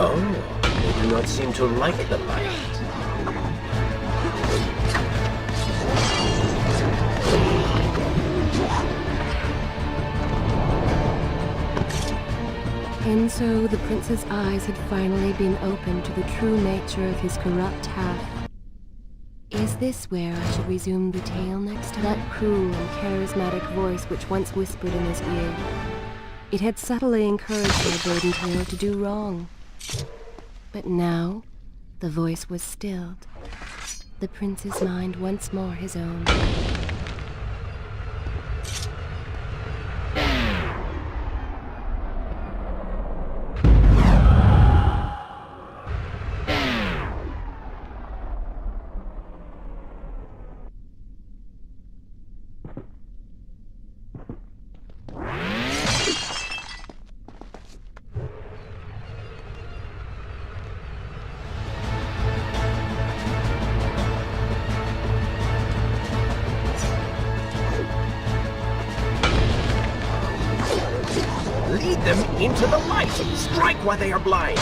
Oh, they do not seem to like the light. And so the prince's eyes had finally been opened to the true nature of his corrupt half. Is this where I should resume the tale next time? That cruel and charismatic voice which once whispered in his ear. It had subtly encouraged my burdened hero to do wrong. But now, the voice was stilled. The prince's mind once more his own. Lead them into the light! Strike while they are blind!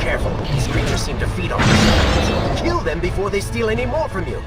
Careful, these creatures seem to feed on us. Kill them before they steal any more from you.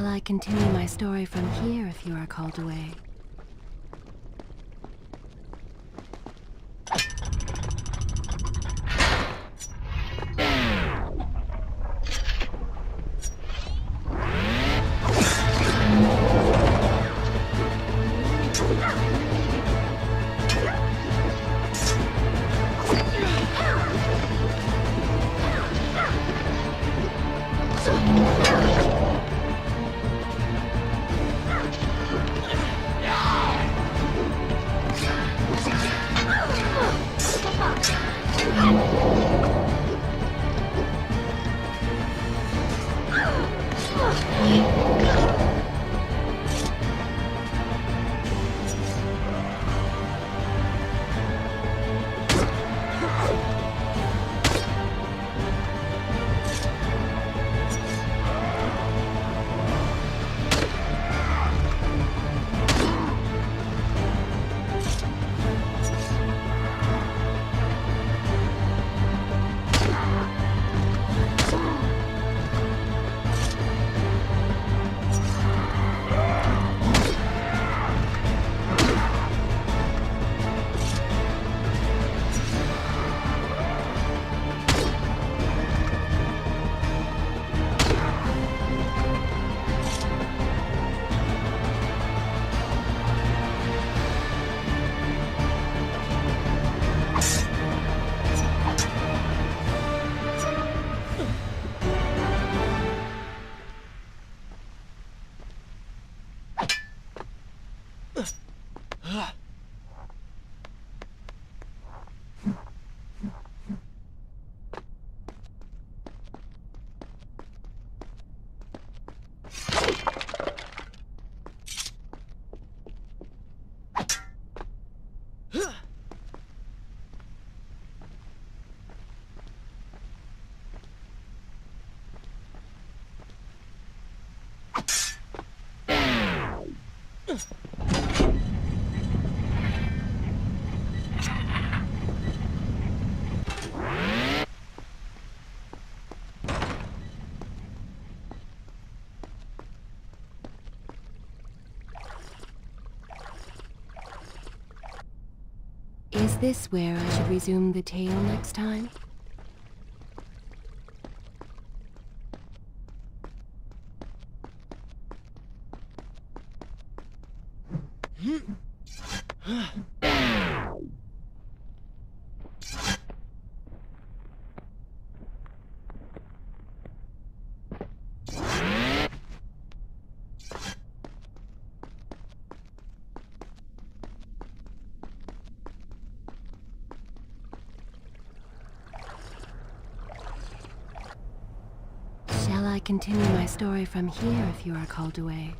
Shall I continue my story from here if you are called away? Is this where I should resume the tale next time? Shall I continue my story from here if you are called away?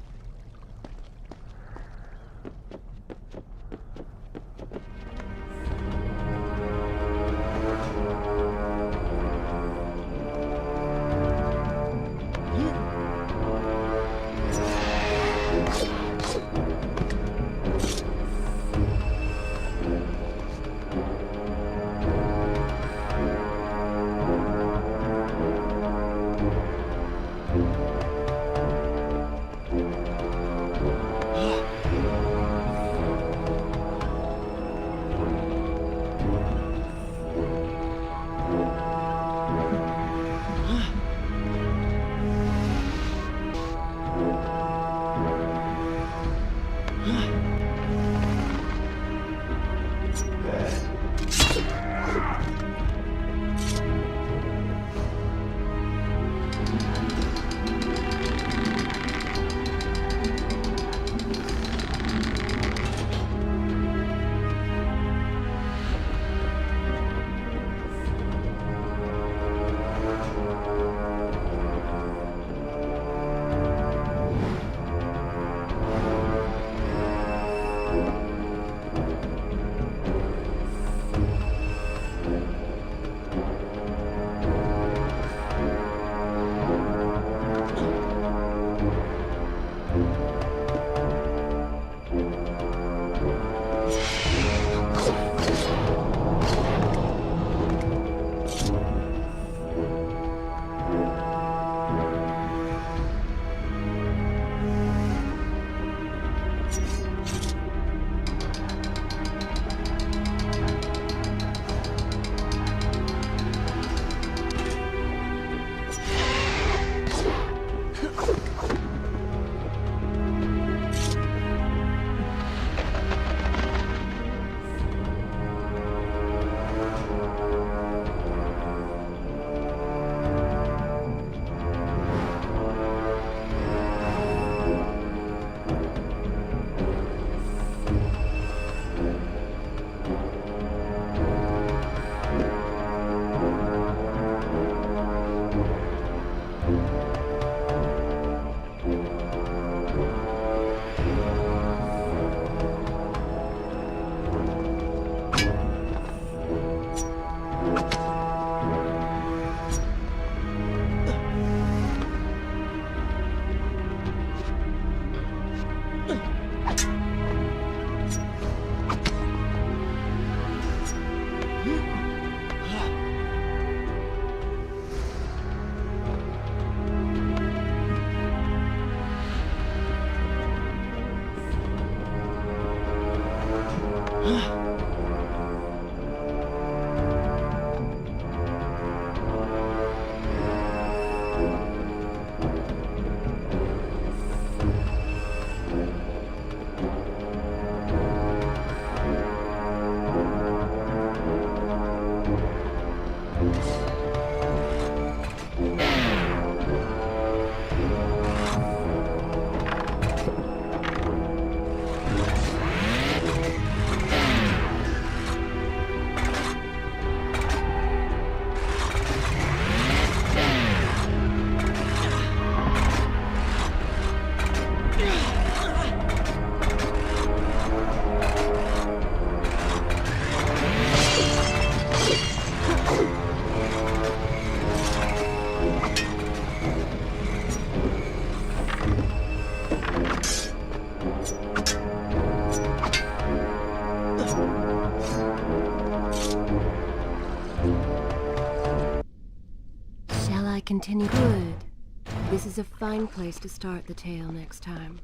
continue. Good. This is a fine place to start the tale next time.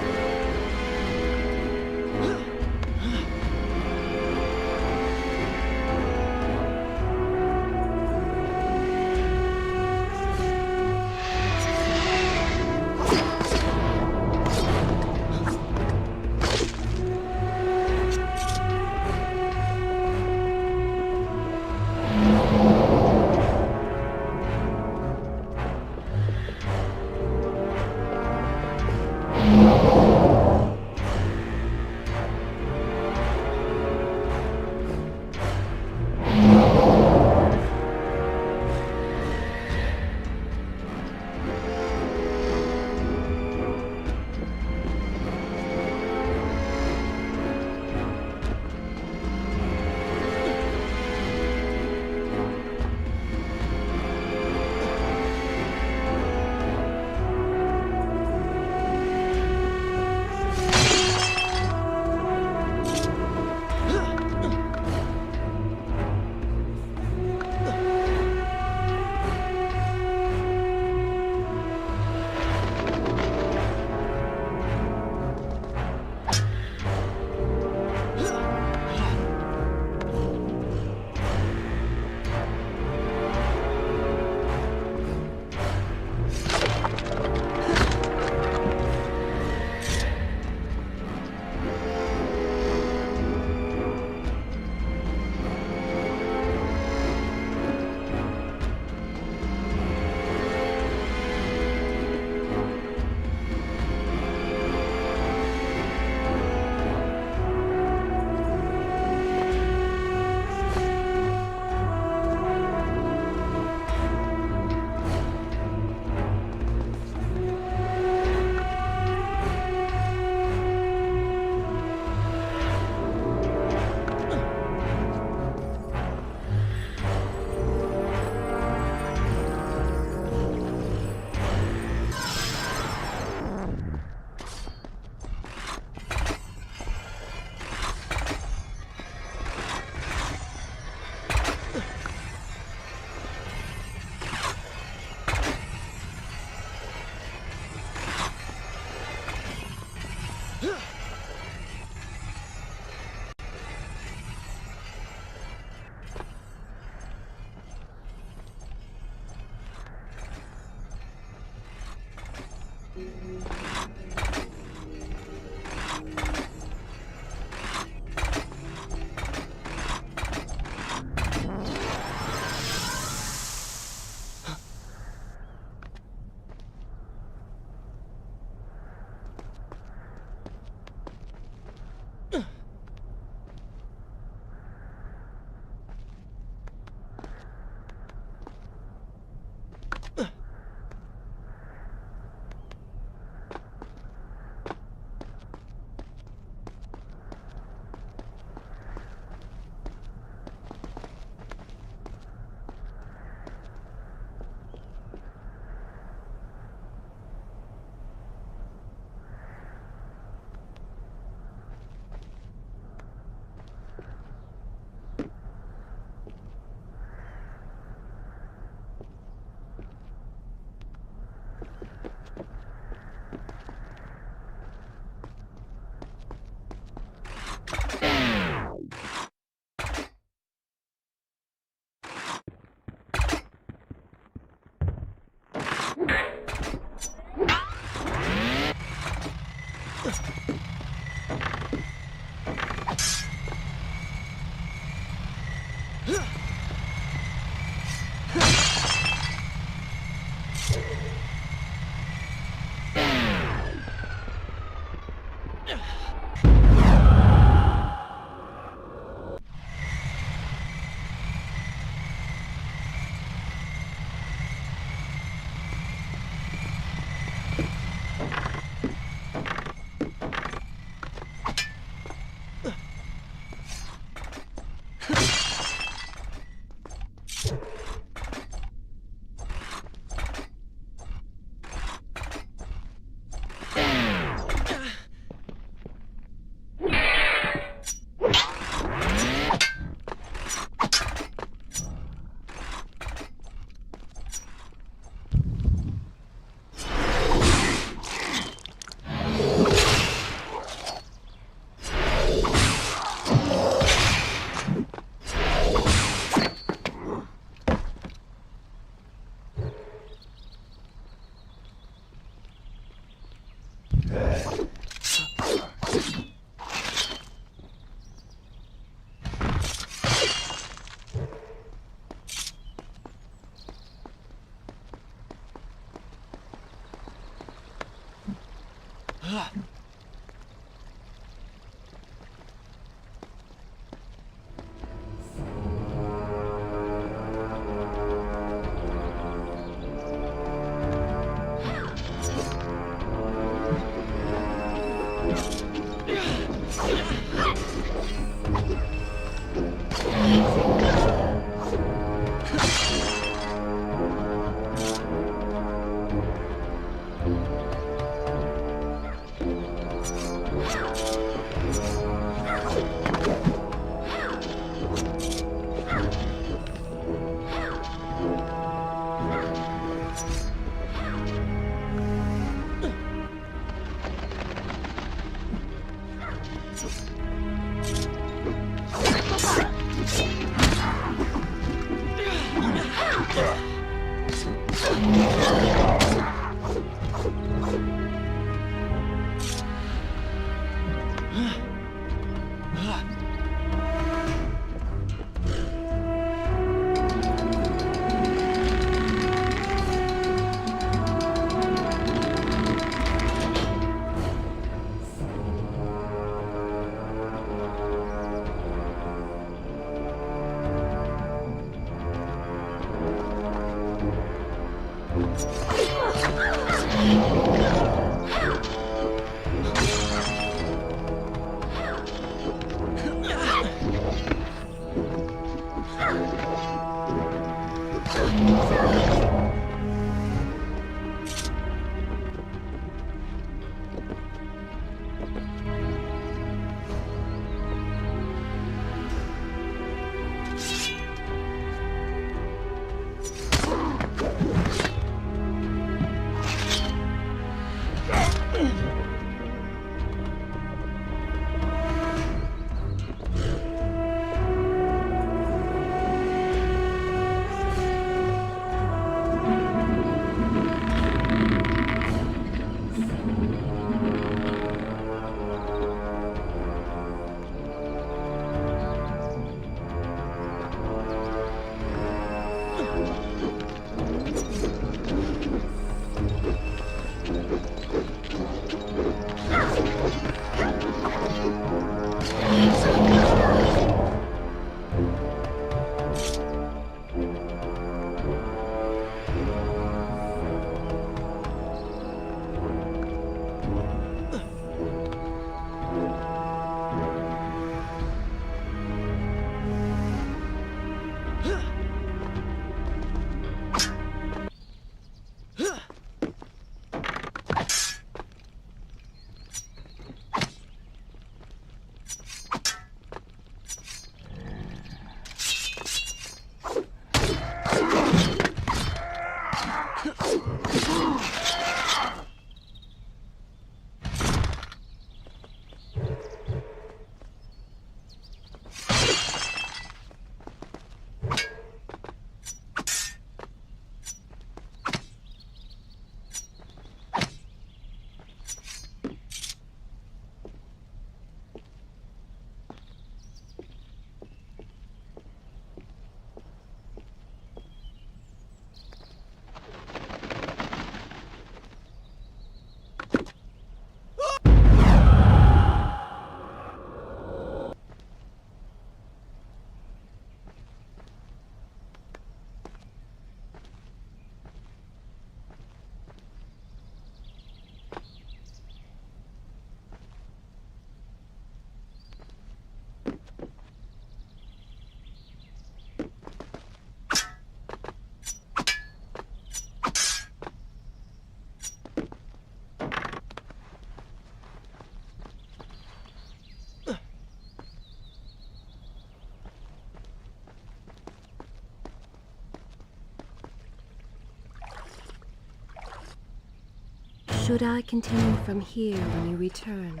Should I continue from here when you return?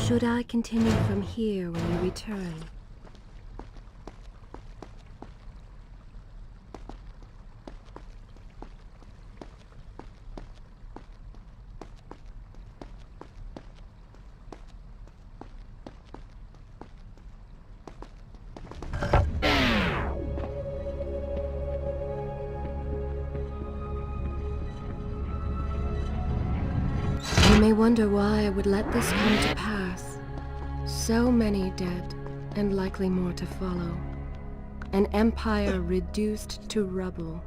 Should I continue from here when you return? You may wonder why I would let this come to pass. So many dead, and likely more to follow. An empire reduced to rubble.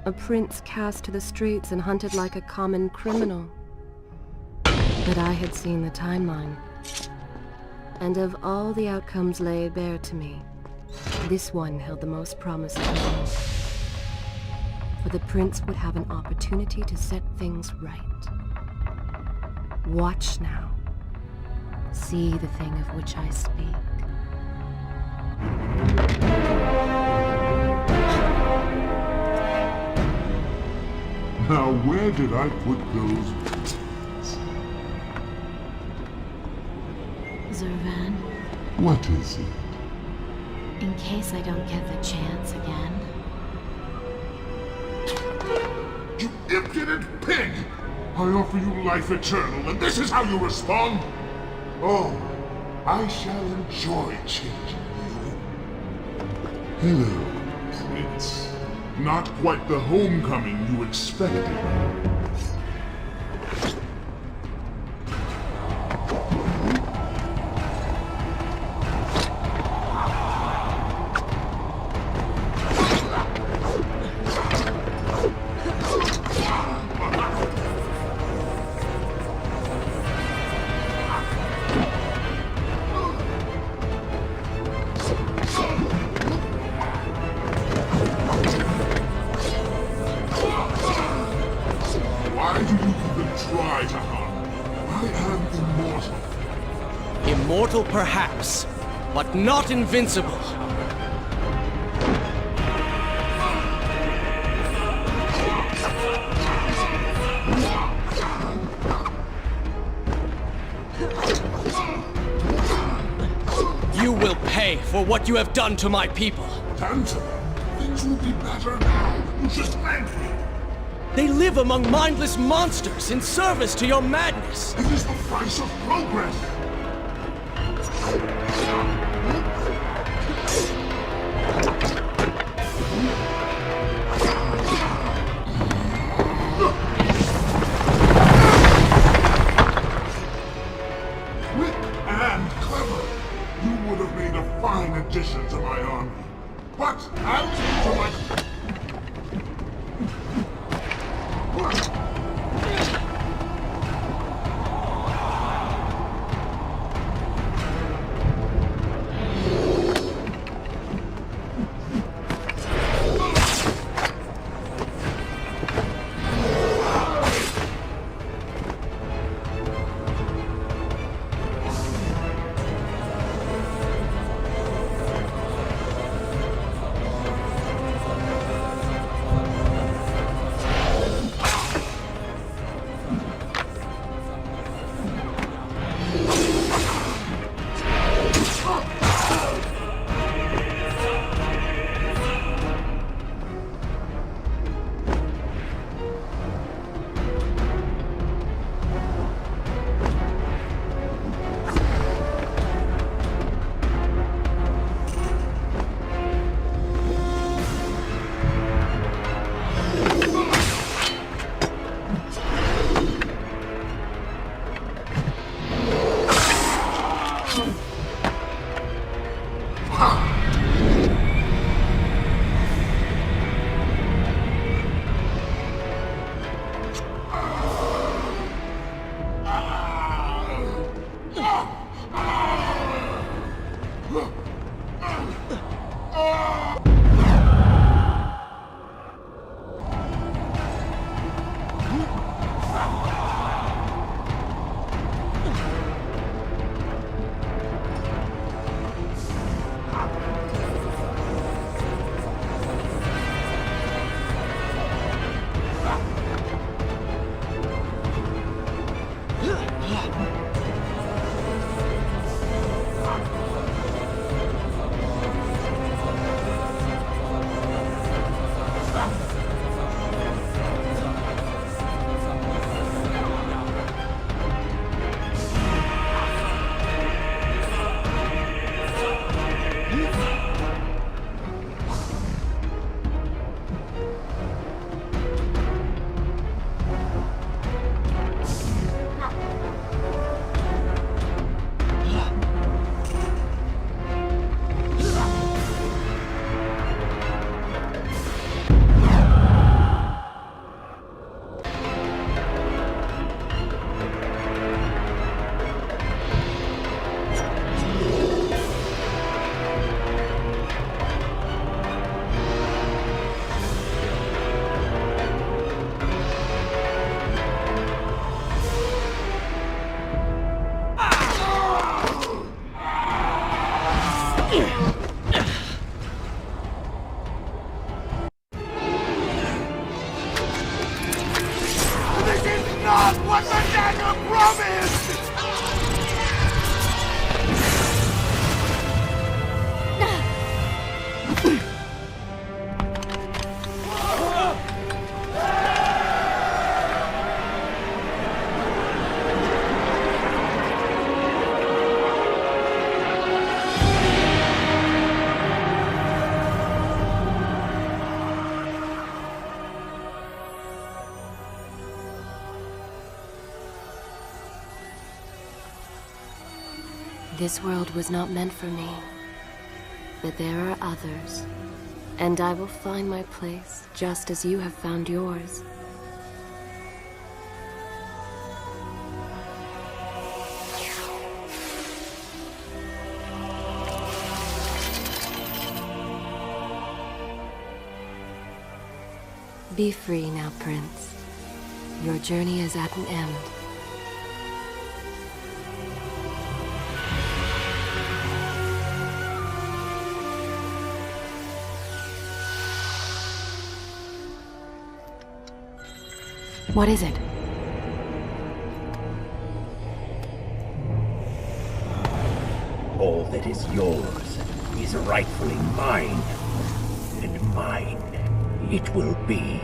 A prince cast to the streets and hunted like a common criminal. But I had seen the timeline. And of all the outcomes laid bare to me, this one held the most promise of all. For the prince would have an opportunity to set things right. Watch now. See the thing of which I speak. Now where did I put those bullets? Zurvan, What is it? in case I don't get the chance again. You impudent pig! I offer you life eternal, and this is how you respond? Oh, I shall enjoy changing you. Hello, Prince. Not quite the homecoming you expected. Immortal perhaps, but not invincible. You will pay for what you have done to my people. Done to them? Things will be better now. You just thank me. They live among mindless monsters in service to your madness. It is the price of progress. Quick and clever. You would have made a fine addition to my army. But I'll take to my... This is not what the dagger promised! This world was not meant for me, but there are others, and I will find my place just as you have found yours. Be free now, Prince. Your journey is at an end. What is it? All that is yours is rightfully mine, and mine it will be.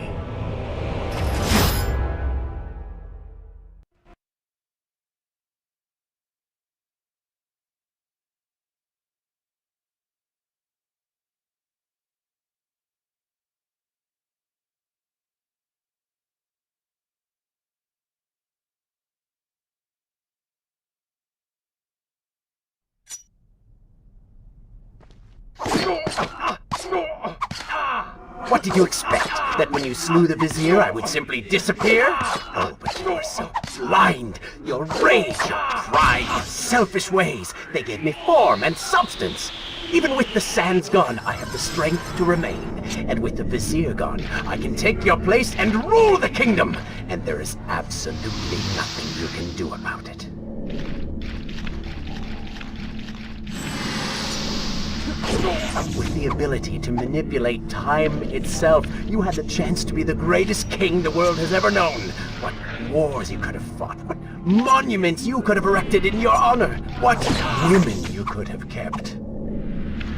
What did you expect? That when you slew the Vizier, I would simply disappear? Oh, but you are so blind! Your rage, your pride, your selfish ways, they gave me form and substance. Even with the sands gone, I have the strength to remain. And with the Vizier gone, I can take your place and rule the kingdom! And there is absolutely nothing you can do about it. With the ability to manipulate time itself, you had the chance to be the greatest king the world has ever known. What wars you could have fought, what monuments you could have erected in your honor, what women you could have kept.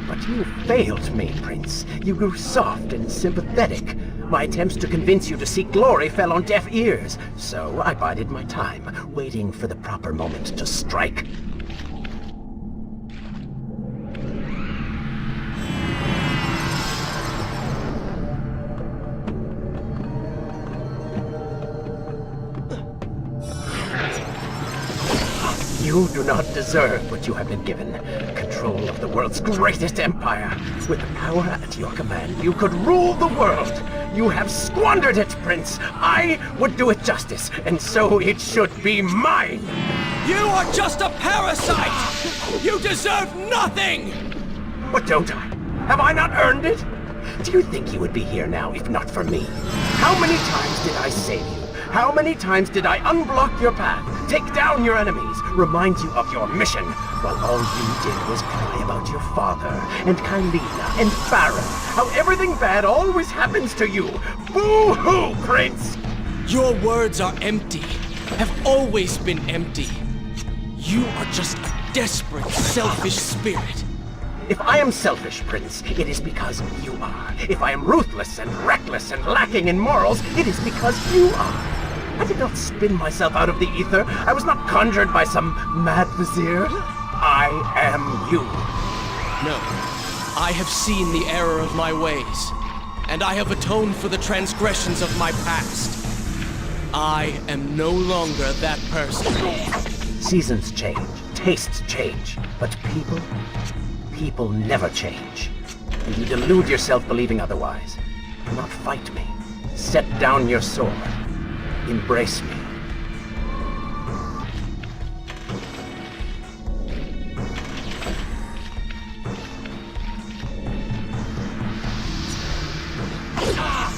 But you failed me, Prince. You grew soft and sympathetic. My attempts to convince you to seek glory fell on deaf ears, so I bided my time, waiting for the proper moment to strike. You do not deserve what you have been given. Control of the world's greatest empire. With the power at your command, you could rule the world. You have squandered it, Prince. I would do it justice, and so it should be mine. You are just a parasite! You deserve nothing! But don't I? Have I not earned it? Do you think you would be here now if not for me? How many times did I save you? How many times did I unblock your path, take down your enemies, remind you of your mission, while all you did was cry about your father, and Kylina, and Farah, how everything bad always happens to you? Boo-hoo, Prince! Your words are empty, have always been empty. You are just a desperate, selfish spirit. If I am selfish, Prince, it is because you are. If I am ruthless and reckless and lacking in morals, it is because you are. I did not spin myself out of the ether. I was not conjured by some mad vizier. I am you. No, I have seen the error of my ways, and I have atoned for the transgressions of my past. I am no longer that person. Seasons change, tastes change, but people never change. And you delude yourself believing otherwise. Do not fight me. Set down your sword. Embrace me.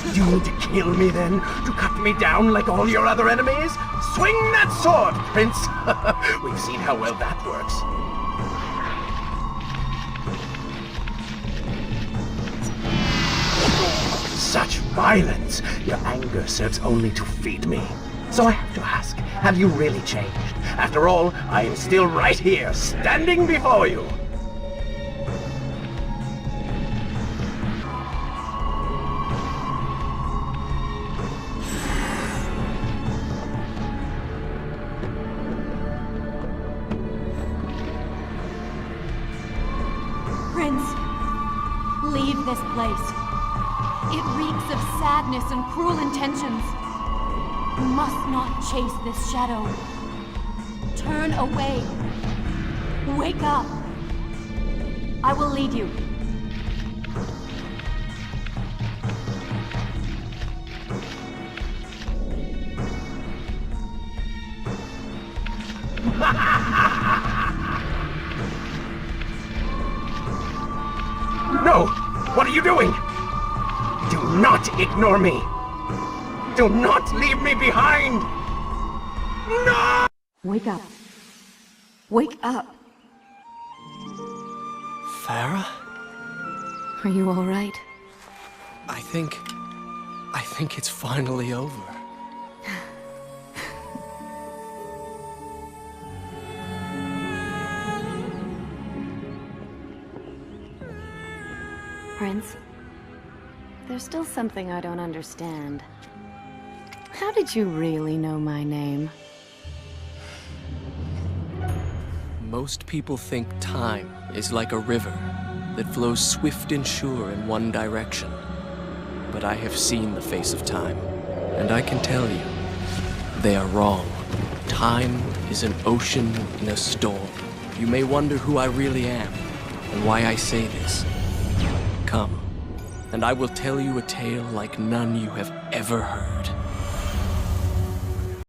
Do you need to kill me then? To cut me down like all your other enemies? Swing that sword, Prince! We've seen how well that works. Such violence! Your anger serves only to feed me. So I have to ask, have you really changed? After all, I am still right here, standing before you. Prince, leave this place. It reeks of sadness and cruel intentions. You must not chase this shadow. Turn away. Wake up. I will lead you. No! What are you doing? Do not ignore me! Do not leave me behind! No! Wake up. Wake up. Farah? Are you all right? I think it's finally over. Prince, there's still something I don't understand. How did you really know my name? Most people think time is like a river that flows swift and sure in one direction. But I have seen the face of time, and I can tell you, they are wrong. Time is an ocean in a storm. You may wonder who I really am, and why I say this. Come, and I will tell you a tale like none you have ever heard.